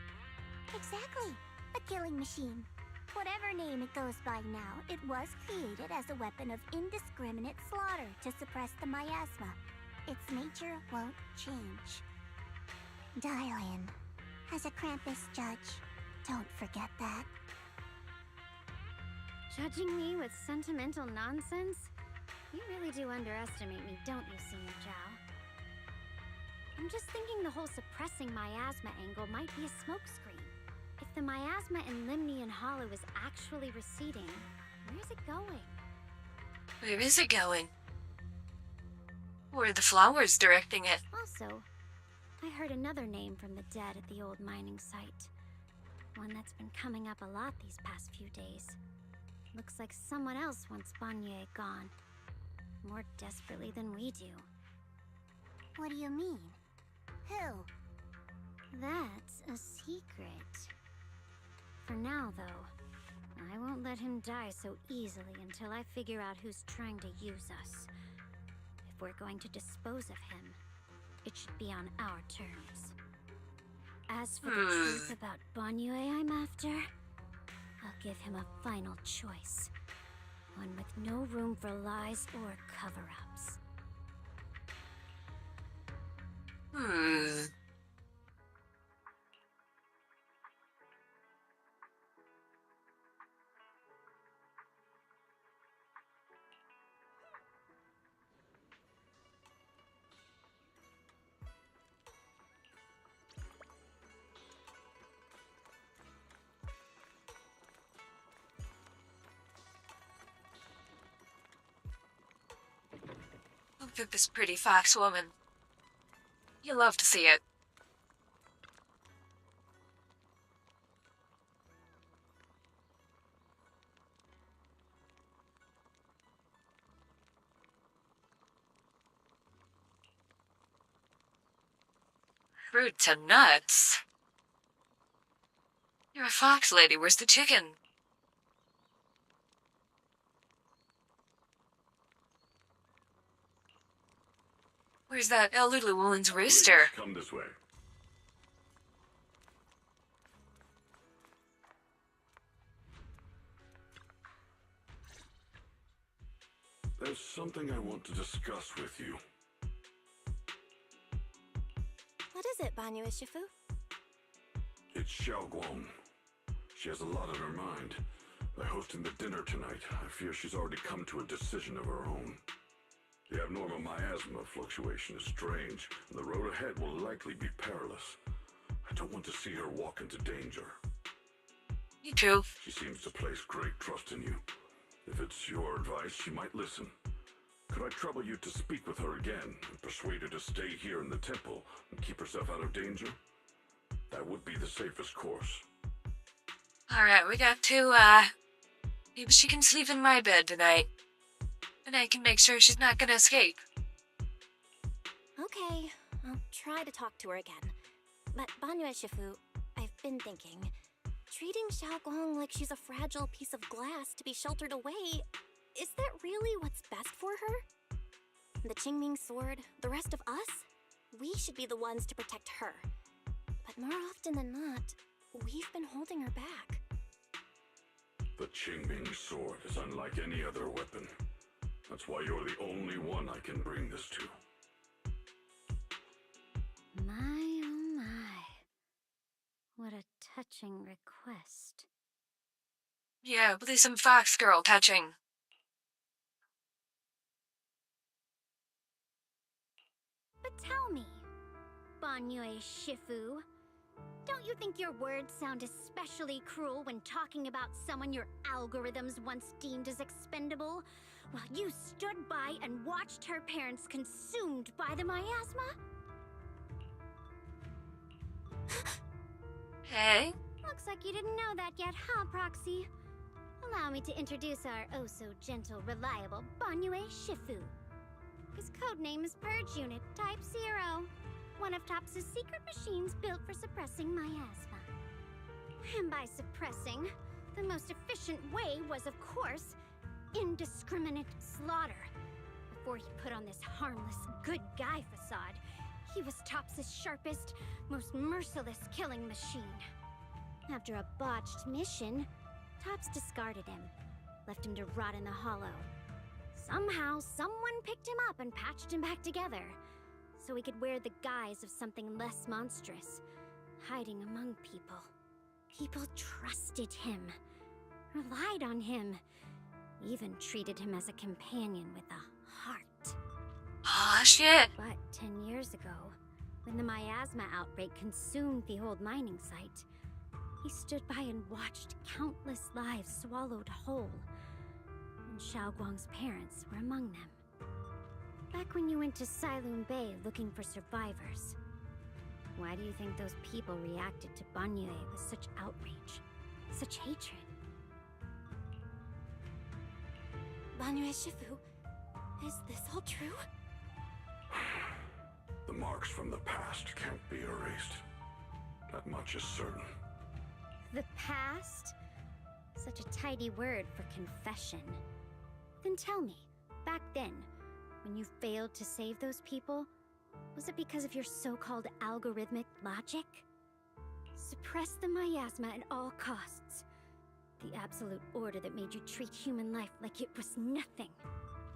Exactly, a killing machine. Whatever name it goes by now, it was created as a weapon of indiscriminate slaughter to suppress the miasma. Its nature won't change. Dial in. As a Krampus judge, don't forget that.
Judging me with sentimental nonsense? You really do underestimate me, don't you, Senior Zhao? I'm just thinking the whole suppressing miasma angle might be a smokescreen. If the miasma in Limnian Hollow is actually receding, where's it going?
Where is it going? Where are the flowers directing it?
Also, I heard another name from the dead at the old mining site. One that's been coming up a lot these past few days. Looks like someone else wants Banyue gone. More desperately than we do.
What do you mean? Who?
That's a secret. For now, though, I won't let him die so easily until I figure out who's trying to use us. If we're going to dispose of him, it should be on our terms. As for the truth about Banyue I'm after, I'll give him a final choice. One with no room for lies or cover-ups.
Look at this pretty fox woman. You love to see it. Fruit to nuts. You're a fox lady. Where's the chicken? Where's that elderly woman's rooster?
Please, come this way. There's something I want to discuss with you.
What is it, Banyue Shifu?
It's Xiao Guang. She has a lot on her mind. By hosting the dinner tonight, I fear she's already come to a decision of her own. The abnormal miasma fluctuation is strange, and the road ahead will likely be perilous. I don't want to see her walk into danger.
Me too.
She seems to place great trust in you. If it's your advice, she might listen. Could I trouble you to speak with her again and persuade her to stay here in the temple and keep herself out of danger? That would be the safest course.
Alright, we got to, maybe she can sleep in my bed tonight. And I can make sure she's not gonna escape.
Okay, I'll try to talk to her again. But Banyue Shifu, I've been thinking, treating Xiao Guang like she's a fragile piece of glass to be sheltered away, is that really what's best for her? The Qingming sword, the rest of us, we should be the ones to protect her. But more often than not, we've been holding her back.
The Qingming sword is unlike any other weapon. That's why you're the only one I can bring this to.
My, oh my. What a touching request.
Yeah, please some Fox Girl touching.
But tell me, Banyue Shifu, don't you think your words sound especially cruel when talking about someone your algorithms once deemed as expendable, while you stood by and watched her parents consumed by the miasma?
Hey?
Looks like you didn't know that yet, huh, Proxy? Allow me to introduce our oh-so-gentle, reliable Banyue Shifu. His codename is Purge Unit Type 0, one of TOPS' secret machines built for suppressing miasma. And by suppressing, the most efficient way was, of course, indiscriminate slaughter. Before he put on this harmless, good guy facade, he was TOPS' sharpest, most merciless killing machine. After a botched mission, TOPS discarded him, left him to rot in the hollow. Somehow, someone picked him up and patched him back together, so he could wear the guise of something less monstrous, hiding among people. People trusted him, relied on him, even treated him as a companion with a heart.
Aw, shit.
But 10 years ago, when the miasma outbreak consumed the old mining site, he stood by and watched countless lives swallowed whole. And Xiaoguang's parents were among them. Back when you went to Sailoon Bay looking for survivors, why do you think those people reacted to Banyue with such outrage, such hatred?
Banyue Shifu, is this all true?
The marks from the past can't be erased. That much is certain.
The past? Such a tidy word for confession. Then tell me, back then, when you failed to save those people, was it because of your so-called algorithmic logic? Suppress the miasma at all costs. The absolute order that made you treat human life like it was nothing.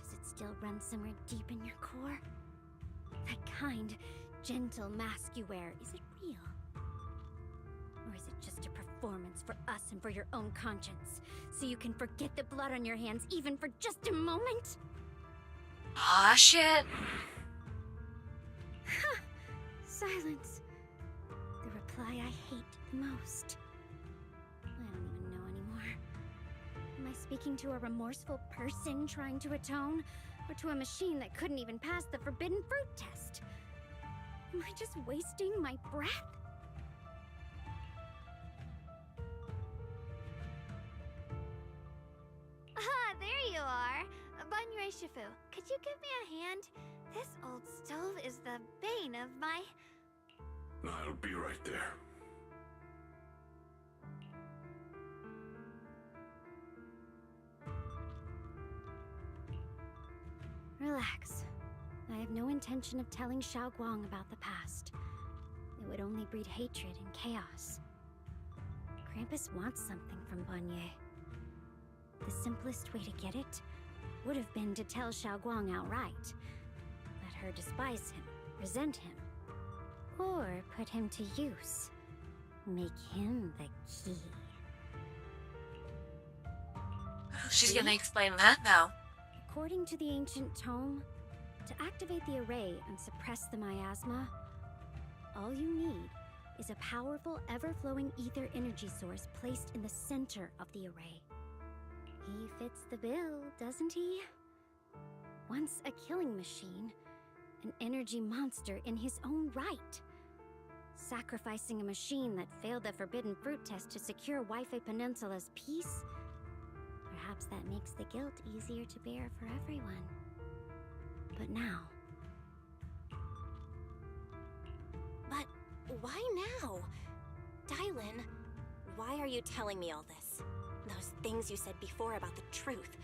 Does it still run somewhere deep in your core? That kind, gentle mask you wear, is it real? Or is it just a performance for us and for your own conscience, so you can forget the blood on your hands even for just a moment?
Aw, shit.
Silence. The reply I hate the most. I don't even know anymore. Am I speaking to a remorseful person trying to atone? Or to a machine that couldn't even pass the forbidden fruit test? Am I just wasting my breath?
Ah, there you are! Banyue Shifu, could you give me a hand? This old stove is the bane of my...
I'll be right there.
Relax. I have no intention of telling Xiaoguang about the past. It would only breed hatred and chaos. Krampus wants something from Banyue. The simplest way to get it would have been to tell Xiaoguang outright. Let her despise him, resent him, or put him to use. Make him the key.
She's gonna explain that now.
According to the ancient tome, to activate the array and suppress the miasma, all you need is a powerful, ever-flowing ether energy source placed in the center of the array. He fits the bill, doesn't he? Once a killing machine, an energy monster in his own right. Sacrificing a machine that failed the forbidden fruit test to secure Wi-Fi Peninsula's peace? Perhaps that makes the guilt easier to bear for everyone. But now...
But why now? Dylan, why are you telling me all this? Those things you said before about the truth.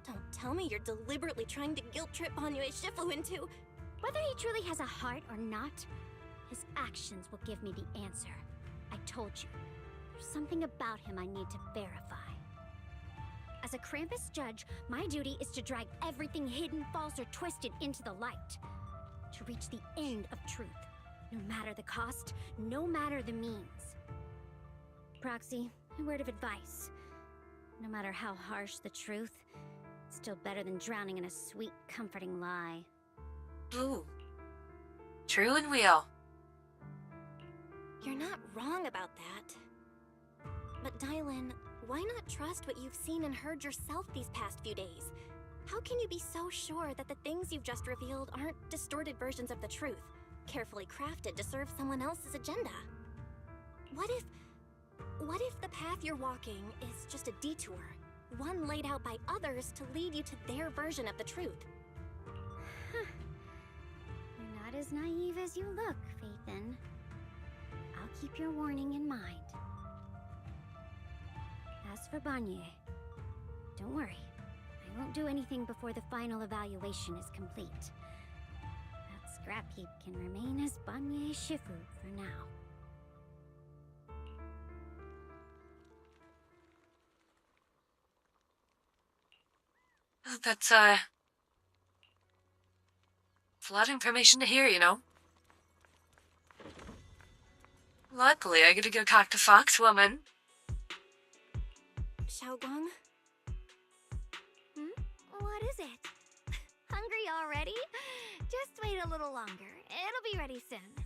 Don't tell me you're deliberately trying to guilt-trip Banyue Shifu into...
Whether he truly has a heart or not, his actions will give me the answer. I told you, there's something about him I need to verify. As a Krampus judge, my duty is to drag everything hidden, false, or twisted into the light. To reach the end of truth. No matter the cost, no matter the means. Proxy, a word of advice. No matter how harsh the truth, it's still better than drowning in a sweet, comforting lie.
Ooh. True and real.
You're not wrong about that. But Dylan, why not trust what you've seen and heard yourself these past few days? How can you be so sure that the things you've just revealed aren't distorted versions of the truth, carefully crafted to serve someone else's agenda? What if the path you're walking is just a detour, one laid out by others to lead you to their version of the truth?
You're not as naive as you look, Phaethon. I'll keep your warning in mind. As for Banye, don't worry. I won't do anything before the final evaluation is complete. That scrap heap can remain as Banye Shifu for now.
That's, it's a lot of information to hear, you know? Luckily, I get to go talk to Foxwoman.
Xiaoguang?
What is it? Hungry already? Just wait a little longer. It'll be ready soon.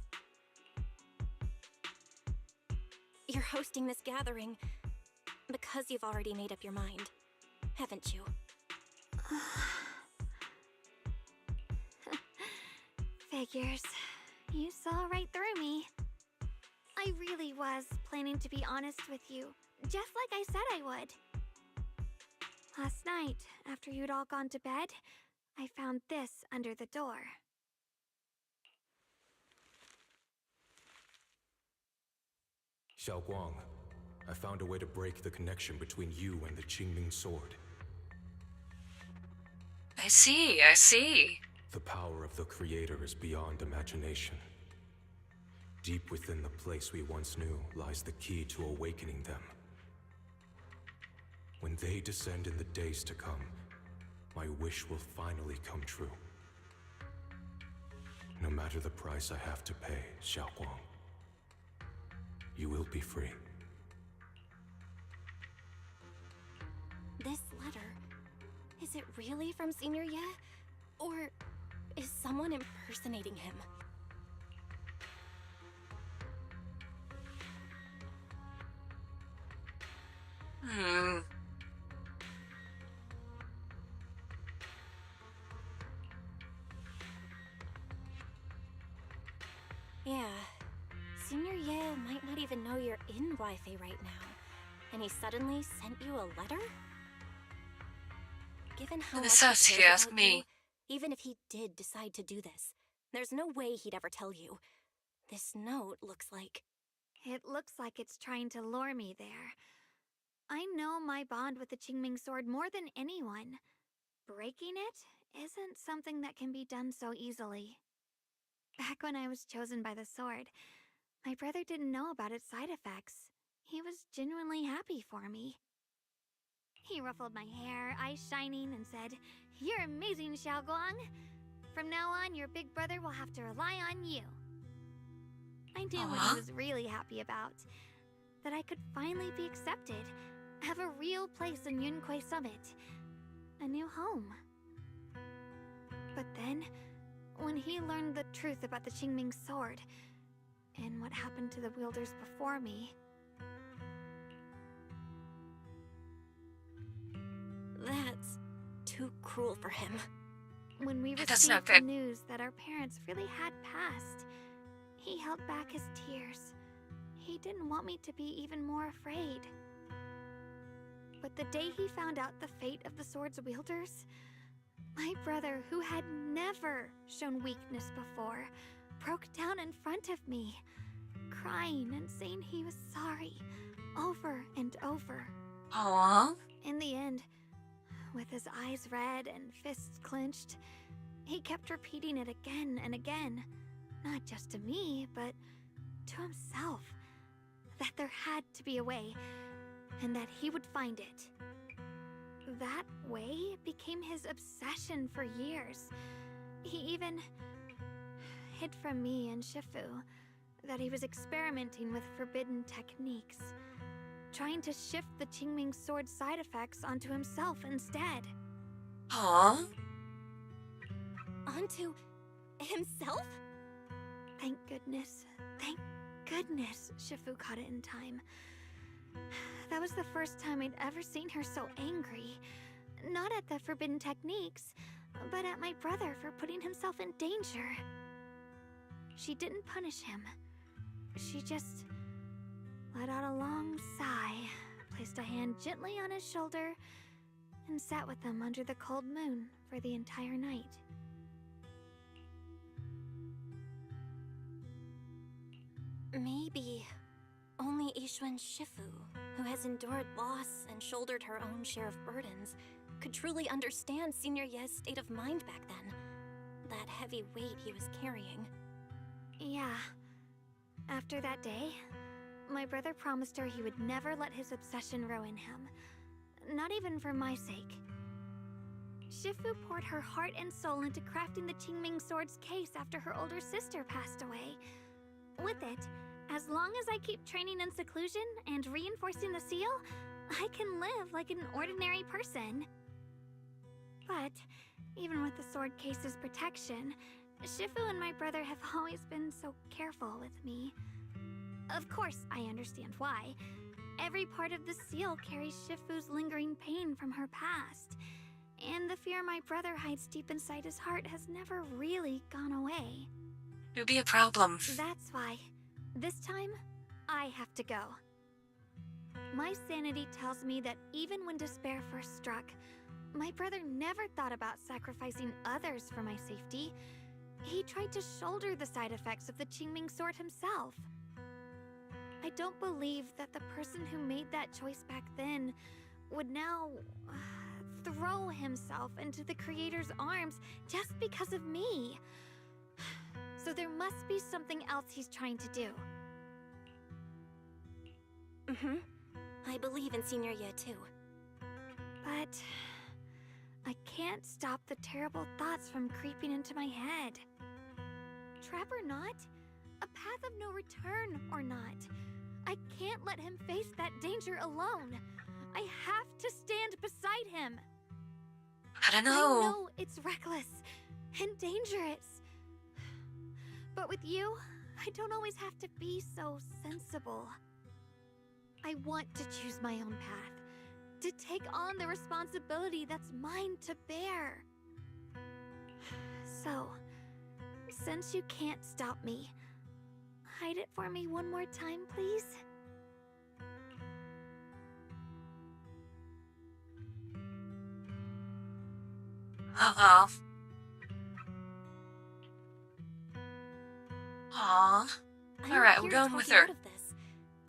You're hosting this gathering because you've already made up your mind, haven't you?
Figures. You saw right through me. I really was planning to be honest with you, just like I said I would. Last night, after you'd all gone to bed, I found this under the door.
Xiaoguang, I found a way to break the connection between you and the Qingming Sword.
I see.
The power of the Creator is beyond imagination. Deep within the place we once knew lies the key to awakening them. When they descend in the days to come, my wish will finally come true. No matter the price I have to pay, Xiaoguang, you will be free.
This letter, is it really from Senior Ye? Or is someone impersonating him? Yeah. Senior Ye might not even know you're in Wi-Fi right now. And he suddenly sent you a letter? Given how much
This has
he
to
cares
ask
about
me.
you, even if he did decide to do this, there's no way he'd ever tell you. This note looks like...
It looks like it's trying to lure me there. I know my bond with the Qingming Sword more than anyone. Breaking it isn't something that can be done so easily. Back when I was chosen by the sword, my brother didn't know about its side effects. He was genuinely happy for me. He ruffled my hair, eyes shining, and said, "You're amazing, Xiaoguang. From now on, your big brother will have to rely on you." I knew what he was really happy about. That I could finally be accepted, have a real place in Yunquei Summit, a new home. But then, when he learned the truth about the Qingming Sword, and what happened to the wielders before me...
That's too cruel for him.
When we
That's
received
not
the
good.
news that our parents really had passed, he held back his tears. He didn't want me to be even more afraid. But the day he found out the fate of the sword's wielders, my brother, who had never shown weakness before, broke down in front of me, crying and saying he was sorry, over and over.
Aww.
In the end, with his eyes red and fists clenched, he kept repeating it again and again, not just to me, but to himself, that there had to be a way, and that he would find it. that way became his obsession for years. He even hid from me and Shifu that he was experimenting with forbidden techniques, trying to shift the Qingming sword side effects onto himself instead.
Aww.
Onto himself?
Thank goodness. Thank goodness Shifu caught it in time. That was the first time I'd ever seen her so angry. Not at the forbidden techniques, but at my brother for putting himself in danger. She didn't punish him. She just let out a long sigh, placed a hand gently on his shoulder, and sat with him under the cold moon for the entire night.
Maybe only Yixuan Shifu, who has endured loss and shouldered her own share of burdens, could truly understand Senior Ye's state of mind back then. That heavy weight he was carrying.
Yeah. After that day, my brother promised her he would never let his obsession ruin him. Not even for my sake. Shifu poured her heart and soul into crafting the Qingming sword's case after her older sister passed away. With it, as long as I keep training in seclusion and reinforcing the seal, I can live like an ordinary person. But, even with the sword case's protection, Shifu and my brother have always been so careful with me. Of course, I understand why. Every part of the seal carries Shifu's lingering pain from her past, and the fear my brother hides deep inside his heart has never really gone away.
It'd be a problem.
That's why, this time, I have to go. My sanity tells me that even when despair first struck, my brother never thought about sacrificing others for my safety. He tried to shoulder the side effects of the Qingming sword himself. I don't believe that the person who made that choice back then would now throw himself into the Creator's arms just because of me. So there must be something else he's trying to do.
I believe in Senior Ye too.
But I can't stop the terrible thoughts from creeping into my head. Trap or not, a path of no return or not, I can't let him face that danger alone. I have to stand beside him.
I don't know.
I know it's reckless and dangerous. But with you, I don't always have to be so sensible. I want to choose my own path, to take on the responsibility that's mine to bear. So, since you can't stop me, hide it for me one more time, please?
Uh-oh. Aww. Alright, we're going with her.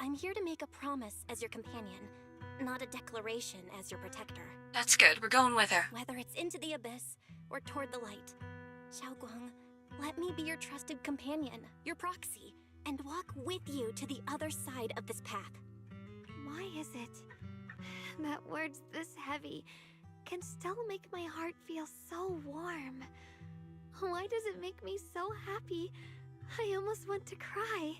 I'm here to make a promise as your companion, not a declaration as your protector.
That's good, we're going with her.
Whether it's into the abyss or toward the light, Xiaoguang, let me be your trusted companion, your proxy, and walk with you to the other side of this path.
Why is it that words this heavy can still make my heart feel so warm? Why does it make me so happy I almost want to cry?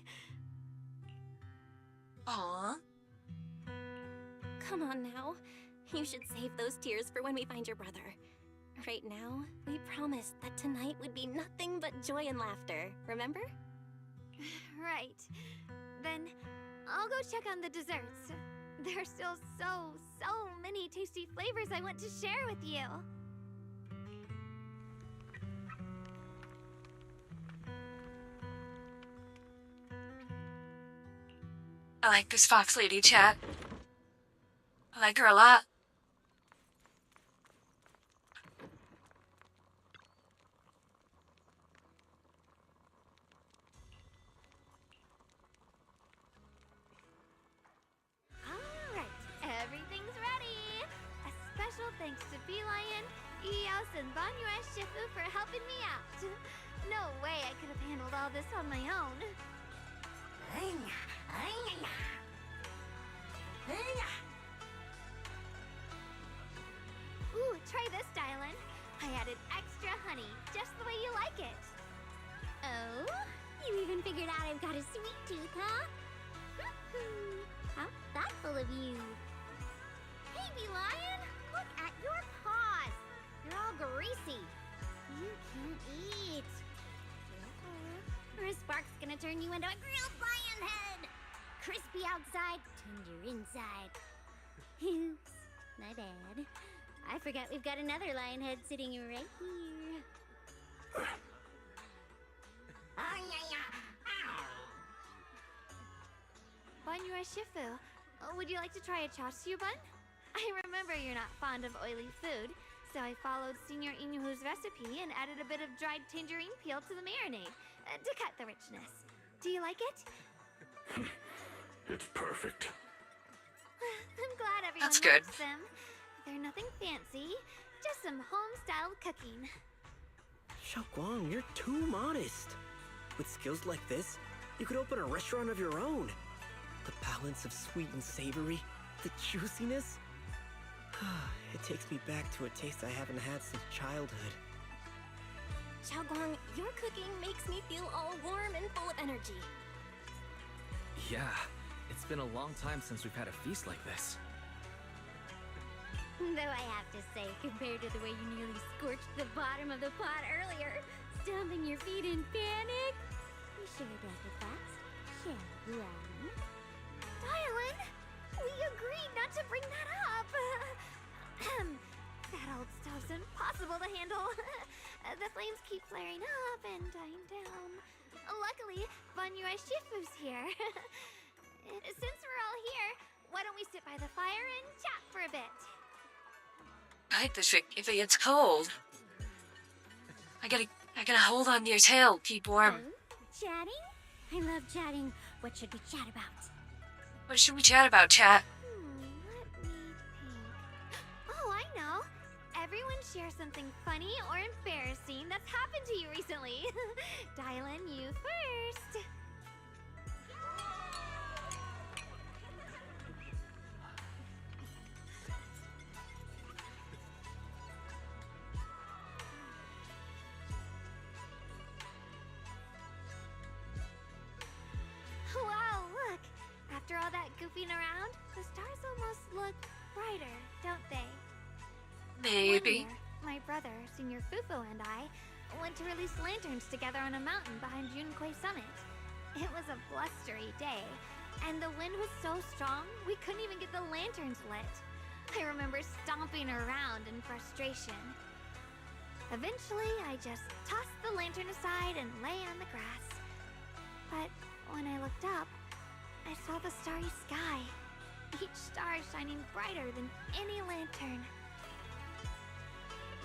Aww.
Come on now. You should save those tears for when we find your brother. Right now, we promised that tonight would be nothing but joy and laughter, remember?
Right. Then I'll go check on the desserts. There are still so many tasty flavors I want to share with you.
I like this fox lady chat. I like her a lot.
Alright, everything's ready! A special thanks to Beelion, Eos, and Banyue Shifu for helping me out. No way I could have handled all this on my own.
figured out I've got a sweet tooth, huh? How thoughtful of you. Hey, Bee Lion, look at your paws. They're all greasy. You can't eat. Or a spark's gonna turn you into a grilled lion head. Crispy outside, tender inside. Oops, my bad. I forgot we've got another lion head sitting right here.
Banyua Shifu, would you like to try a chaosu bun? I remember you're not fond of oily food, so I followed Senior Inuhu's recipe and added a bit of dried tangerine peel to the marinade to cut the richness. Do you like it?
It's perfect.
I'm glad everyone
That's good.
likes them. They're nothing fancy, just some home-styled cooking.
Xiaoguang, you're too modest. With skills like this, you could open a restaurant of your own. The balance of sweet and savory, the juiciness. It takes me back to a taste I haven't had since childhood.
Xiaoguang, your cooking makes me feel all warm and full of energy.
Yeah, it's been a long time since we've had a feast like this.
Though I have to say, compared to the way you nearly scorched the bottom of the pot earlier, stomping your feet in panic, we sure does it fast, shall we?
Dylan, we agreed not to bring that up. That old stove's impossible to handle. The flames keep flaring up and dying down. Luckily, Banyua Shifu's here. Since we're all here, why don't we sit by the fire and chat for a bit?
Right, if it gets cold. I gotta hold on to your tail, keep warm.
Chatting? I love chatting. What should we chat about?
What should we chat about, chat?
Oh, I know. Everyone share something funny or embarrassing that's happened to you recently. Dylan, you first. Wow, look! After all that goofing around, the stars almost look brighter, don't they?
Maybe.
One year, my brother, Senior Fufu, and I went to release lanterns together on a mountain behind Yunquay Summit. It was a blustery day, and the wind was so strong we couldn't even get the lanterns lit. I remember stomping around in frustration. Eventually, I just tossed the lantern aside and lay on the grass. But when I looked up, I saw the starry sky, each star shining brighter than any lantern.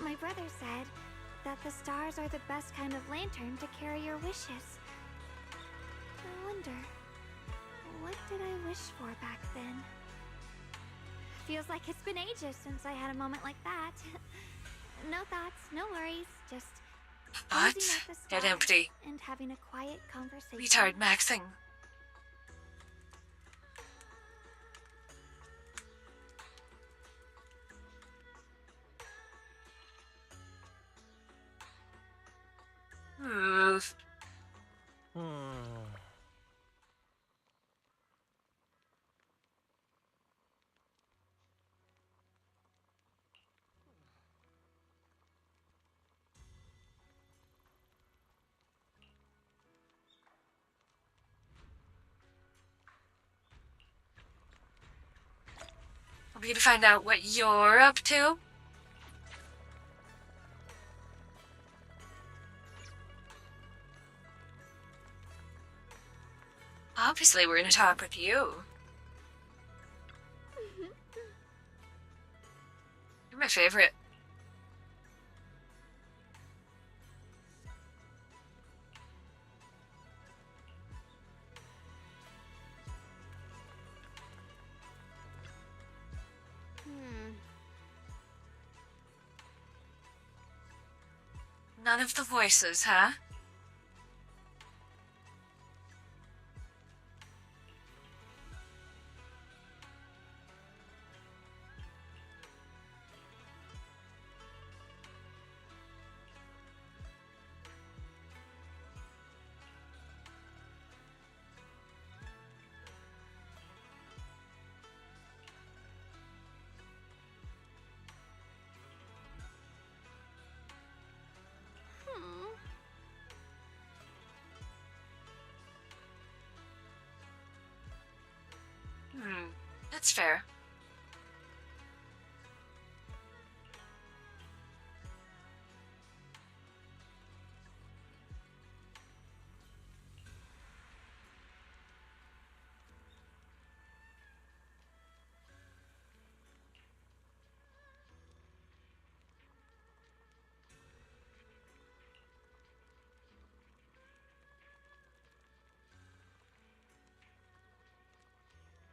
My brother said that the stars are the best kind of lantern to carry your wishes. I wonder, what did I wish for back then? Feels like it's been ages since I had a moment like that. No thoughts, no worries, just
What?
gazing at the
Dead
stars
empty.
and having a quiet conversation.
Retard maxing. Are we gonna find out what you're up to? Obviously, we're gonna talk with you. You're my favorite. None of the voices, huh? That's fair.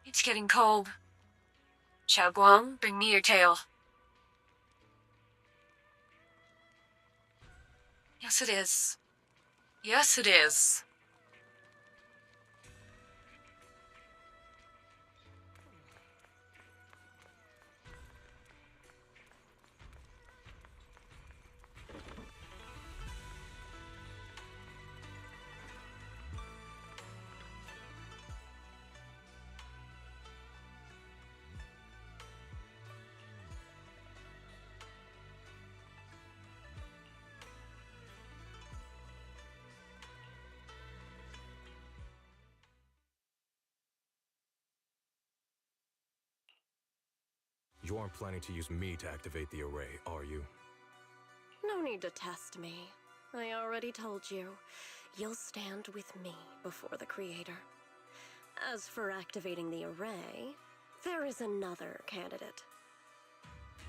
It's getting cold. Xiao Guang, bring me your tail. Yes, it is. Yes, it is.
You aren't planning to use me to activate the array, are you?
No need to test me. I already told you. You'll stand with me before the Creator. As for activating the array, there is another candidate.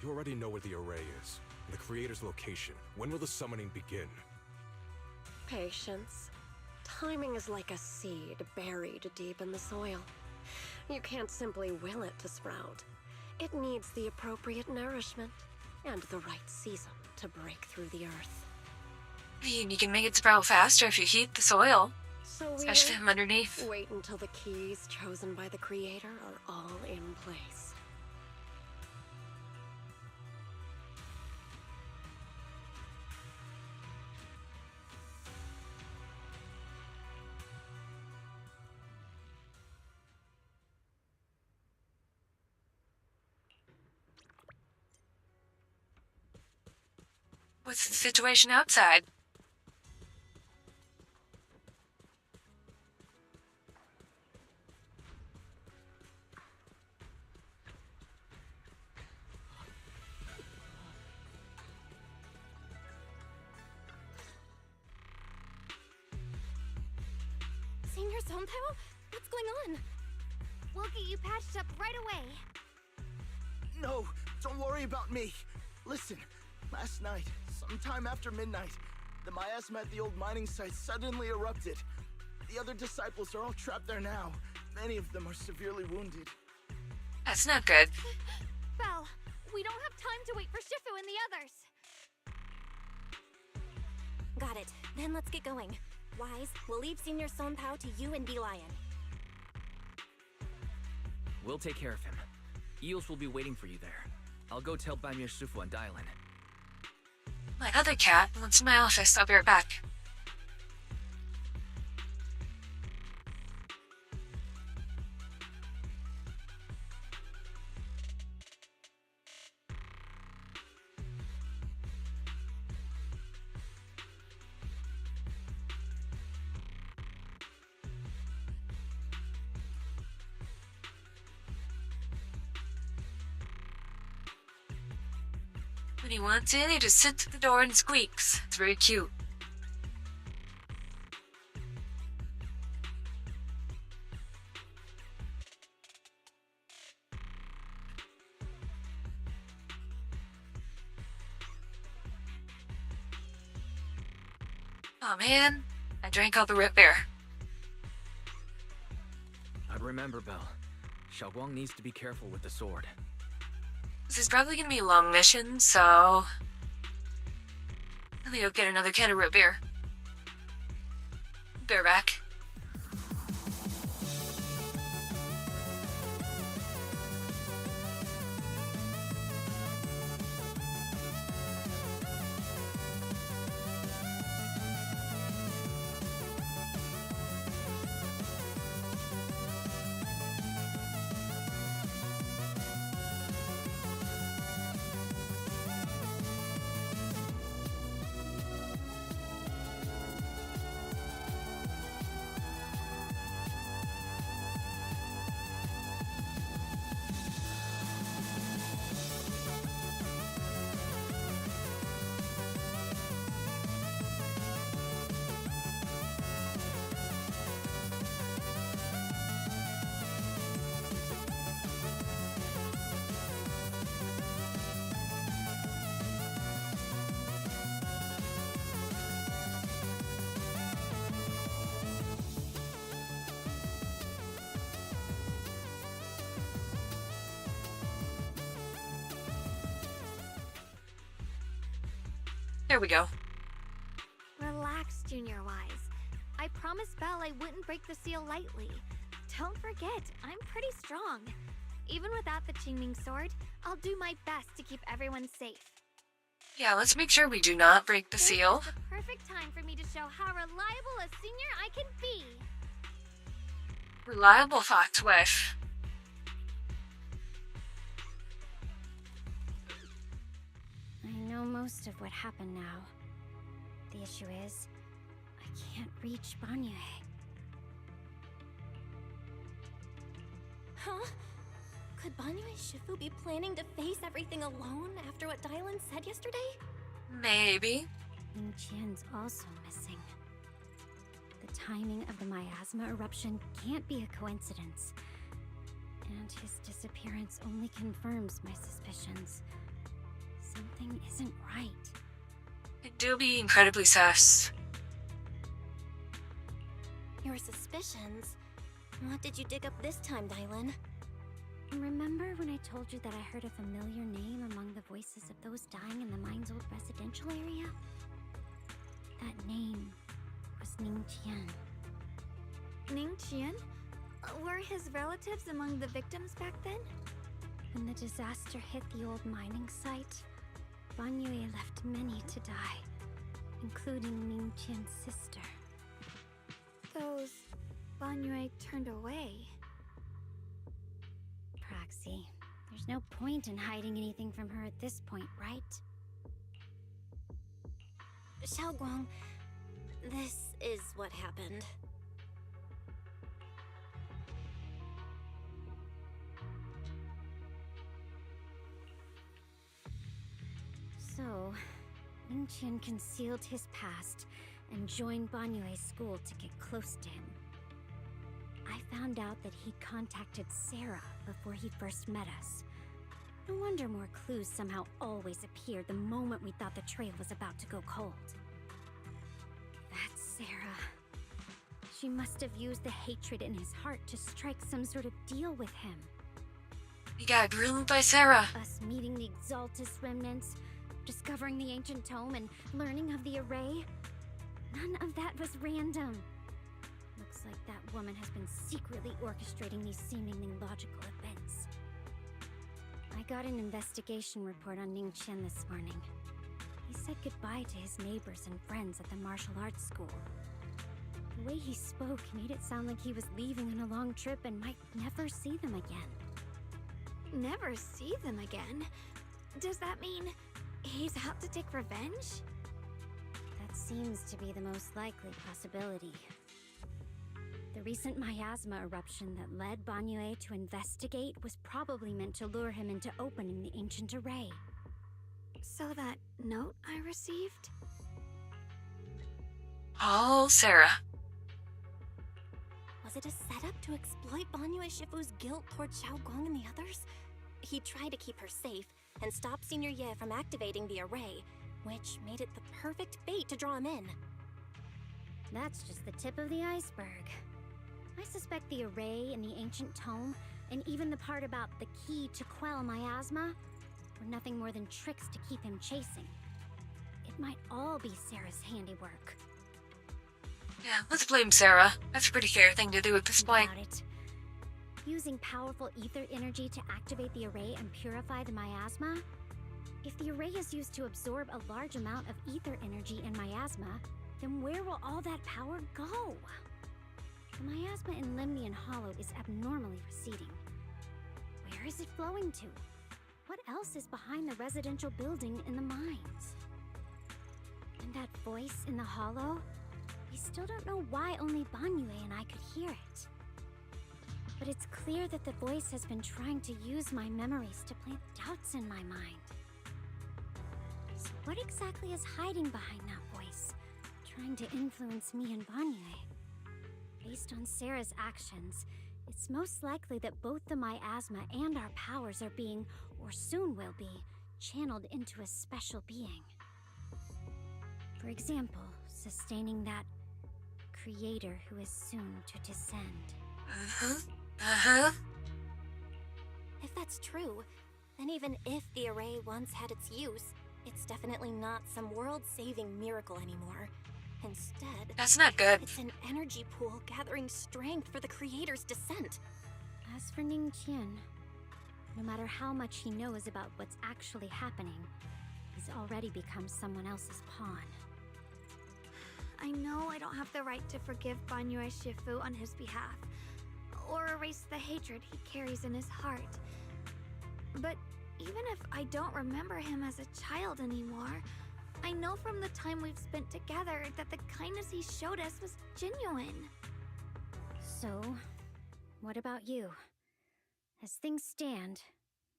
You already know where the array is. The Creator's location. When will the summoning begin?
Patience. Timing is like a seed buried deep in the soil. You can't simply will it to sprout. It needs the appropriate nourishment and the right season to break through the earth.
I mean, you can make it sprout faster if you heat the soil.
So
Especially from underneath.
Wait until the keys chosen by the Creator are all in place.
What's the situation outside?
Senior Sonpao? What's going on?
We'll get you patched up right away.
No, don't worry about me. Listen, last night, sometime after midnight, the miasma at the old mining site suddenly erupted. The other disciples are all trapped there now. Many of them are severely wounded.
That's not good.
Belle, we don't have time to wait for Shifu and the others.
Got it. Then let's get going. Wise, we'll leave Senior Sonpao to you and D-Lion.
We'll take care of him. Eels will be waiting for you there. I'll go tell Banmir Shifu and Dylan.
My other cat wants in my office. I'll be right back. When he wants in, he just sits at the door and squeaks. It's very cute. Oh man, I drank all the root beer.
I'd remember, Belle. Xiaoguang needs to be careful with the sword.
This is probably gonna be a long mission, so let me go get another can of root beer. Be right back. There we go.
Relax, Junior Wise. I promised Belle I wouldn't break the seal lightly. Don't forget, I'm pretty strong. Even without the Qingming sword, I'll do my best to keep everyone safe.
Yeah, let's make sure we do not break the seal.
This is the perfect time for me to show how reliable a senior I can be.
Reliable fox wife.
I know most of what happened now. The issue is, I can't reach Banyue.
Huh? Could Banyue Shifu be planning to face everything alone after what Dylan said yesterday?
Maybe.
Ning Qian's also missing. The timing of the miasma eruption can't be a coincidence. And his disappearance only confirms my suspicions. Something isn't right.
It do be incredibly sus.
Your suspicions? What did you dig up this time, Dylan?
Remember when I told you that I heard a familiar name among the voices of those dying in the mine's old residential area? That name was Ning Qian.
Ning Qian? Were his relatives among the victims back then?
When the disaster hit the old mining site, Banyue left many to die, including Ning Qian's sister.
Those Banyue turned away.
Praxi, there's no point in hiding anything from her at this point, right?
Xiaoguang, this is what happened.
So, Ning Qian concealed his past and joined Banyue's school to get close to him. I found out that he contacted Sarah before he first met us. No wonder more clues somehow always appeared the moment we thought the trail was about to go cold. That's Sarah. She must have used the hatred in his heart to strike some sort of deal with him.
He got groomed by Sarah.
Us meeting the Exaltus remnants, discovering the ancient tome, and learning of the array. None of that was random. Looks like that woman has been secretly orchestrating these seemingly logical events. I got an investigation report on Ning Qian this morning. He said goodbye to his neighbors and friends at the martial arts school. The way he spoke made it sound like he was leaving on a long trip and might never see them again.
Never see them again? Does that mean he's out to take revenge?
That seems to be the most likely possibility. The recent miasma eruption that led Banyue to investigate was probably meant to lure him into opening the ancient array.
So that note I received?
Oh, Sarah.
Was it a setup to exploit Banyue Shifu's guilt toward Xiaoguang and the others? He tried to keep her safe and stop Senior Ye from activating the array, which made it the perfect bait to draw him in.
That's just the tip of the iceberg. I suspect the array and the ancient tome, and even the part about the key to quell miasma, were nothing more than tricks to keep him chasing. It might all be Sarah's handiwork.
Yeah, let's blame Sarah. That's a pretty fair thing to do at this point.
About it. Using powerful ether energy to activate the array and purify the miasma? If the array is used to absorb a large amount of ether energy and miasma, then where will all that power go? The miasma in Limnian Hollow is abnormally receding. Where is it flowing to? What else is behind the residential building in the mines? And that voice in the hollow? We still don't know why only Banyue and I could hear it. But it's clear that the voice has been trying to use my memories to plant doubts in my mind. So what exactly is hiding behind that voice, trying to influence me and Banyue? Based on Sarah's actions, it's most likely that both the miasma and our powers are being, or soon will be, channeled into a special being. For example, sustaining that creator who is soon to descend.
If that's true, then even if the array once had its use, It's definitely not some world-saving miracle anymore. Instead,
That's not good.
It's an energy pool gathering strength for the creator's descent.
As for Ning Qian, no matter how much he knows about what's actually happening, he's already become someone else's pawn.
I know I don't have the right to forgive Banyue Shifu on his behalf, or erase the hatred he carries in his heart. But even if I don't remember him as a child anymore, I know from the time we've spent together that the kindness he showed us was genuine.
So, what about you? As things stand,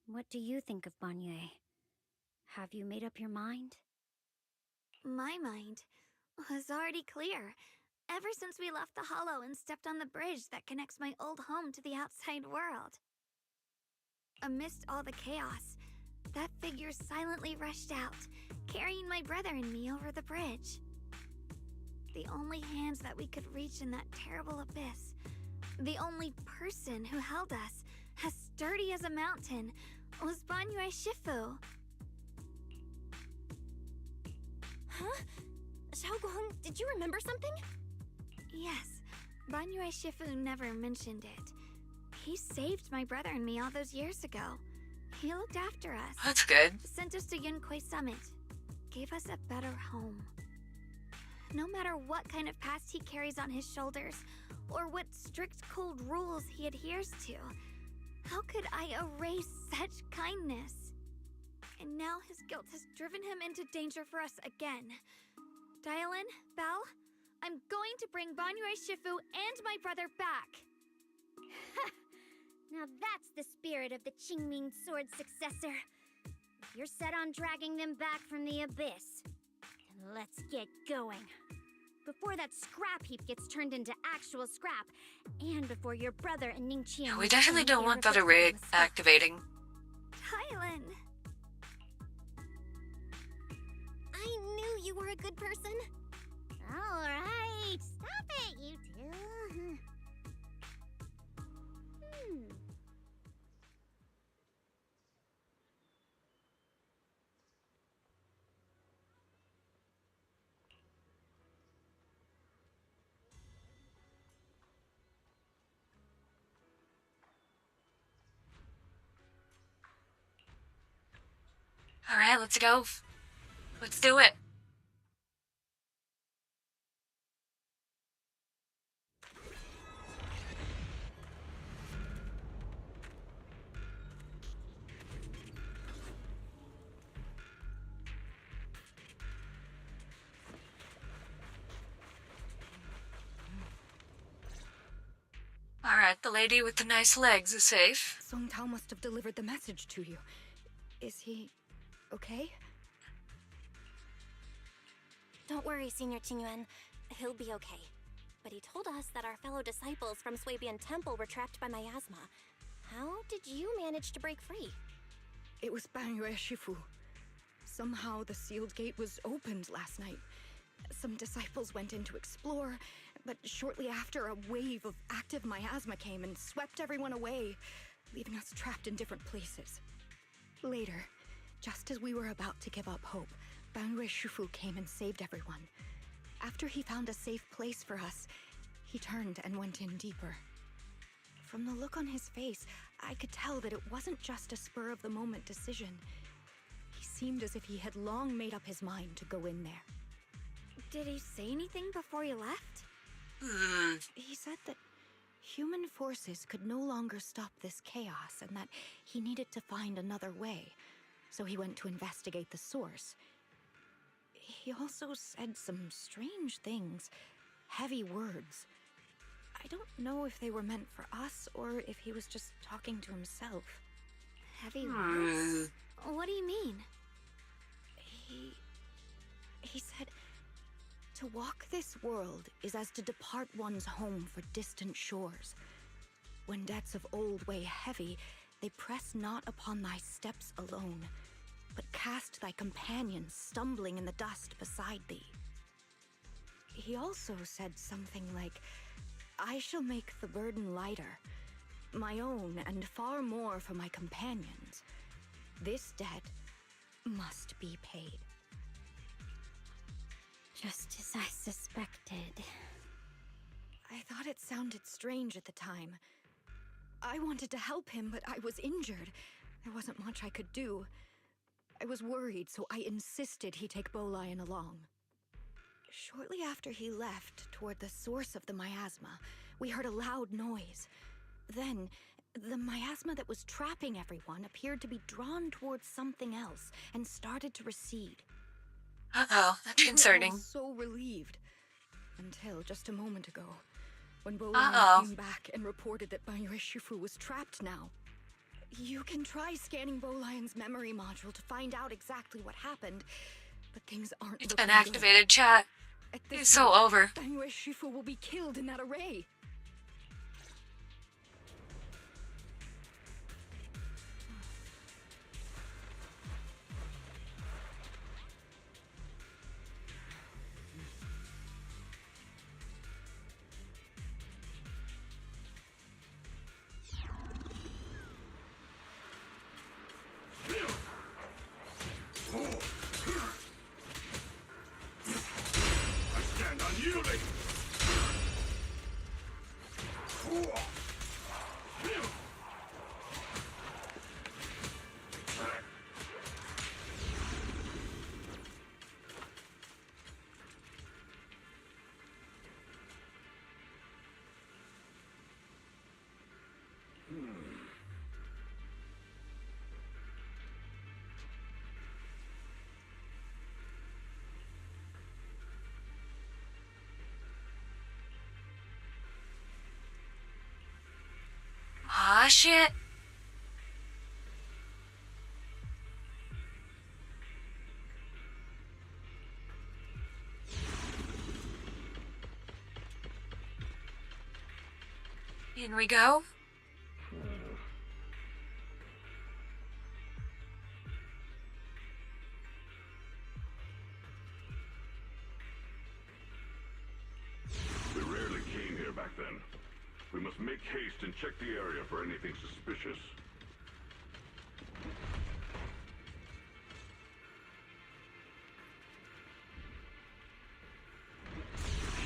what do you think of Banyue? Have you made up your mind?
My mind was already clear, ever since we left the Hollow and stepped on the bridge that connects my old home to the outside world. Amidst all the chaos, that figure silently rushed out, carrying my brother and me over the bridge. The only hands that we could reach in that terrible abyss, the only person who held us, as sturdy as a mountain, was Banyue Shifu.
Huh? Xiaoguang, did you remember something?
Yes, Banyue Shifu never mentioned it. He saved my brother and me all those years ago. He looked after us.
That's good.
Sent us to Yunquei Summit. Gave us a better home. No matter what kind of past he carries on his shoulders, or what strict cold rules he adheres to, how could I erase such kindness? And now his guilt has driven him into danger for us again. Dialin, Belle, I'm going to bring Banyue Shifu and my brother back.
Now that's the spirit of the Qingming Sword's successor. If you're set on dragging them back from the abyss, then let's get going. Before that scrap heap gets turned into actual scrap, and before your brother and Ning Qian...
We definitely don't want that array activating.
Dialin!
I knew you were a good person.
Alright, stop it, you two.
Alright, let's go. Let's do it. Alright, the lady with the nice legs is safe.
Song Tao must have delivered the message to you. Is he okay?
Don't worry, Senior Qingyuan. He'll be okay. But he told us that our fellow disciples from Swabian Temple were trapped by miasma. How did you manage to break free?
It was Banyue Shifu. Somehow the sealed gate was opened last night. Some disciples went in to explore, but shortly after, a wave of active miasma came and swept everyone away, leaving us trapped in different places. Later, just as we were about to give up hope, Banyue Shifu came and saved everyone. After he found a safe place for us, he turned and went in deeper. From the look on his face, I could tell that it wasn't just a spur-of-the-moment decision. He seemed as if he had long made up his mind to go in there.
Did he say anything before he left?
He said that human forces could no longer stop this chaos and that he needed to find another way, so he went to investigate the source. He also said some strange things, heavy words. I don't know if they were meant for us or if he was just talking to himself.
Heavy words? What do you mean?
He said, to walk this world is as to depart one's home for distant shores. When debts of old weigh heavy, they press not upon thy steps alone, but cast thy companions stumbling in the dust beside thee. He also said something like, I shall make the burden lighter, my own and far more for my companions. This debt, must be paid.
Just as I suspected.
I thought it sounded strange at the time. I wanted to help him, but I was injured. There wasn't much I could do. I was worried, so I insisted he take Bolian along. Shortly after he left, toward the source of the miasma, we heard a loud noise. Then, the miasma that was trapping everyone appeared to be drawn towards something else and started to recede.
Uh-oh, that's concerning.
We were all so relieved. Until just a moment ago, when Bolian
Uh-oh.
came back and reported that Banyue Shifu was trapped now. You can try scanning Bolian's memory module to find out exactly what happened, but things aren't
It's
looking
been activated, chat.
At this
It's so
rate,
over.
Banyue Shifu will be killed in that array.
I stand unyielding!
Aw, shit. In we go.
We rarely came here back then. We must make haste and check the area for anything suspicious.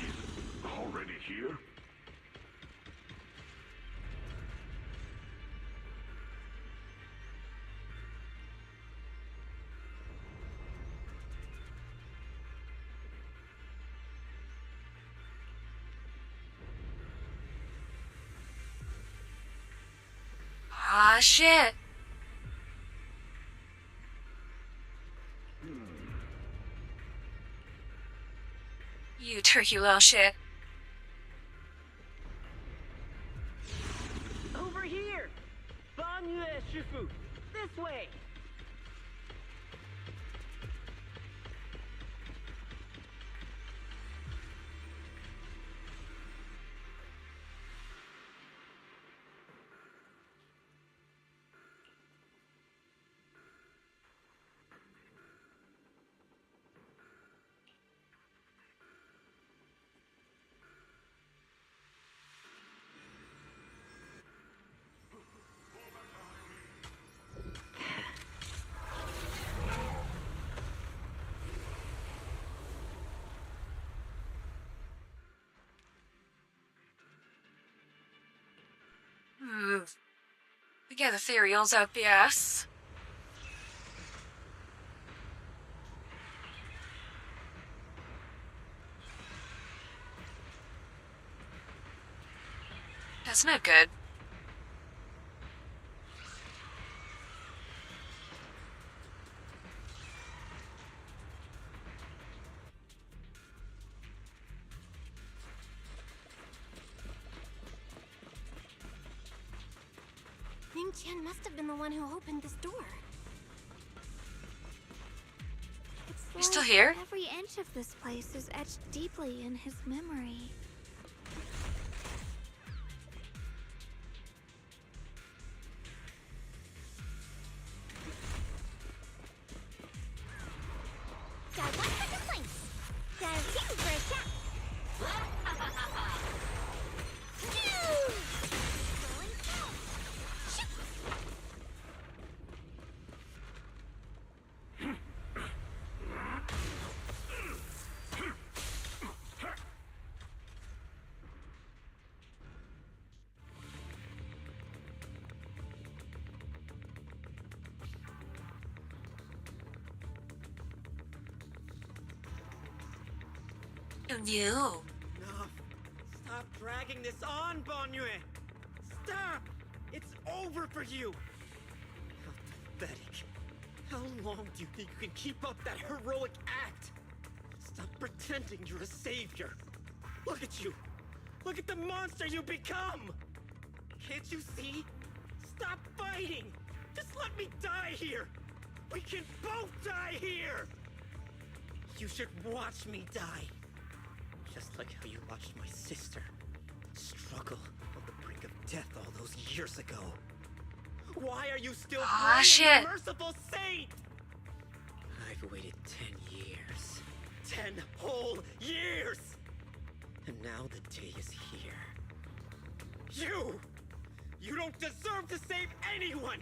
He's already here?
Aw, shit. You turkey little shit.
Over here! Banyue Shifu! This way!
We got the cereals up, yes. That's not good.
Ning Qian must have been the one who opened this door.
It's
You're still here?
Every inch of this place is etched deeply in his memory.
Got one for complaints. Got two for a chat. Rolling slow. Shoot.
And you.
Enough. Stop dragging this on, Banyue. Stop! It's over for you. How pathetic. How long do you think you can keep up that heroic act? Stop pretending you're a savior. Look at you. Look at the monster you become. Can't you see? Stop fighting. Just let me die here. We can both die here. You should watch me die. Just like how you watched my sister struggle on the brink of death all those years ago. Why are you still playing the merciful saint? I've waited 10 years. 10 whole years! And now the day is here. You don't deserve to save anyone!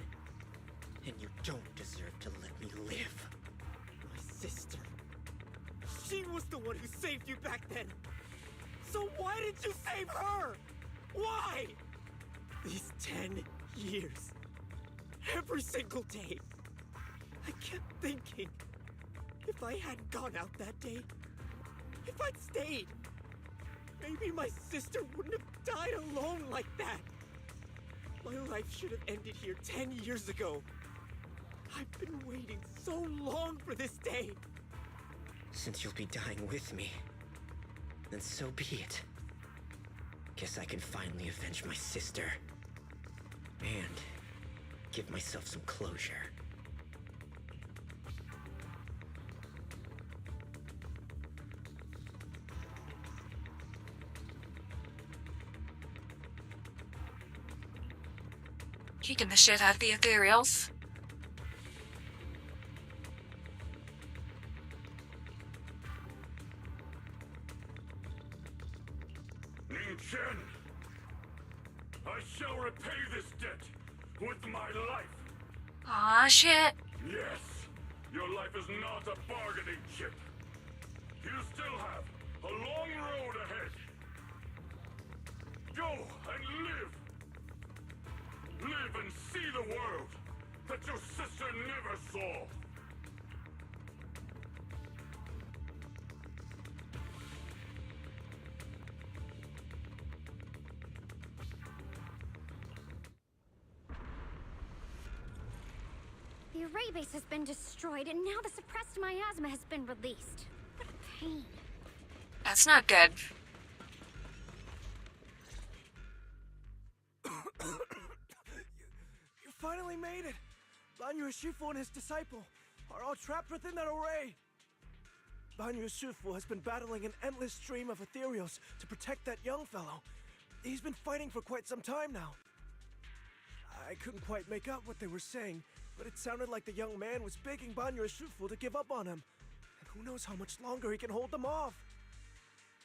And you don't deserve to let me live. My sister. She was the one who saved you back then. So why didn't you save her? Why? These 10 years. Every single day. I kept thinking, if I hadn't gone out that day, if I'd stayed, maybe my sister wouldn't have died alone like that. My life should have ended here 10 years ago. I've been waiting so long for this day. Since you'll be dying with me, then so be it. Guess I can finally avenge my sister. And give myself some closure.
Kicking the shit out of the ethereals.
Ning Chen! I shall repay this debt with my life!
Aw, shit.
Yes! Your life is not a bargaining chip! You still have a long road ahead! Go and live! Live and see the world that your sister never saw!
The array base has been destroyed, and now the suppressed miasma has been released. What a pain.
That's not good.
You finally made it! Banyu Shifu and his disciple are all trapped within that array! Banyu Shifu has been battling an endless stream of ethereals to protect that young fellow. He's been fighting for quite some time now. I couldn't quite make out what they were saying, but it sounded like the young man was begging Banyu Shifu to give up on him. And who knows how much longer he can hold them off.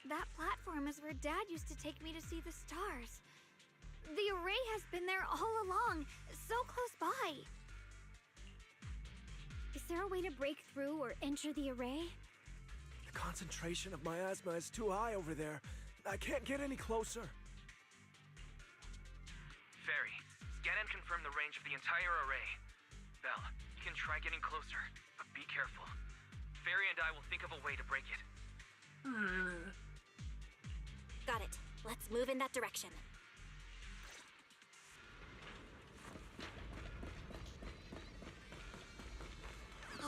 That platform is where Dad used to take me to see the stars. The array has been there all along, so close by.
Is there a way to break through or enter the array?
The concentration of miasma is too high over there. I can't get any closer.
Fairy, scan and confirm the range of the entire array. Belle, you can try getting closer, but be careful. Fairy and I will think of a way to break it.
Got it. Let's move in that direction.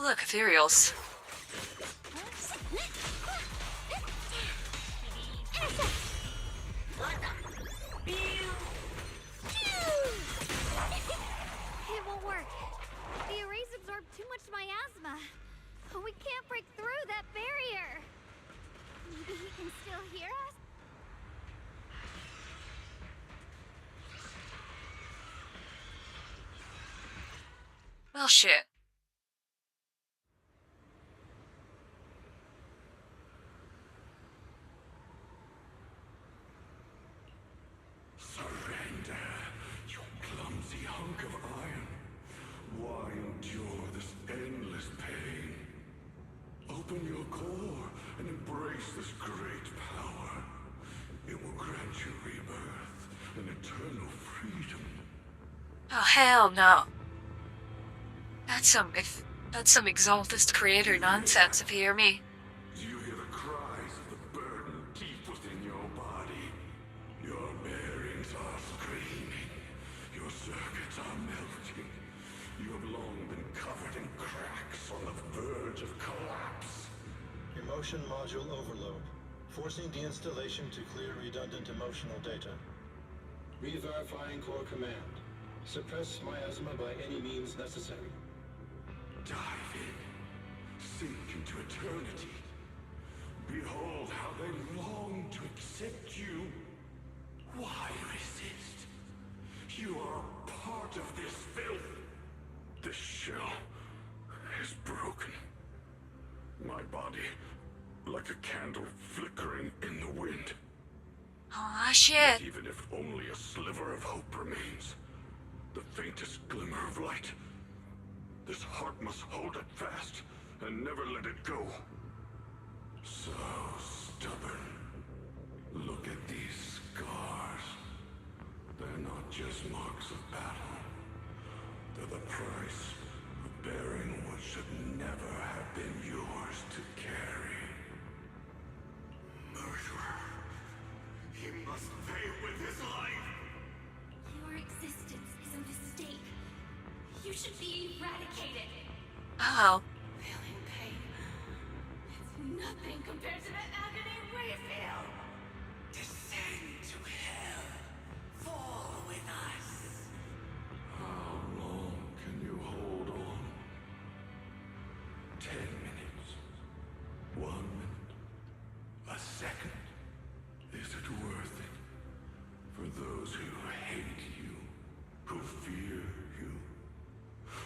Look, ethereals.
It won't work. The arrays absorb too much miasma. We can't break through that barrier. Maybe he can still hear us?
Well, shit.
Surrender, you clumsy hunk of iron. Why endure this endless pain? Open your core and embrace this great power. It will grant you rebirth and eternal freedom.
Oh, hell no. That's some exaltist creator nonsense, if you hear me.
Do you hear the cries of the bird place on the verge of collapse.
Emotion module overload. Forcing deinstallation to clear redundant emotional data. Re-verifying core command. Suppress miasma by any means necessary.
Dive in. Sink into eternity. Behold how they long to accept you. Why resist? You are a part of this filth. This shell is broken. My body, like a candle flickering in the wind.
Aw, shit.
Yet even if only a sliver of hope remains, the faintest glimmer of light, this heart must hold it fast and never let it go. So stubborn. Look at these scars. They're not just marks of battle. They're the price of bearing what should never have been yours to carry. Murderer. He must pay with his life.
Your existence is a mistake. You should be eradicated.
Oh.
Feeling pain. It's nothing compared to the agony we feel.
Descend to hell. Fall with us.
How long can you hold on? 10 minutes? 1 minute? A second? Is it worth it? For those who hate you, who fear you,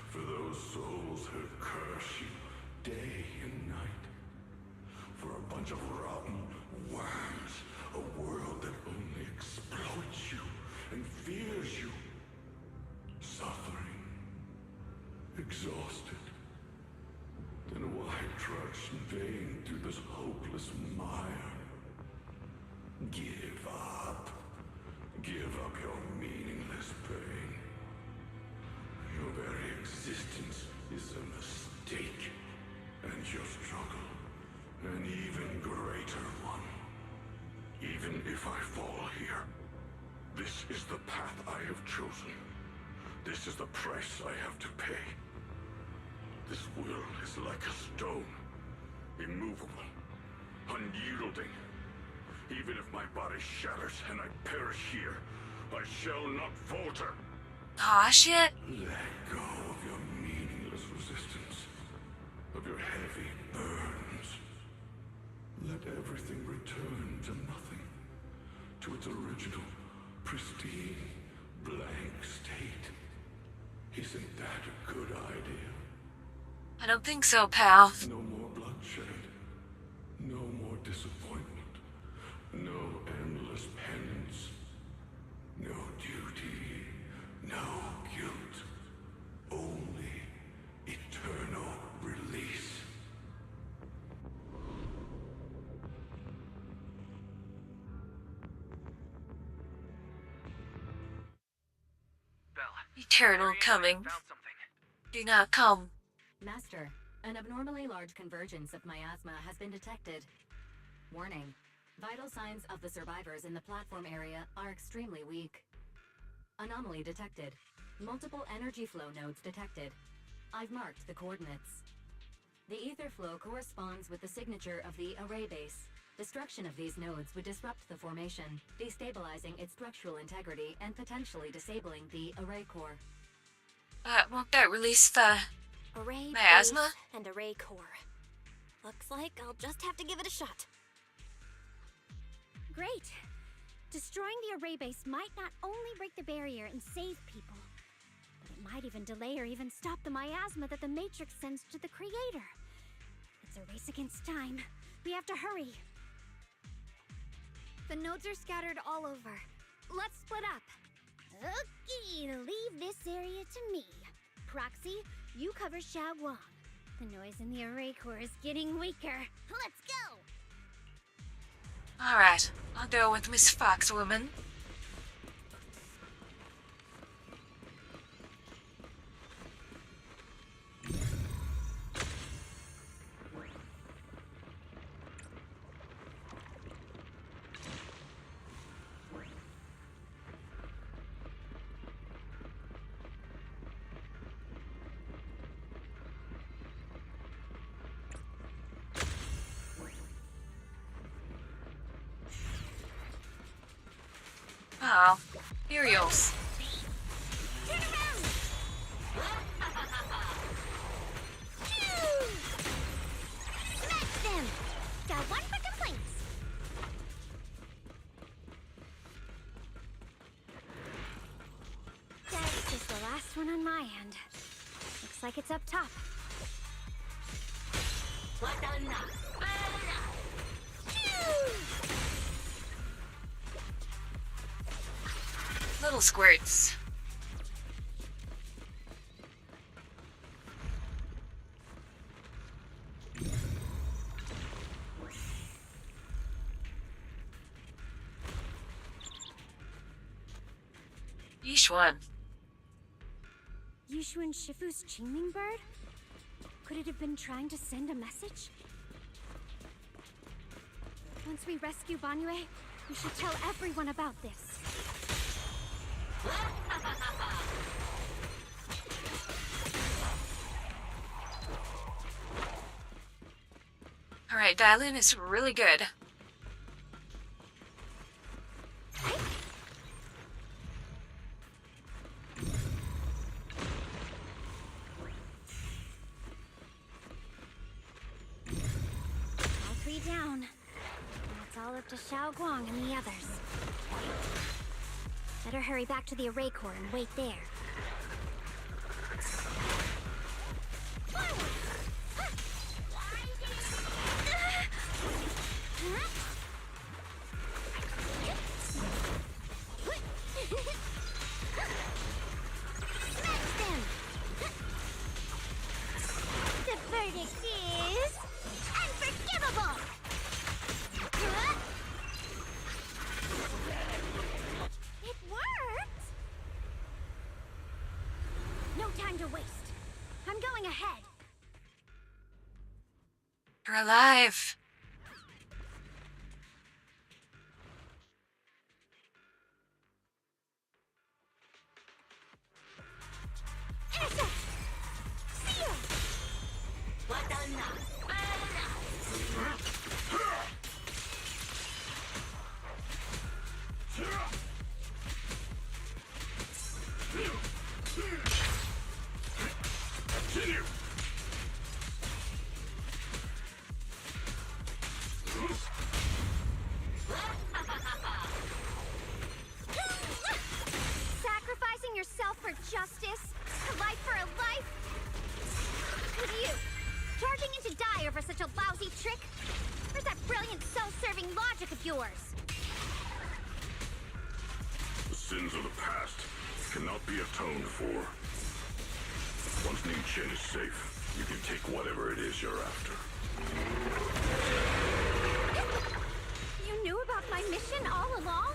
for those souls who curse you day and night, for a bunch of rotten worms, a world that only exploits you and fears you, suffering, exhausted. Then why trudge in vain through this hopeless mire? Give up. Give up your meaningless pain. Your very existence is a mistake, and your struggle, an even greater one. Even if I fall here, this is the path I have chosen. This is the price I have to pay. This will is like a stone, immovable, unyielding. Even if my body shatters and I perish here, I shall not falter.
Aw, shit.
Let go of your meaningless resistance, of your heavy burdens. Let everything return to nothing, to its original, pristine, blank state. Isn't that a good idea?
I don't think so, pal.
No more bloodshed, no more disappointment, no endless penance, no duty, no guilt, only eternal release.
Eternal coming. Do not come.
Master, an abnormally large convergence of miasma has been detected. Warning. Vital signs of the survivors in the platform area are extremely weak. Anomaly detected. Multiple energy flow nodes detected. I've marked the coordinates. The ether flow corresponds with the signature of the array base. Destruction of these nodes would disrupt the formation, destabilizing its structural integrity and potentially disabling the array core.
Won't that release the
Array
miasma?
base and array core. Looks like I'll just have to give it a shot.
Great! Destroying the array base might not only break the barrier and save people, but it might even delay or even stop the miasma that the Matrix sends to the Creator. It's a race against time. We have to hurry.
The nodes are scattered all over. Let's split up.
Okay, leave this area to me. Proxy, you cover Xiaoguang. The noise in the array core is getting weaker. Let's go!
Alright, I'll go with Miss Foxwoman. Oh, Ethereals.
Smash them! Got one for complaints. That's just the last one on my end. Looks like it's up top.
Little squirts. Yishuan.
Yushuan Shifu's Qingming bird? Could it have been trying to send a message? Once we rescue Banyue, we should tell everyone about this.
Alright, Dailin is really good.
All three down. Now it's all up to Xiao Guang and the others. Better hurry back to the array core and wait there. Smash them! The verdict is unforgivable! It worked! No time to waste. I'm going ahead.
You're alive.
Sacrificing yourself for justice? A life for a life? Who do you? Charging into die over such a lousy trick? Where's that brilliant self-serving logic of yours?
The sins of the past cannot be atoned for. Once Ningqian is safe, you can take whatever it is you're after.
You knew about my mission all along?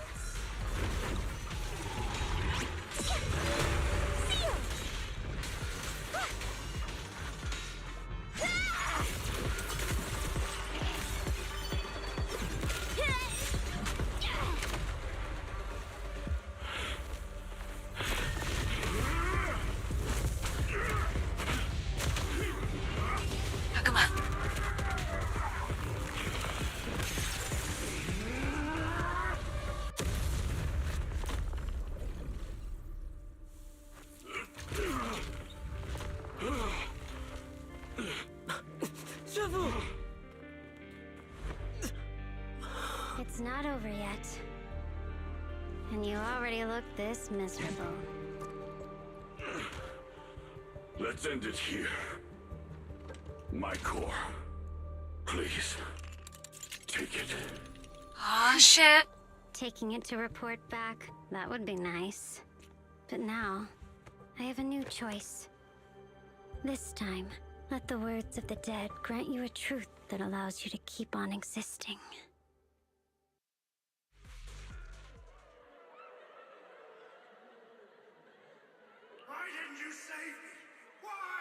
Oh, come on.
It's not over yet. And you already look this miserable.
Let's end it here. My core. Please. Take it.
Aw, shit.
Taking it to report back, that would be nice. But now, I have a new choice. This time, let the words of the dead grant you a truth that allows you to keep on existing.
Why didn't you save me? Why?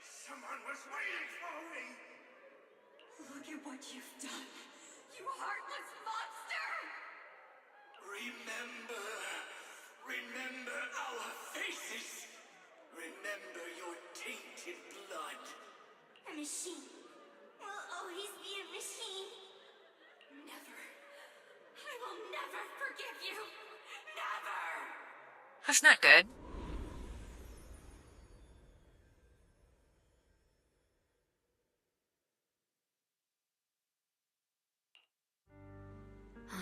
Someone was waiting for me!
Look at what you've done, you heartless monster!
Remember our faces! Remember your tainted blood!
A machine will always be a machine. Never. I will never forgive you.
That's not good.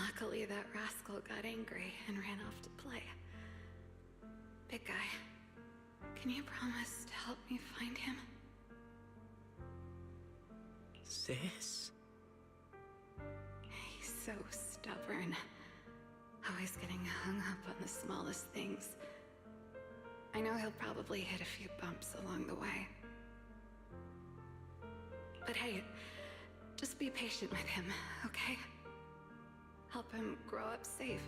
Luckily, that rascal got angry and ran off to play. Big guy, can you promise to help me find him?
Sis?
He's so stubborn. Always getting hung up on the smallest things. I know he'll probably hit a few bumps along the way. But hey, just be patient with him, okay? Help him grow up safe,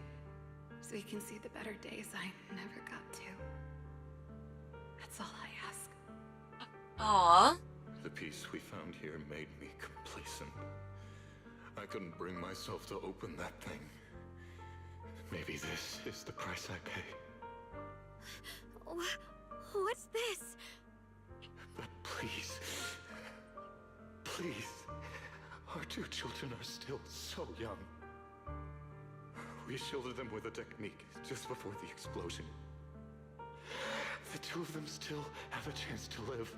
so he can see the better days I never got to. That's all I ask.
Aww.
The peace we found here made me complacent. I couldn't bring myself to open that thing. Maybe this is the price I pay.
What's this?
But please, please, our two children are still so young. We shielded them with a technique just before the explosion. The two of them still have a chance to live.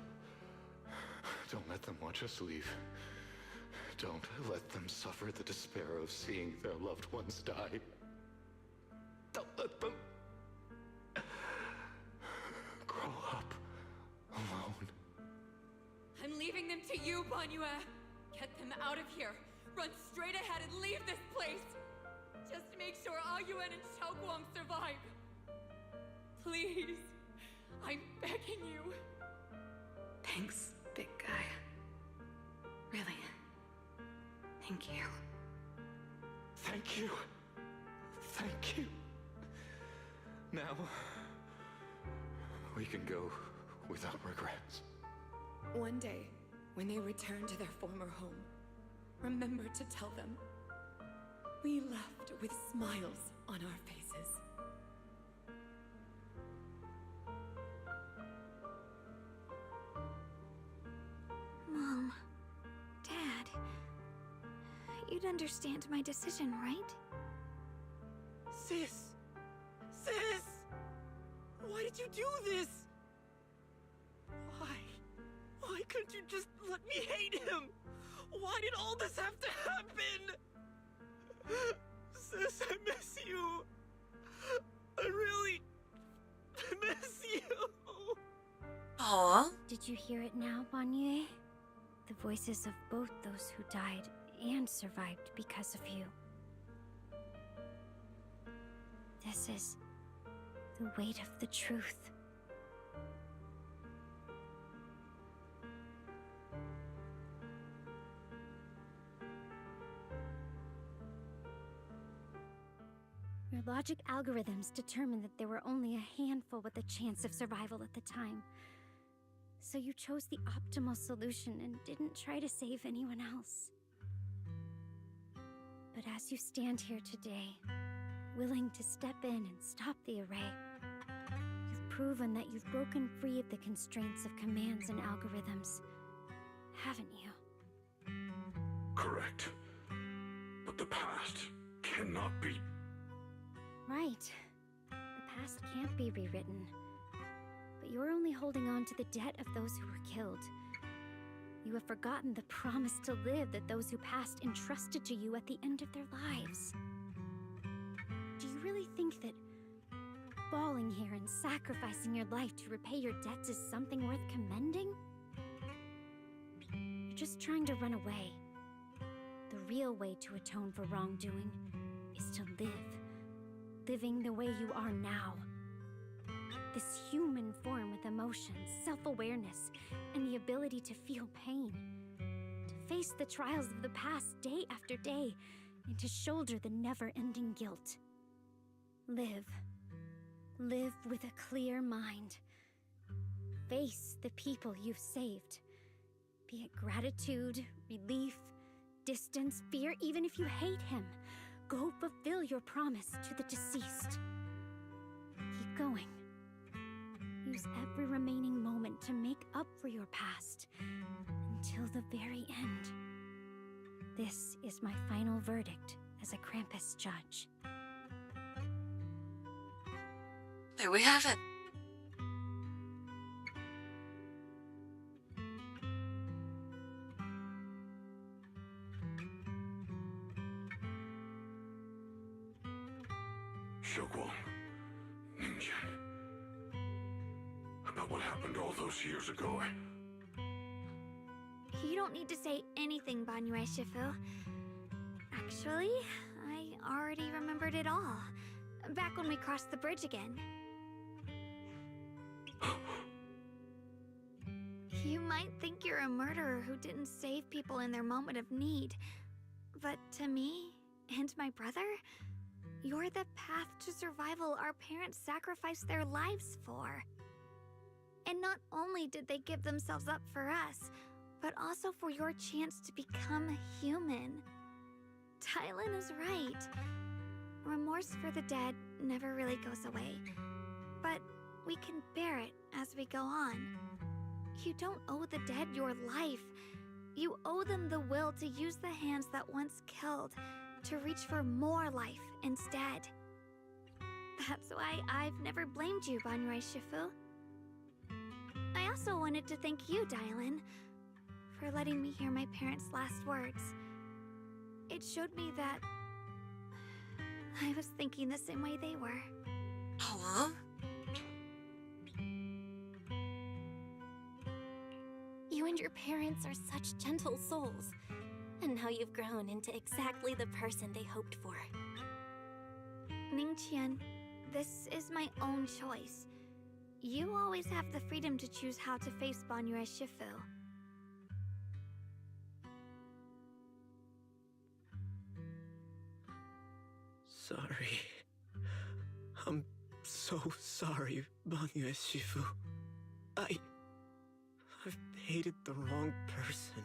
Don't let them watch us leave. Don't let them suffer the despair of seeing their loved ones die. Don't let them grow up alone.
I'm leaving them to you, Banyue. Get them out of here. Run straight ahead and leave this place. Just to make sure Ayuan and Xiaoguang survive. Please. I'm begging you.
Thanks, big guy. Really. Thank you.
Thank you. Thank you. Now, we can go without regrets.
One day, when they return to their former home, remember to tell them we left with smiles on our faces.
Mom, Dad, you'd understand my decision, right?
Sis! Sis! Why did you do this? Why? Why couldn't you just let me hate him? Why did all this have to happen? Sis, I miss you. I really miss you.
Aww.
Did you hear it now, Banyue? The voices of both those who died and survived because of you. This is the weight of the truth. Your logic algorithms determined that there were only a handful with a chance of survival at the time. So you chose the optimal solution and didn't try to save anyone else. But as you stand here today, willing to step in and stop the array, you've proven that you've broken free of the constraints of commands and algorithms, haven't you?
Correct. But the past cannot be.
Right. The past can't be rewritten. But you're only holding on to the debt of those who were killed. You have forgotten the promise to live that those who passed entrusted to you at the end of their lives. Do you really think that falling here and sacrificing your life to repay your debts is something worth commending? You're just trying to run away. The real way to atone for wrongdoing is to live. Living the way you are now. This human form with emotions, self-awareness, and the ability to feel pain. To face the trials of the past day after day, and to shoulder the never-ending guilt. Live. Live with a clear mind. Face the people you've saved. Be it gratitude, relief, distance, fear, even if you hate him. Go fulfill your promise to the deceased. Keep going. Use every remaining moment to make up for your past until the very end. This is my final verdict as a Krampus judge.
There we have it.
Xiaoguang, Ningqian. About what happened all those years ago,
You don't need to say anything, Banyue Shifu. Actually, I already remembered it all. Back when we crossed the bridge again. You might think you're a murderer who didn't save people in their moment of need. But to me, and my brother, you're the path to survival our parents sacrificed their lives for. And not only did they give themselves up for us, but also for your chance to become human. Tylan is right. Remorse for the dead never really goes away, but we can bear it as we go on. You don't owe the dead your life. You owe them the will to use the hands that once killed to reach for more life instead. That's why I've never blamed you, Banyue Shifu. I also wanted to thank you, Dylan, for letting me hear my parents' last words. It showed me that I was thinking the same way they were.
Huh?
You and your parents are such gentle souls. And now you've grown into exactly the person they hoped for.
Ningqian, this is my own choice. You always have the freedom to choose how to face Banyue Shifu.
Sorry. I'm so sorry, Banyue Shifu. I've hated the wrong person.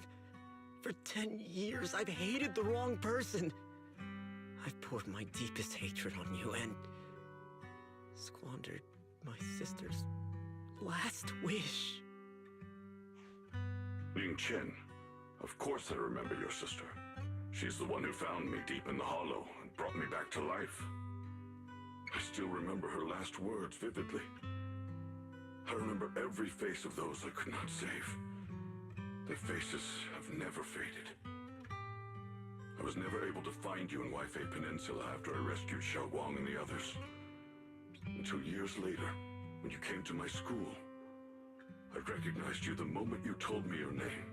For 10 years, I've hated the wrong person. I've poured my deepest hatred on you and squandered my sister's last wish.
Ningqian, of course I remember your sister. She's the one who found me deep in the hollow and brought me back to life. I still remember her last words vividly. I remember every face of those I could not save. Their faces have never faded. I was never able to find you in Waifei Peninsula after I rescued Xiaoguang and the others. Until years later, when you came to my school, I recognized you the moment you told me your name.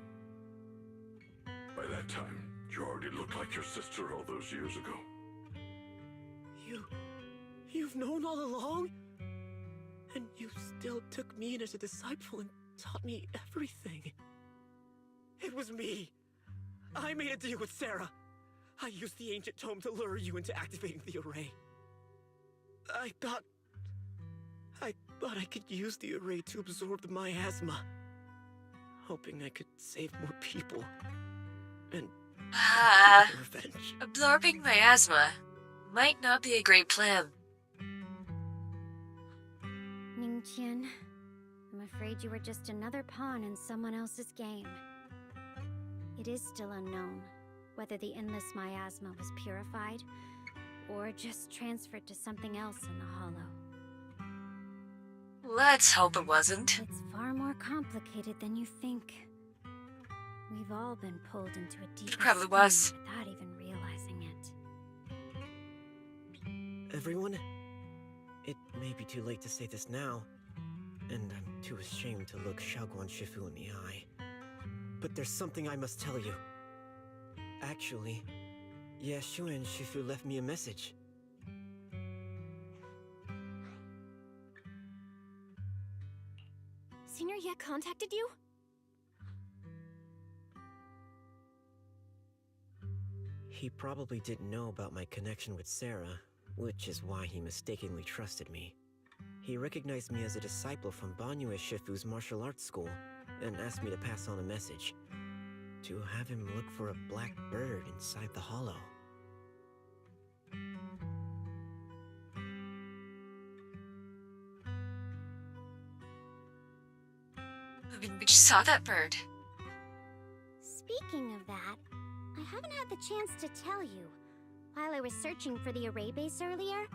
By that time, you already looked like your sister all those years ago.
You've known all along? And you still took me in as a disciple and taught me everything. It was me. I made a deal with Sarah. I used the ancient tome to lure you into activating the array. I thought I could use the array to absorb the miasma, hoping I could save more people and revenge.
Absorbing miasma might not be a great plan.
Ningqian, I'm afraid you were just another pawn in someone else's game. It is still unknown whether the endless miasma was purified or just transferred to something else in the hollow.
Let's hope it wasn't.
It's far more complicated than you think. We've all been pulled into a deep
probably was.
without even realizing it.
Everyone, it may be too late to say this now, and I'm too ashamed to look Xiaoguang Shifu in the eye. But there's something I must tell you. Actually, Yashuan Shifu left me a message.
Senior Ye contacted you?
He probably didn't know about my connection with Sarah, which is why he mistakenly trusted me. He recognized me as a disciple from Banyue Shifu's martial arts school, and asked me to pass on a message. To have him look for a black bird inside the hollow.
We just saw that bird.
Speaking of that, I haven't had the chance to tell you. While I was searching for the array base earlier,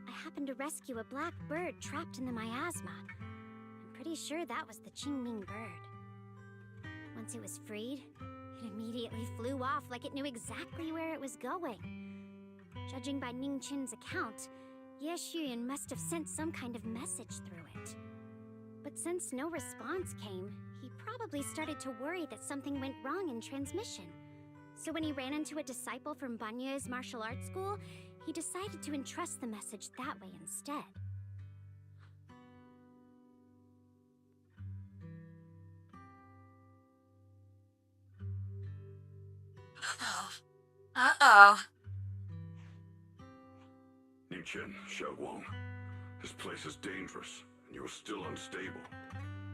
I happened to rescue a black bird trapped in the miasma. I'm pretty sure that was the Qingming bird. Once it was freed, it immediately flew off like it knew exactly where it was going. Judging by Ning Chin's account, Ye Xuyan must have sent some kind of message through it. But since no response came, he probably started to worry that something went wrong in transmission. So when he ran into a disciple from Banyue's martial arts school, he decided to entrust the message that way instead.
Uh-oh.
Ning Chen, Xiaoguang, this place is dangerous, and you are still unstable.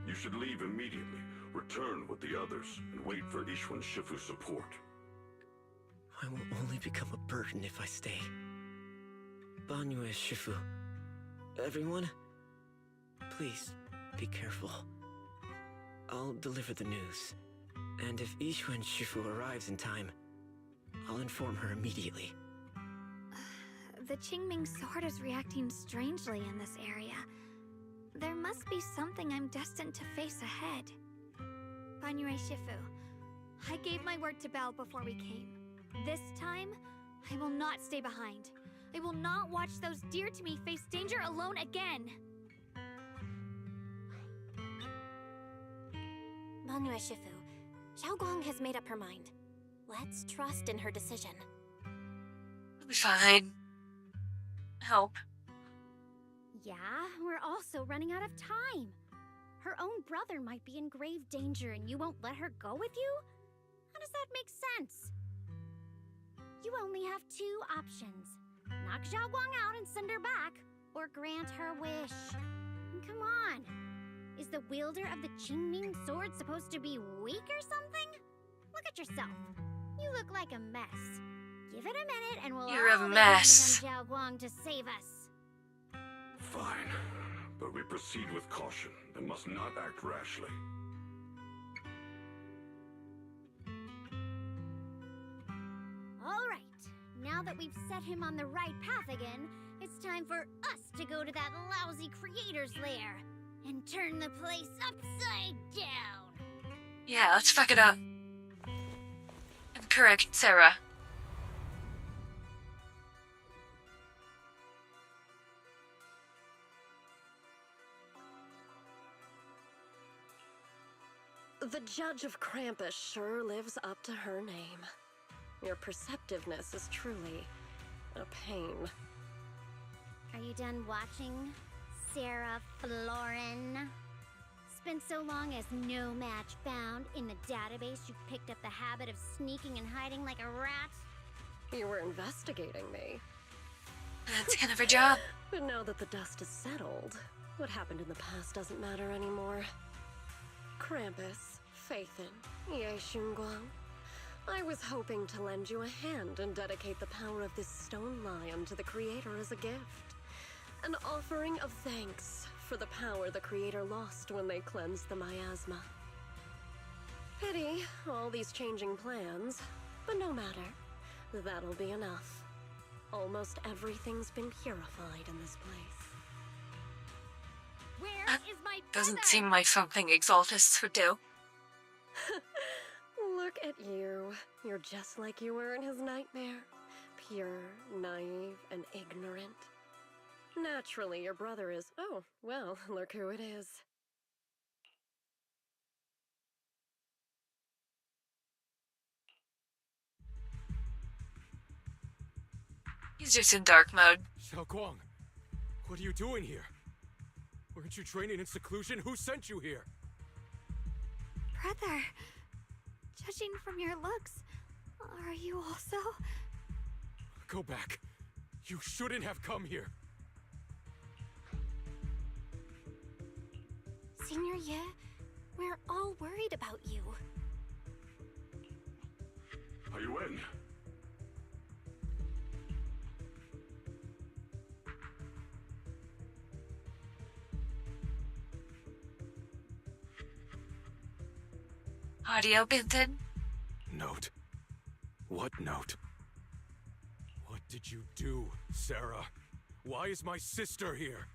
You should leave immediately, return with the others, and wait for Yixuan Shifu's support.
I will only become a burden if I stay. Banyue Shifu, everyone, please be careful. I'll deliver the news, and if Yixuan Shifu arrives in time, I'll inform her immediately.
The Qingming sword is reacting strangely in this area. There must be something I'm destined to face ahead. Banyue Shifu, I gave my word to Belle before we came. This time, I will not stay behind. I will not watch those dear to me face danger alone again.
Banyue Shifu, Xiaoguang has made up her mind. Let's trust in her decision.
It'll be fine. Help.
Yeah, we're also running out of time. Her own brother might be in grave danger and you won't let her go with you? How does that make sense? You only have two options. Knock Xiaoguang out and send her back, or grant her wish. And come on. Is the wielder of the Qingming sword supposed to be weak or something? Look at yourself. You look like a mess. Give it a minute and we'll
You're a
all
mess.
depend on Xiaoguang to save us.
Fine, but we proceed with caution and must not act rashly.
All right. Now that we've set him on the right path again, it's time for us to go to that lousy creator's lair and turn the place upside down.
Yeah, let's fuck it up. I'm correct, Sarah.
The Judge of Krampus sure lives up to her name. Your perceptiveness is truly a pain.
Are you done watching, Sarah Florin? Spent so long as no match found in the database, you picked up the habit of sneaking and hiding like a rat?
You were investigating me.
That's kind of her job.
But now that the dust is settled, what happened in the past doesn't matter anymore. Krampus, Phaethon, Ye Xunguang, I was hoping to lend you a hand and dedicate the power of this stone lion to the Creator as a gift. An offering of thanks for the power the Creator lost when they cleansed the miasma. Pity, all these changing plans, but no matter. That'll be enough. Almost everything's been purified in this place.
Where is my
Doesn't seem like something Exaltists would do.
Look at you. You're just like you were in his nightmare. Pure, naive, and ignorant. Naturally, your brother is... Oh, well, look who it is.
He's just in dark mode.
Xiaoguang, what are you doing here? Weren't you training in seclusion? Who sent you here?
Brother, judging from your looks, are you also?
Go back. You shouldn't have come here.
Senior Ye, we're all worried about you.
Are you in?
Audio Binton?
Note. What note? What did you do, Sarah? Why is my sister here?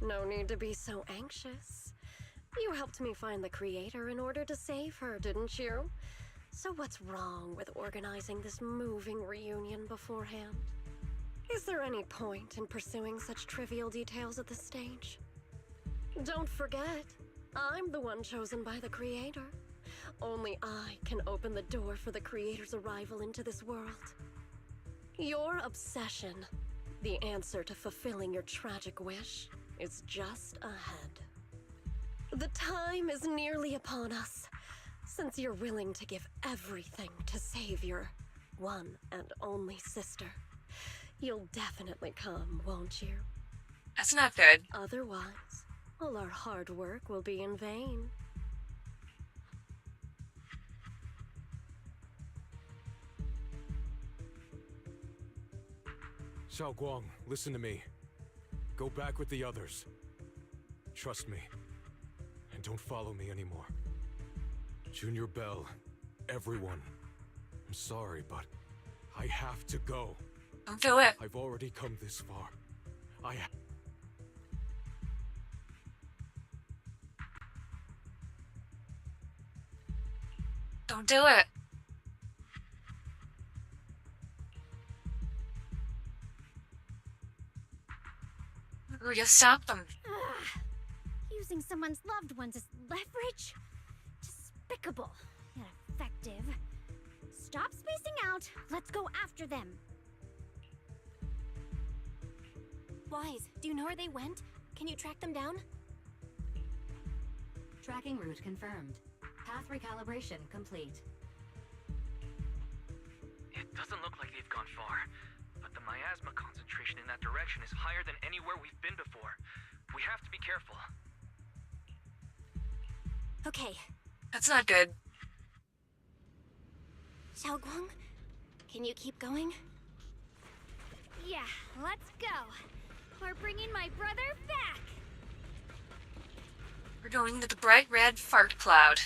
No need to be so anxious. You helped me find the creator in order to save her, didn't you? So what's wrong with organizing this moving reunion beforehand? Is there any point in pursuing such trivial details at this stage? Don't forget, I'm the one chosen by the creator. Only I can open the door for the creator's arrival into this world. Your obsession, the answer to fulfilling your tragic wish, is just ahead. The time is nearly upon us, since you're willing to give everything to save your one and only sister. You'll definitely come, won't you?
That's not good.
Otherwise, all our hard work will be in vain.
Xiaoguang, listen to me. Go back with the others. Trust me. And don't follow me anymore. Junior Bell, everyone. I'm sorry, but I have to go.
Don't do it.
I've already come this far.
Don't do it. We're gonna stop them.
Using someone's loved ones as leverage? Despicable, yet effective. Stop spacing out. Let's go after them.
Wise, do you know where they went? Can you track them down?
Tracking route confirmed. Path recalibration complete.
It doesn't look like they've gone far, but the miasma concentration in that direction is higher than anywhere we've been before. We have to be careful.
Okay.
That's not good.
Xiaoguang, can you keep going?
Yeah, let's go. We're bringing my brother back.
We're going to the bright red fart cloud.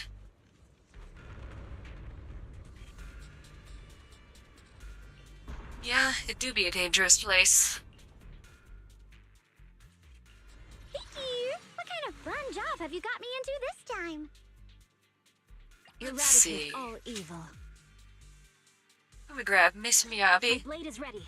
Yeah, it do be a dangerous place.
Hickey, what kind of fun job have you got me into this time?
Let's see.
All evil.
Let me grab Miss Miyabi.
Blade is ready.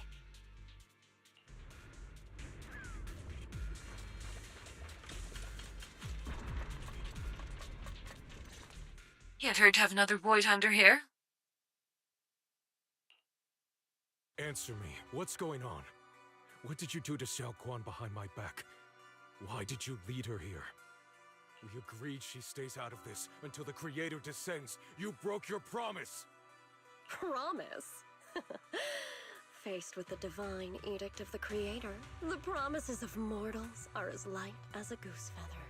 Can't hurt to have another Void Hunter here.
Answer me. What's going on? What did you do to Xiaoguang behind my back? Why did you lead her here? We agreed she stays out of this until the creator descends. You broke your promise!
Promise? Faced with the divine edict of the creator, the promises of mortals are as light as a goose feather.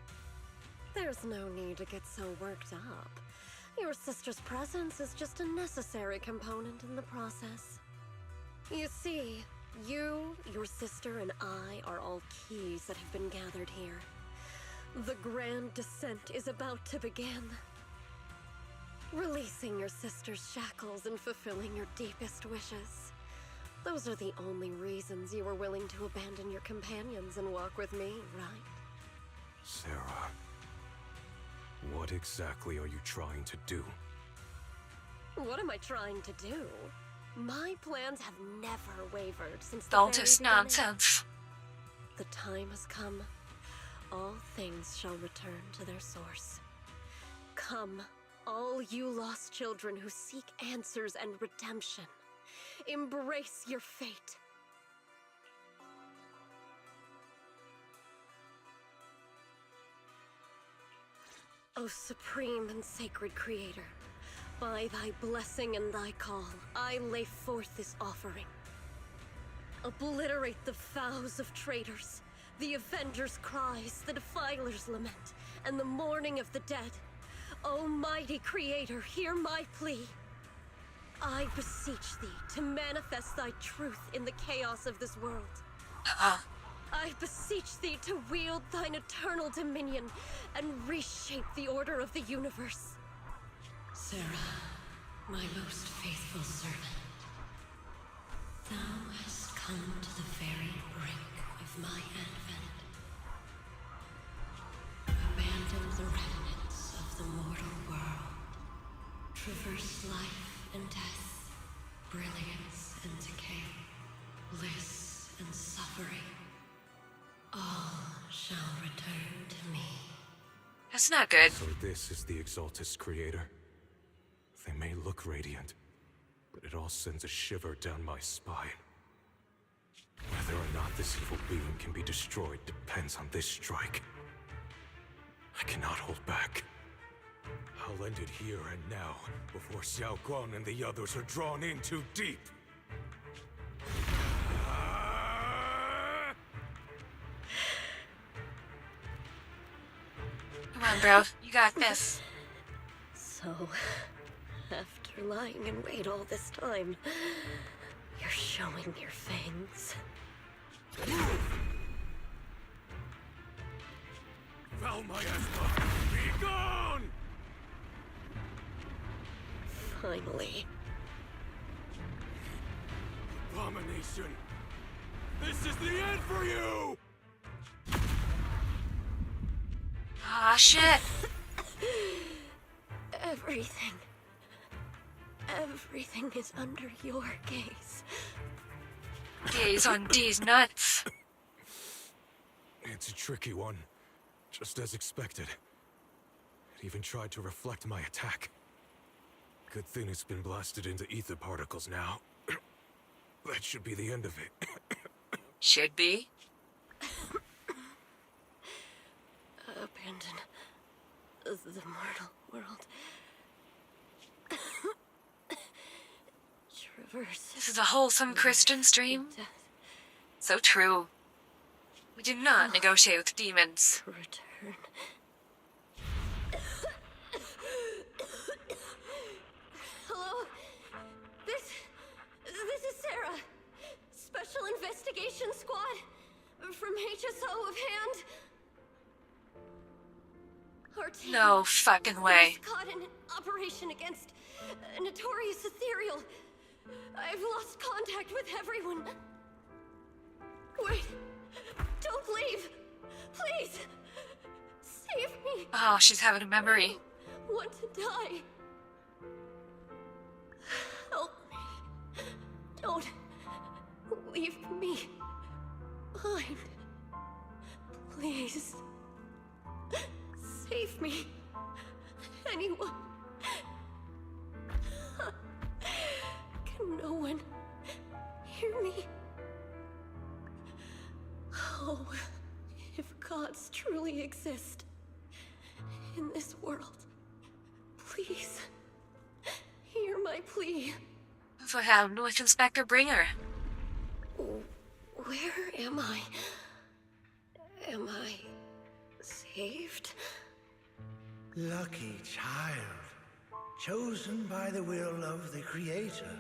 There's no need to get so worked up. Your sister's presence is just a necessary component in the process. You see, you, your sister, and I are all keys that have been gathered here. The grand descent is about to begin. Releasing your sister's shackles and fulfilling your deepest wishes. Those are the only reasons you were willing to abandon your companions and walk with me, right?
Sarah, what exactly are you trying to do?
What am I trying to do? My plans have never wavered since the
All
very
just
beginning.
nonsense.
The time has come. All things shall return to their source. Come, all you lost children who seek answers and redemption. Embrace your fate. O supreme and sacred creator, by thy blessing and thy call, I lay forth this offering. Obliterate the vows of traitors, the avengers' cries, the defiler's lament, and the mourning of the dead. Almighty Creator, hear my plea. I beseech thee to manifest thy truth in the chaos of this world. I beseech thee to wield thine eternal dominion and reshape the order of the universe. Sarah, my most faithful servant, thou hast come. come to the very brink of my advent. Abandon the remnants of the mortal world. Traverse life and death, brilliance and decay, bliss and suffering. All shall return to me.
That's not good.
So this is the Exaltus creator. They may look radiant, but it all sends a shiver down my spine. Whether or not this evil being can be destroyed depends on this strike. I cannot hold back. I'll end it here and now, before Xiao Guang and the others are drawn in too deep.
Come on, bro. You got this.
So, after lying in wait all this time, you're showing your fangs.
Val Miasma, be gone!
Finally.
Abomination! This is the end for you!
Ah, shit.
Everything is under your gaze.
Gaze on D's nuts.
It's a tricky one. Just as expected. It even tried to reflect my attack. Good thing it's been blasted into ether particles now. That should be the end of it.
Should be.
Abandon the mortal world. Traverse.
This is a wholesome Christian stream. So true. We do not negotiate with demons.
Return. Hello? This is Sarah. Special Investigation Squad from HSO of Hand. Our team
No fucking way.
was caught in an operation against a notorious ethereal. I've lost contact with everyone. Wait. Don't leave. Please. Save me.
Oh, she's having a memory.
I want to die. Help me. Don't leave me behind. Please. Save me. Anyone. Can no one hear me? Oh, if gods truly exist in this world, please hear my plea.
That's what happened with Inspector Bringer.
Where am I? Am I saved?
Lucky child, chosen by the will of the Creator.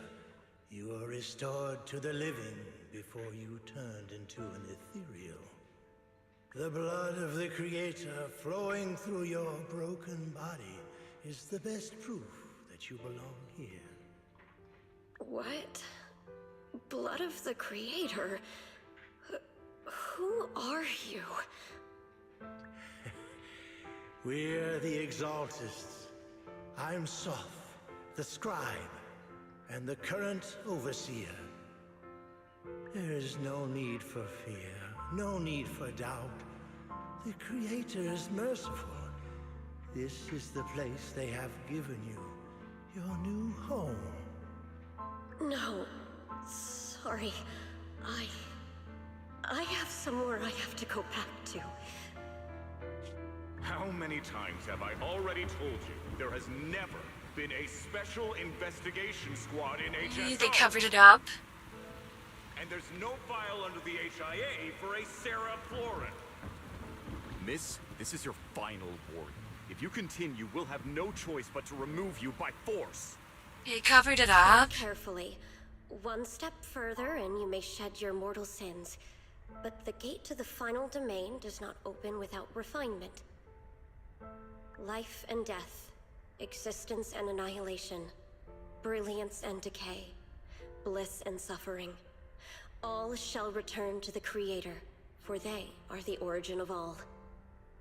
You were restored to the living before you turned into an ethereal. The blood of the Creator flowing through your broken body is the best proof that you belong here.
What? Blood of the Creator? Who are you?
We're the Exaltists. I'm Soth, the Scribe, and the current Overseer. There is no need for fear, no need for doubt. The Creator is merciful. This is the place they have given you, your new home.
No, sorry. I have somewhere I have to go back to.
How many times have I already told you there has never been a special investigation squad in HSO?
They covered it up.
And there's no file under the HIA for a Sarah Florin.
Miss, this is your final warning. If you continue, we'll have no choice but to remove you by force.
They covered it up.
Carefully. One step further and you may shed your mortal sins. But the gate to the final domain does not open without refinement. Life and death, existence and annihilation, brilliance and decay, bliss and suffering. All shall return to the Creator, for they are the origin of all.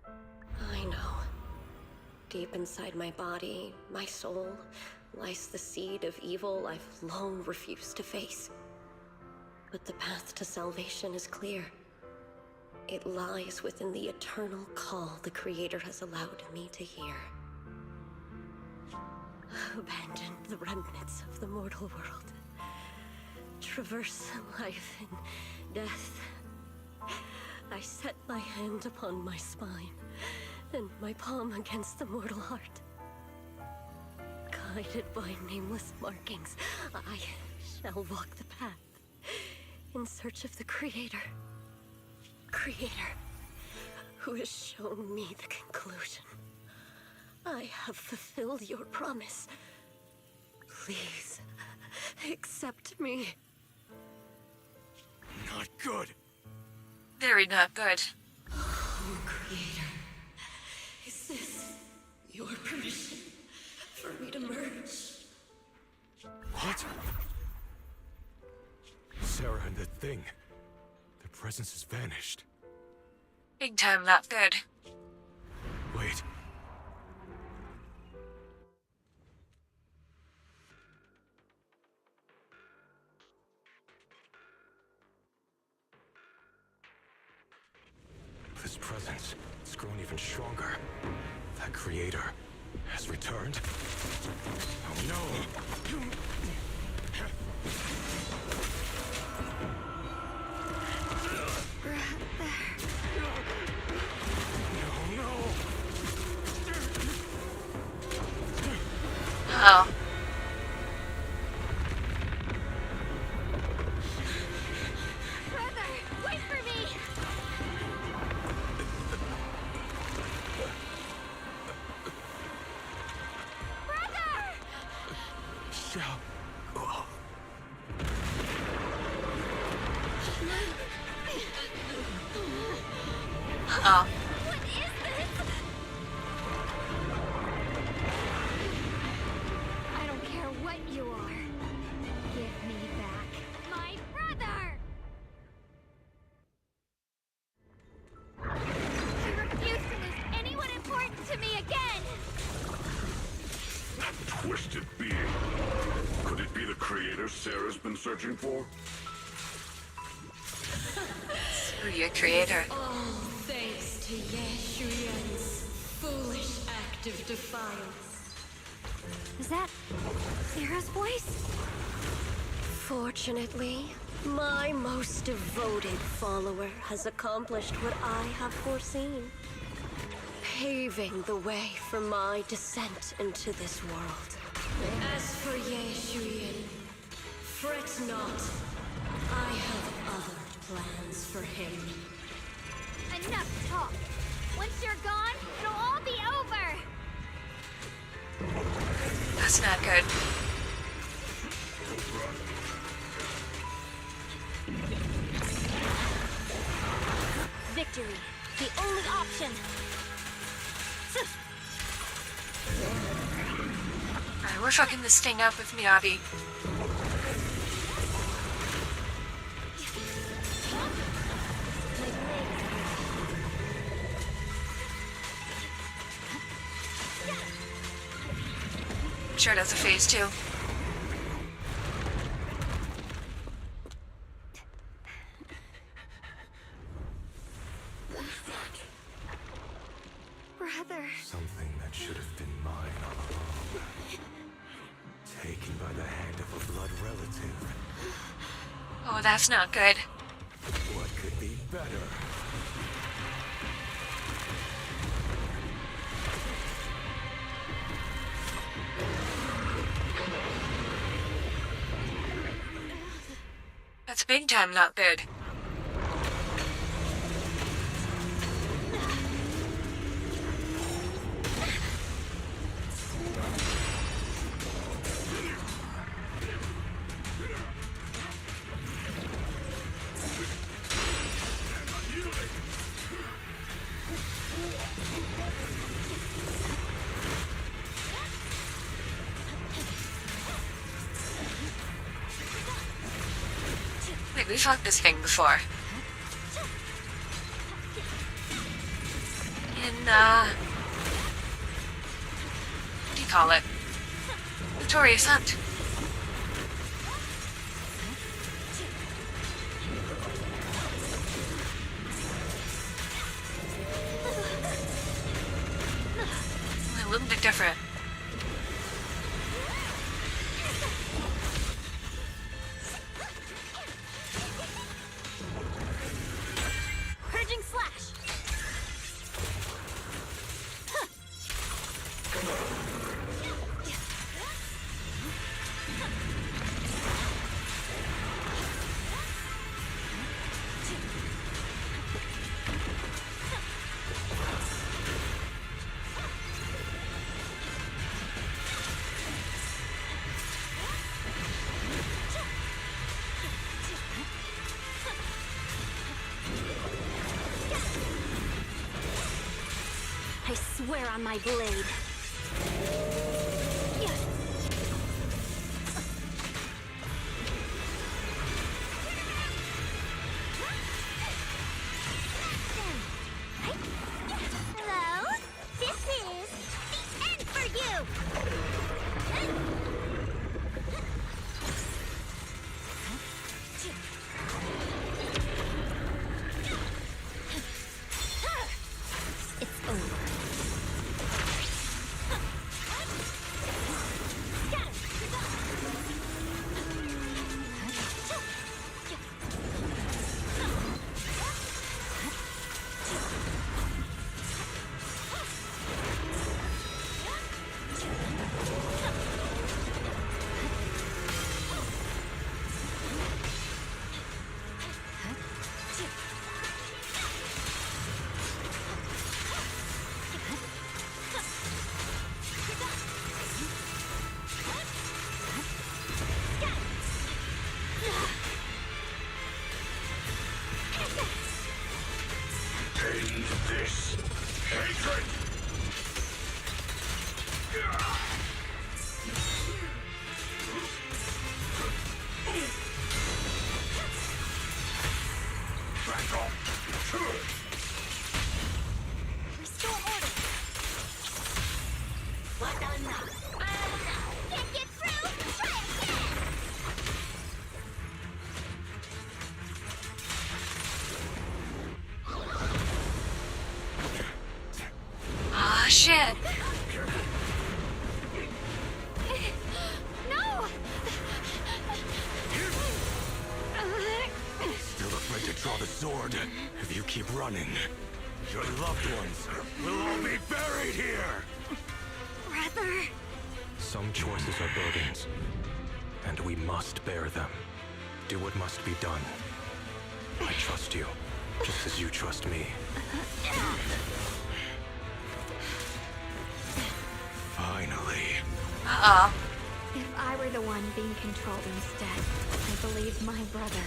I know. Deep inside my body, my soul, lies the seed of evil I've long refused to face. But the path to salvation is clear. It lies within the eternal call the Creator has allowed me to hear. Abandon the remnants of the mortal world. Traverse life and death. I set my hand upon my spine, and my palm against the mortal heart. Guided by nameless markings, I shall walk the path in search of the Creator. Creator, who has shown me the conclusion. I have fulfilled your promise. Please, accept me.
Not good.
Very not good.
Oh, Creator. Is this your permission for me to merge?
What? Sarah and the thing. Their presence has vanished.
Big time not good.
Wait. This presence, it's grown even stronger. That Creator has returned. Oh no!
Oh.
Brother, wait for me!
Oh.
What is this? I don't care what you are. Give me back my brother! I refuse to lose anyone important to me again!
That twisted being. Could it be the Creator Sarah's been searching for?
Screw your Creator.
All thanks to Yeshuyan's foolish act of defiance.
Is that Sarah's voice?
Fortunately, my most devoted follower has accomplished what I have foreseen, paving the way for my descent into this world. As for Yeshuyan, fret not. I have other plans for him.
Enough talk! Once you're gone, it'll all be over!
That's not good.
Victory, the only option!
Alright, we're fucking this thing up with Miyabi. Sure it has a phase too.
Brother.
Something that should have been mine all along. Taken by the hand of a blood relative.
Oh, that's not good.
What could be better?
That's big time not good. think we fought this thing before. In, what do you call it? Victorious Hunt. A little bit different.
Purging slash. I swear on my blade. Hello? This is the end for you! It's over.
End this hatred! Back off!
Restore order. What enough? Can't get through? Try again!
Ah, shit.
No!
Still afraid to draw the sword? If you keep running, your loved ones will all be buried here!
Brother!
Some choices are burdens, and we must bear them. Do what must be done. I trust you, just as you trust me.
Finally.
Uh-oh.
If I were the one being controlled instead, I believe my brother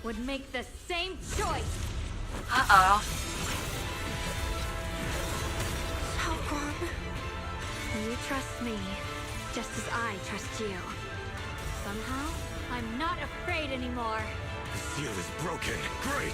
would make the same choice.
Uh-oh.
Xiaoguang, you trust me, just as I trust you. Somehow, I'm not afraid anymore.
The seal is broken. Great!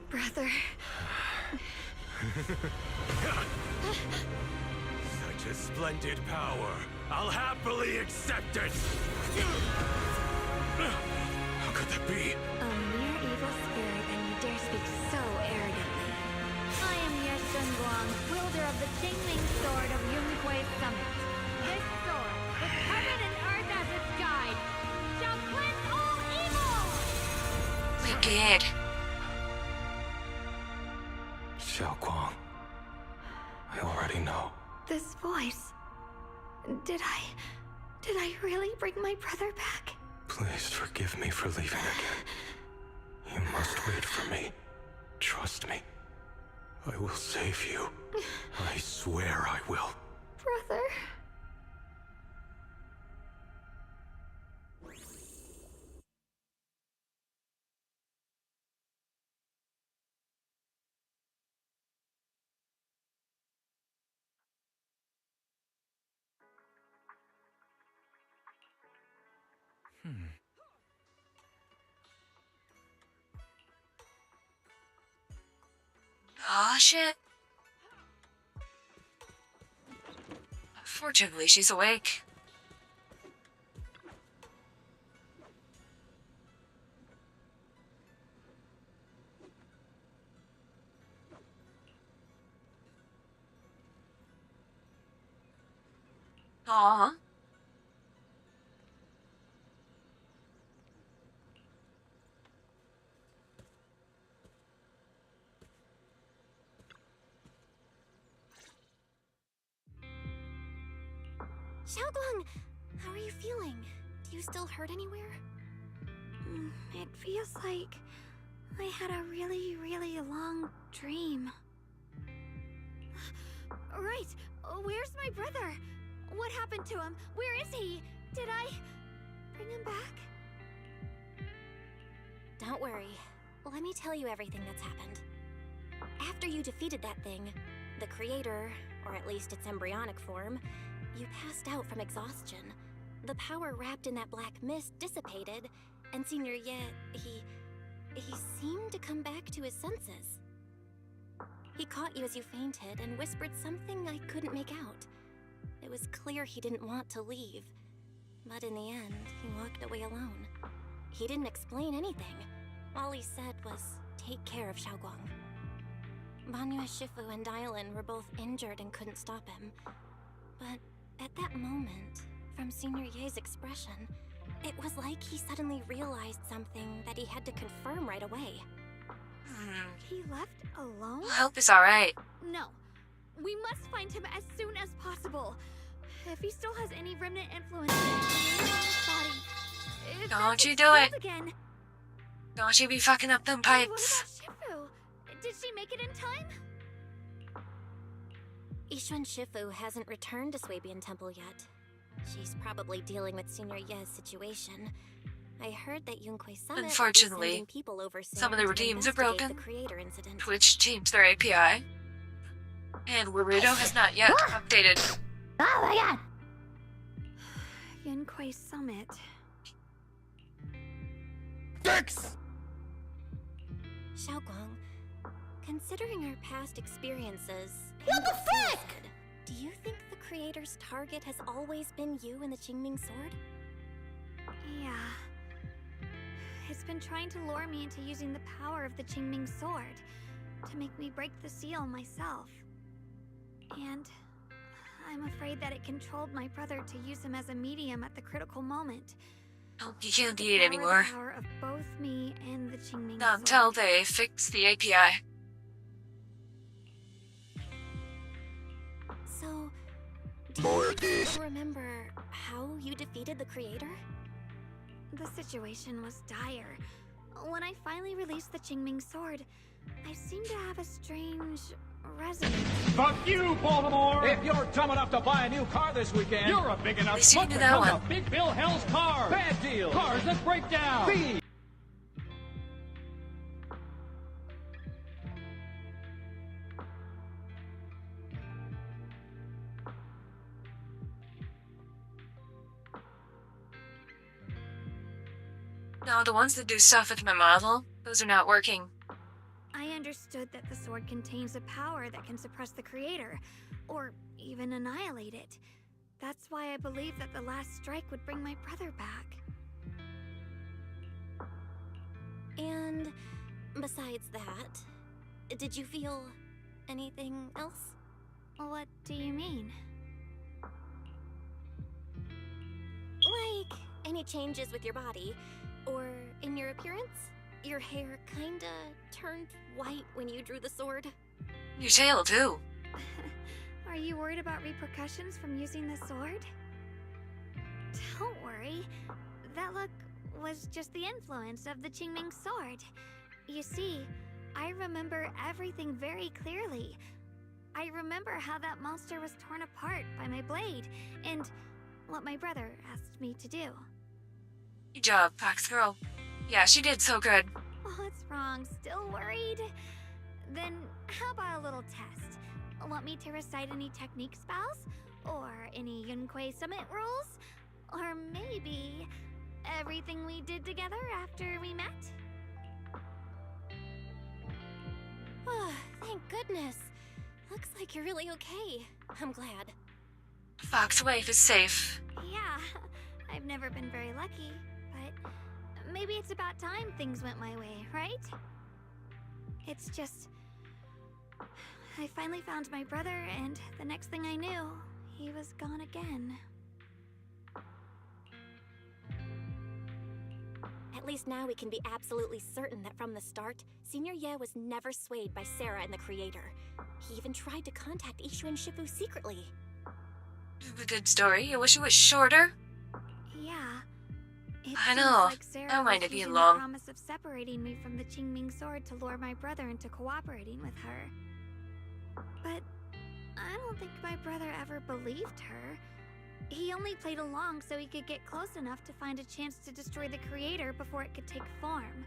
Brother.
Such a splendid power. I'll happily accept it. How could that be?
A mere evil spirit, and you dare speak so arrogantly. I am Ye Shengguang, wielder of the Qingming Sword of Yunhui Summit. This sword, with heaven and earth as its guide, shall cleanse all evil!
Wicked.
Xiaoguang, I already know.
This voice... Did I really bring my brother back?
Please forgive me for leaving again. You must wait for me. Trust me. I will save you. I swear I will.
Brother.
Aw, shit. Fortunately, she's awake. Aw.
Xiaoguang, how are you feeling? Do you still hurt anywhere?
It feels like I had a really, really long dream. Right, where's my brother? What happened to him? Where is he? Did I bring him back?
Don't worry. Let me tell you everything that's happened. After you defeated that thing, the creator, or at least its embryonic form, you passed out from exhaustion. The power wrapped in that black mist dissipated, and Senior Ye, he seemed to come back to his senses. He caught you as you fainted and whispered something I couldn't make out. It was clear he didn't want to leave, but in the end, he walked away alone. He didn't explain anything. All he said was, take care of Xiaoguang. Banyue Shifu and Dylan were both injured and couldn't stop him. But at that moment, from Senior Ye's expression, it was like he suddenly realized something that he had to confirm right away.
He left alone?
I hope it's alright.
No. We must find him as soon as possible. If he still has any remnant influence in his body.
Don't you do it.
Again.
Don't you be fucking up them pipes.
What about Shifu? Did she make it in time?
Yixuan Shifu hasn't returned to Swabian Temple yet. She's probably dealing with Senior Ye's situation. I heard that Yunque Summit
Unfortunately,
is sending people over
some of the
to
redeems are
investigate
broken.
The creator incident.
Twitch teams their API. And Warudo has not yet updated.
Oh my god! Yunque Summit.
Dex!
Xiaoguang, considering our past experiences...
What the frick?!
Do you think the creator's target has always been you and the Qingming Sword?
Yeah. It's been trying to lure me into using the power of the Qingming Sword to make me break the seal myself. And I'm afraid that it controlled my brother to use him as a medium at the critical moment.
Oh, you can't be it anymore.
The power of both me and the Qingming
Not
Sword.
until they fix the API.
So, do you still remember how you defeated the creator?
The situation was dire. When I finally released the Qingming Sword, I seemed to have a strange resonance.
Fuck you, Baltimore! If you're dumb enough to buy a new car this weekend, you're a big enough
Listen to that one.
Big Bill Hell's Cars. Bad deal. Cars that break down. Thieves.
No, the ones that do stuff with my model, those are not working.
I understood that the sword contains a power that can suppress the creator, or even annihilate it. That's why I believed that the last strike would bring my brother back.
And besides that, did you feel anything else?
What do you mean?
Like any changes with your body, or in your appearance? Your hair kinda turned white when you drew the sword?
Your tail, too.
Are you worried about repercussions from using the sword? Don't worry. That look was just the influence of the Qingming Sword. You see, I remember everything very clearly. I remember how that monster was torn apart by my blade, and what my brother asked me to do.
Good job, Fox Girl. Yeah, she did so good.
What's wrong? Still worried? Then how about a little test? Want me to recite any technique spells? Or any Yunquei Summit rules? Or maybe everything we did together after we met?
Oh, thank goodness. Looks like you're really okay. I'm glad.
Fox wife is safe.
Yeah, I've never been very lucky, but maybe it's about time things went my way, right? It's just... I finally found my brother, and the next thing I knew, he was gone again.
At least now we can be absolutely certain that from the start, Senior Ye was never swayed by Sarah and the Creator. He even tried to contact Ishu and Shifu secretly.
A good story. I wish it was shorter.
Yeah. It
I
seems
know.
like Sarah
I don't mind
was
it being
using
long.
the promise of separating me from the Qingming sword to lure my brother into cooperating with her. But I don't think my brother ever believed her. He only played along so he could get close enough to find a chance to destroy the Creator before it could take form.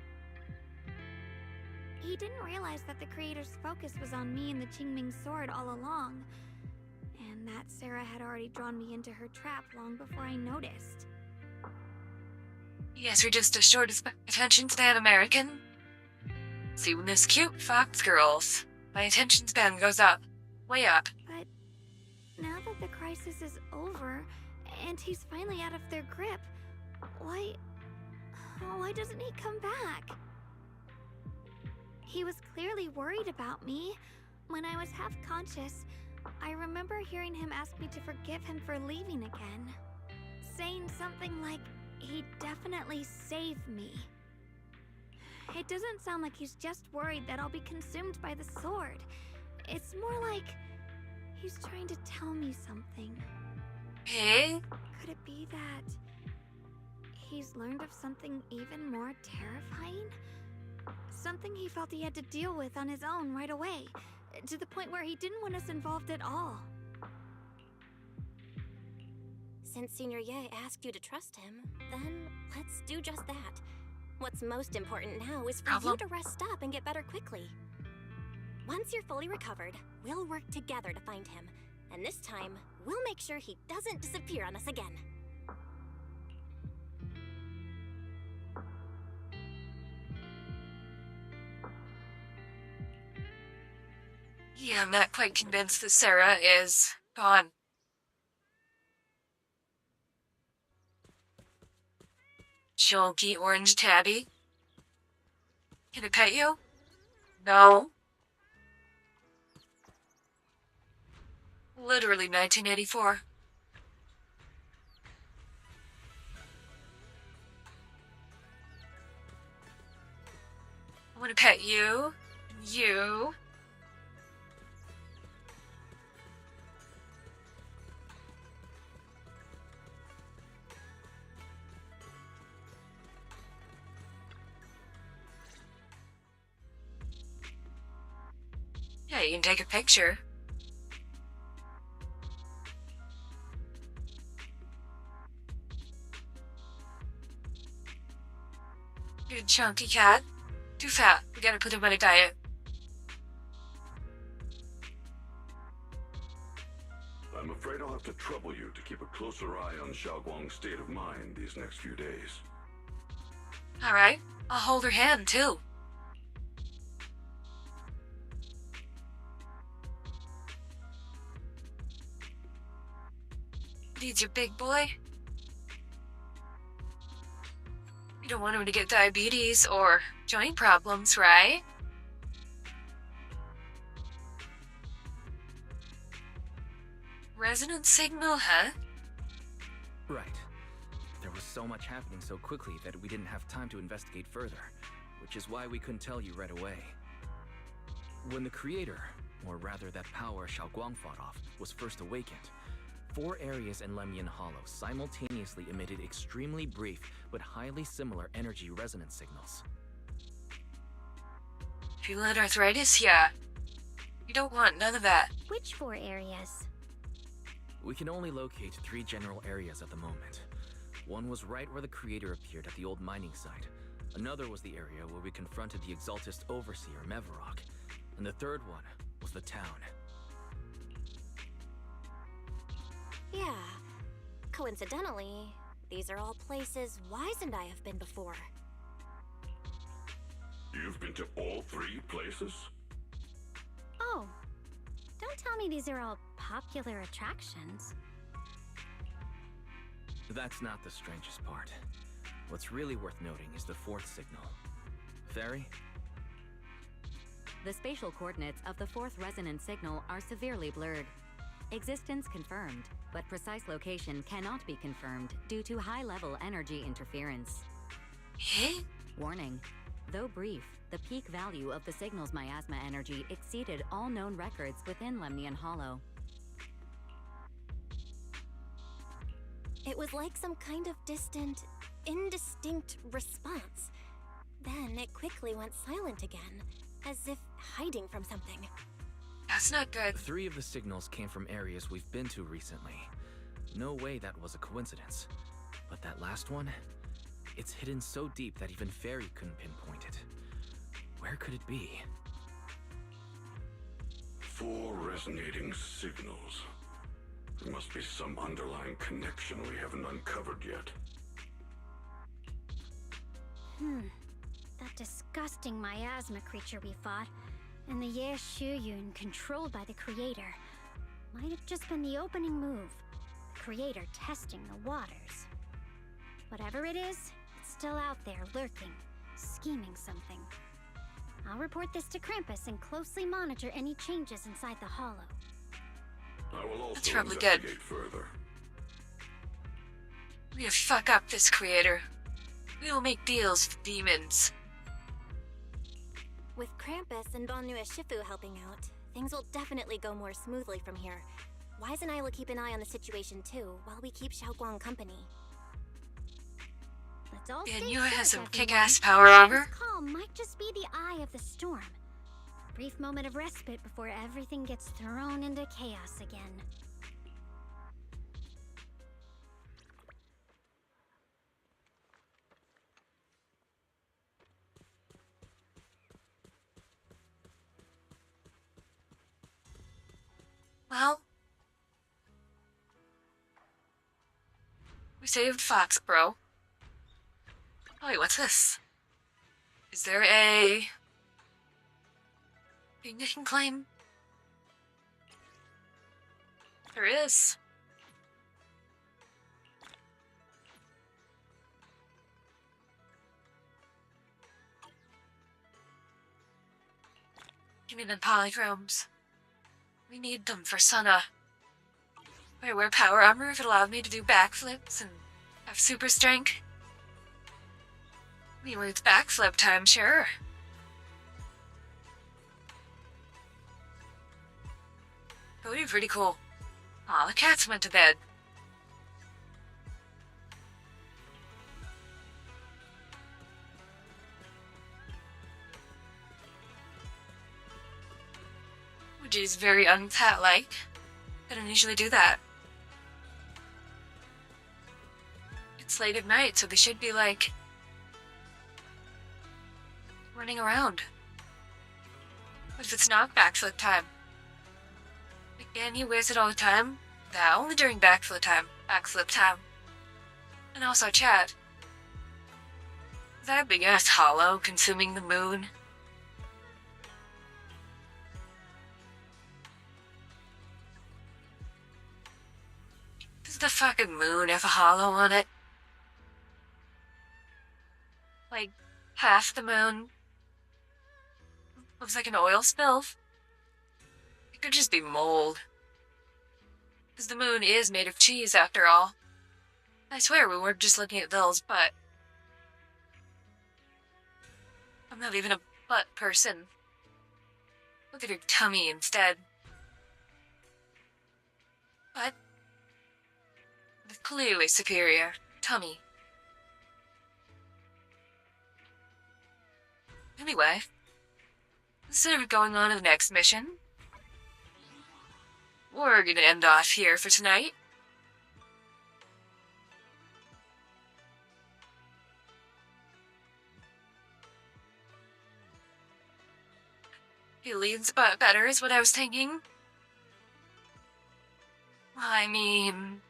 He didn't realize that the Creator's focus was on me and the Qingming sword all along, and that Sarah had already drawn me into her trap long before I noticed.
You guys are just as short as attention span American. See, when this cute Fox Girls, my attention span goes up. Way up.
But now that the crisis is over, and he's finally out of their grip, why doesn't he come back? He was clearly worried about me. When I was half conscious, I remember hearing him ask me to forgive him for leaving again, saying something like he'd definitely save me. It doesn't sound like he's just worried that I'll be consumed by the sword. It's more like he's trying to tell me something.
Hey?
Could it be that he's learned of something even more terrifying? Something he felt he had to deal with on his own right away, to the point where he didn't want us involved at all.
Since Senior Ye asked you to trust him, then let's do just that. What's most important now is for you to rest up and get better quickly. Once you're fully recovered, we'll work together to find him. And this time, we'll make sure he doesn't disappear on us again.
Yeah, I'm not quite convinced that Sarah is gone. Chunky orange tabby. Can I pet you? No. Literally 1984. I want to pet you. You. Yeah, you can take a picture. Good chunky cat. Too fat. We gotta put him on a diet.
I'm afraid I'll have to trouble you to keep a closer eye on Xiaoguang's state of mind these next few days.
Alright. I'll hold her hand, too. Needs your big boy? You don't want him to get diabetes or joint problems, right? Resonance signal, huh?
Right. There was so much happening so quickly that we didn't have time to investigate further, which is why we couldn't tell you right away. When the Creator, or rather that power Xiaoguang fought off, was first awakened, 4 areas in Lemyan Hollow simultaneously emitted extremely brief but highly similar energy resonance signals.
If you let arthritis, yeah. You don't want none of that.
Which 4 areas?
We can only locate 3 general areas at the moment. One was right where the Creator appeared at the old mining site. Another was the area where we confronted the Exaltist Overseer, Mevarok. And the third one was the town.
Yeah. Coincidentally, these are all places Wise and I have been before.
You've been to all 3 places?
Oh, don't tell me these are all popular attractions.
That's not the strangest part. What's really worth noting is the 4th signal. Fairy?
The spatial coordinates of the 4th resonance signal are severely blurred. Existence confirmed, but precise location cannot be confirmed due to high-level energy interference. Warning. Though brief, the peak value of the signal's miasma energy exceeded all known records within Lemnian Hollow.
It was like some kind of distant, indistinct response. Then it quickly went silent again, as if hiding from something.
That's not good.
3 of the signals came from areas we've been to recently. No way that was a coincidence. But that last one? It's hidden so deep that even Fairy couldn't pinpoint it. Where could it be?
4 resonating signals. There must be some underlying connection we haven't uncovered yet.
That disgusting miasma creature we fought, and the Ye Shuyun controlled by the Creator, might have just been the opening move. The Creator testing the waters. Whatever it is, it's still out there lurking, scheming something. I'll report this to Krampus and closely monitor any changes inside the Hollow.
I will also
That's probably
investigate
good.
further.
We will fuck up this Creator. We will make deals with demons.
With Krampus and Bonnu Shifu helping out, things will definitely go more smoothly from here. Wise and I will keep an eye on the situation too, while we keep Xiaoguang company.
Let's all
Yeah,
stay
Yue has
sharp,
some
everyone.
kick-ass power armor.
This call might just be the eye of the storm. A brief moment of respite before everything gets thrown into chaos again.
Well, we saved Fox, bro. Oh wait, what's this? Is there a thing I can claim? There is. Give me the polychromes. We need them for Sana. I wear power armor if it allowed me to do backflips and have super strength. I mean, when it's backflip time, sure. That would be pretty cool. Aw, the cats went to bed. Which is very uncat-like. I don't usually do that. It's late at night, so they should be, like, running around. What if it's not backflip time? Again, you wears it all the time? Nah, only during backflip time. Backflip time. And also chat. Is that big-ass hollow consuming the moon? Does the fucking moon have a hollow on it? Like, half the moon looks like an oil spill. It could just be mold. Because the moon is made of cheese, after all. I swear we weren't just looking at those, but I'm not even a butt person. Look at her tummy instead. But the clearly superior tummy. Anyway, instead of going on to the next mission, we're gonna end off here for tonight. Aliens but better is what I was thinking. Well, I mean...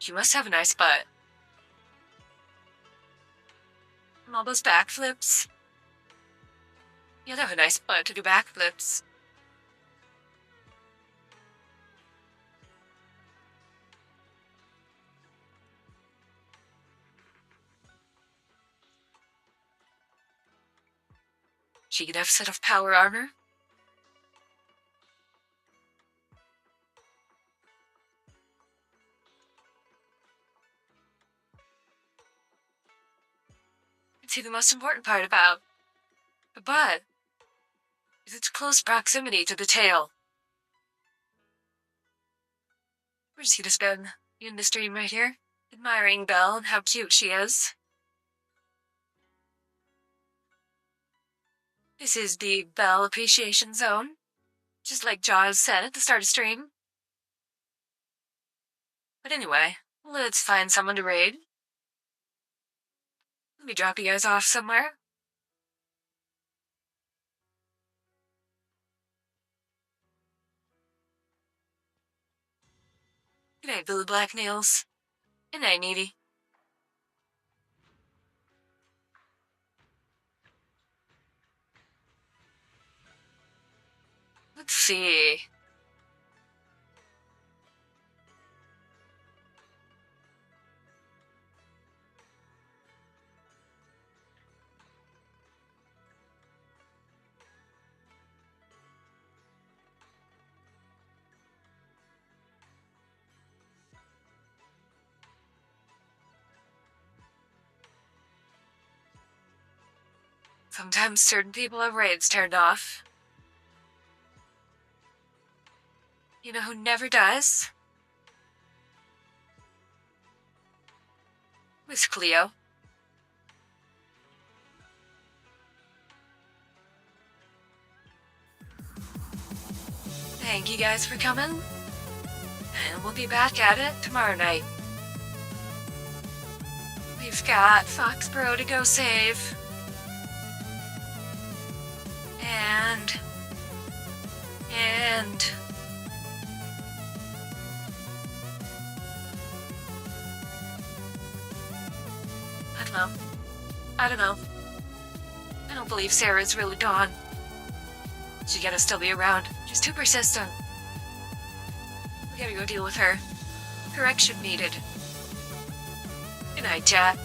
You must have a nice butt. And all those backflips. You'd have a nice butt to do backflips. She could have a set of power armor. And see, the most important part about the butt is its close proximity to the tail. We're just gonna spend in the stream right here, admiring Belle and how cute she is. This is the Belle Appreciation Zone, just like Jaws said at the start of stream. But anyway, let's find someone to raid. Let me drop you guys off somewhere. Good night, Billy Black Nails. Good night, Needy. Let's see. Sometimes certain people have raids turned off. You know who never does? Miss Cleo. Thank you guys for coming, and we'll be back at it tomorrow night. We've got Foxborough to go save. And I don't know. I don't believe Sarah's really gone. She gotta still be around. She's too persistent. We gotta go deal with her. Correction needed. Good night, chat.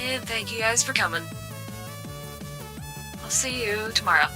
And thank you guys for coming. I'll see you tomorrow.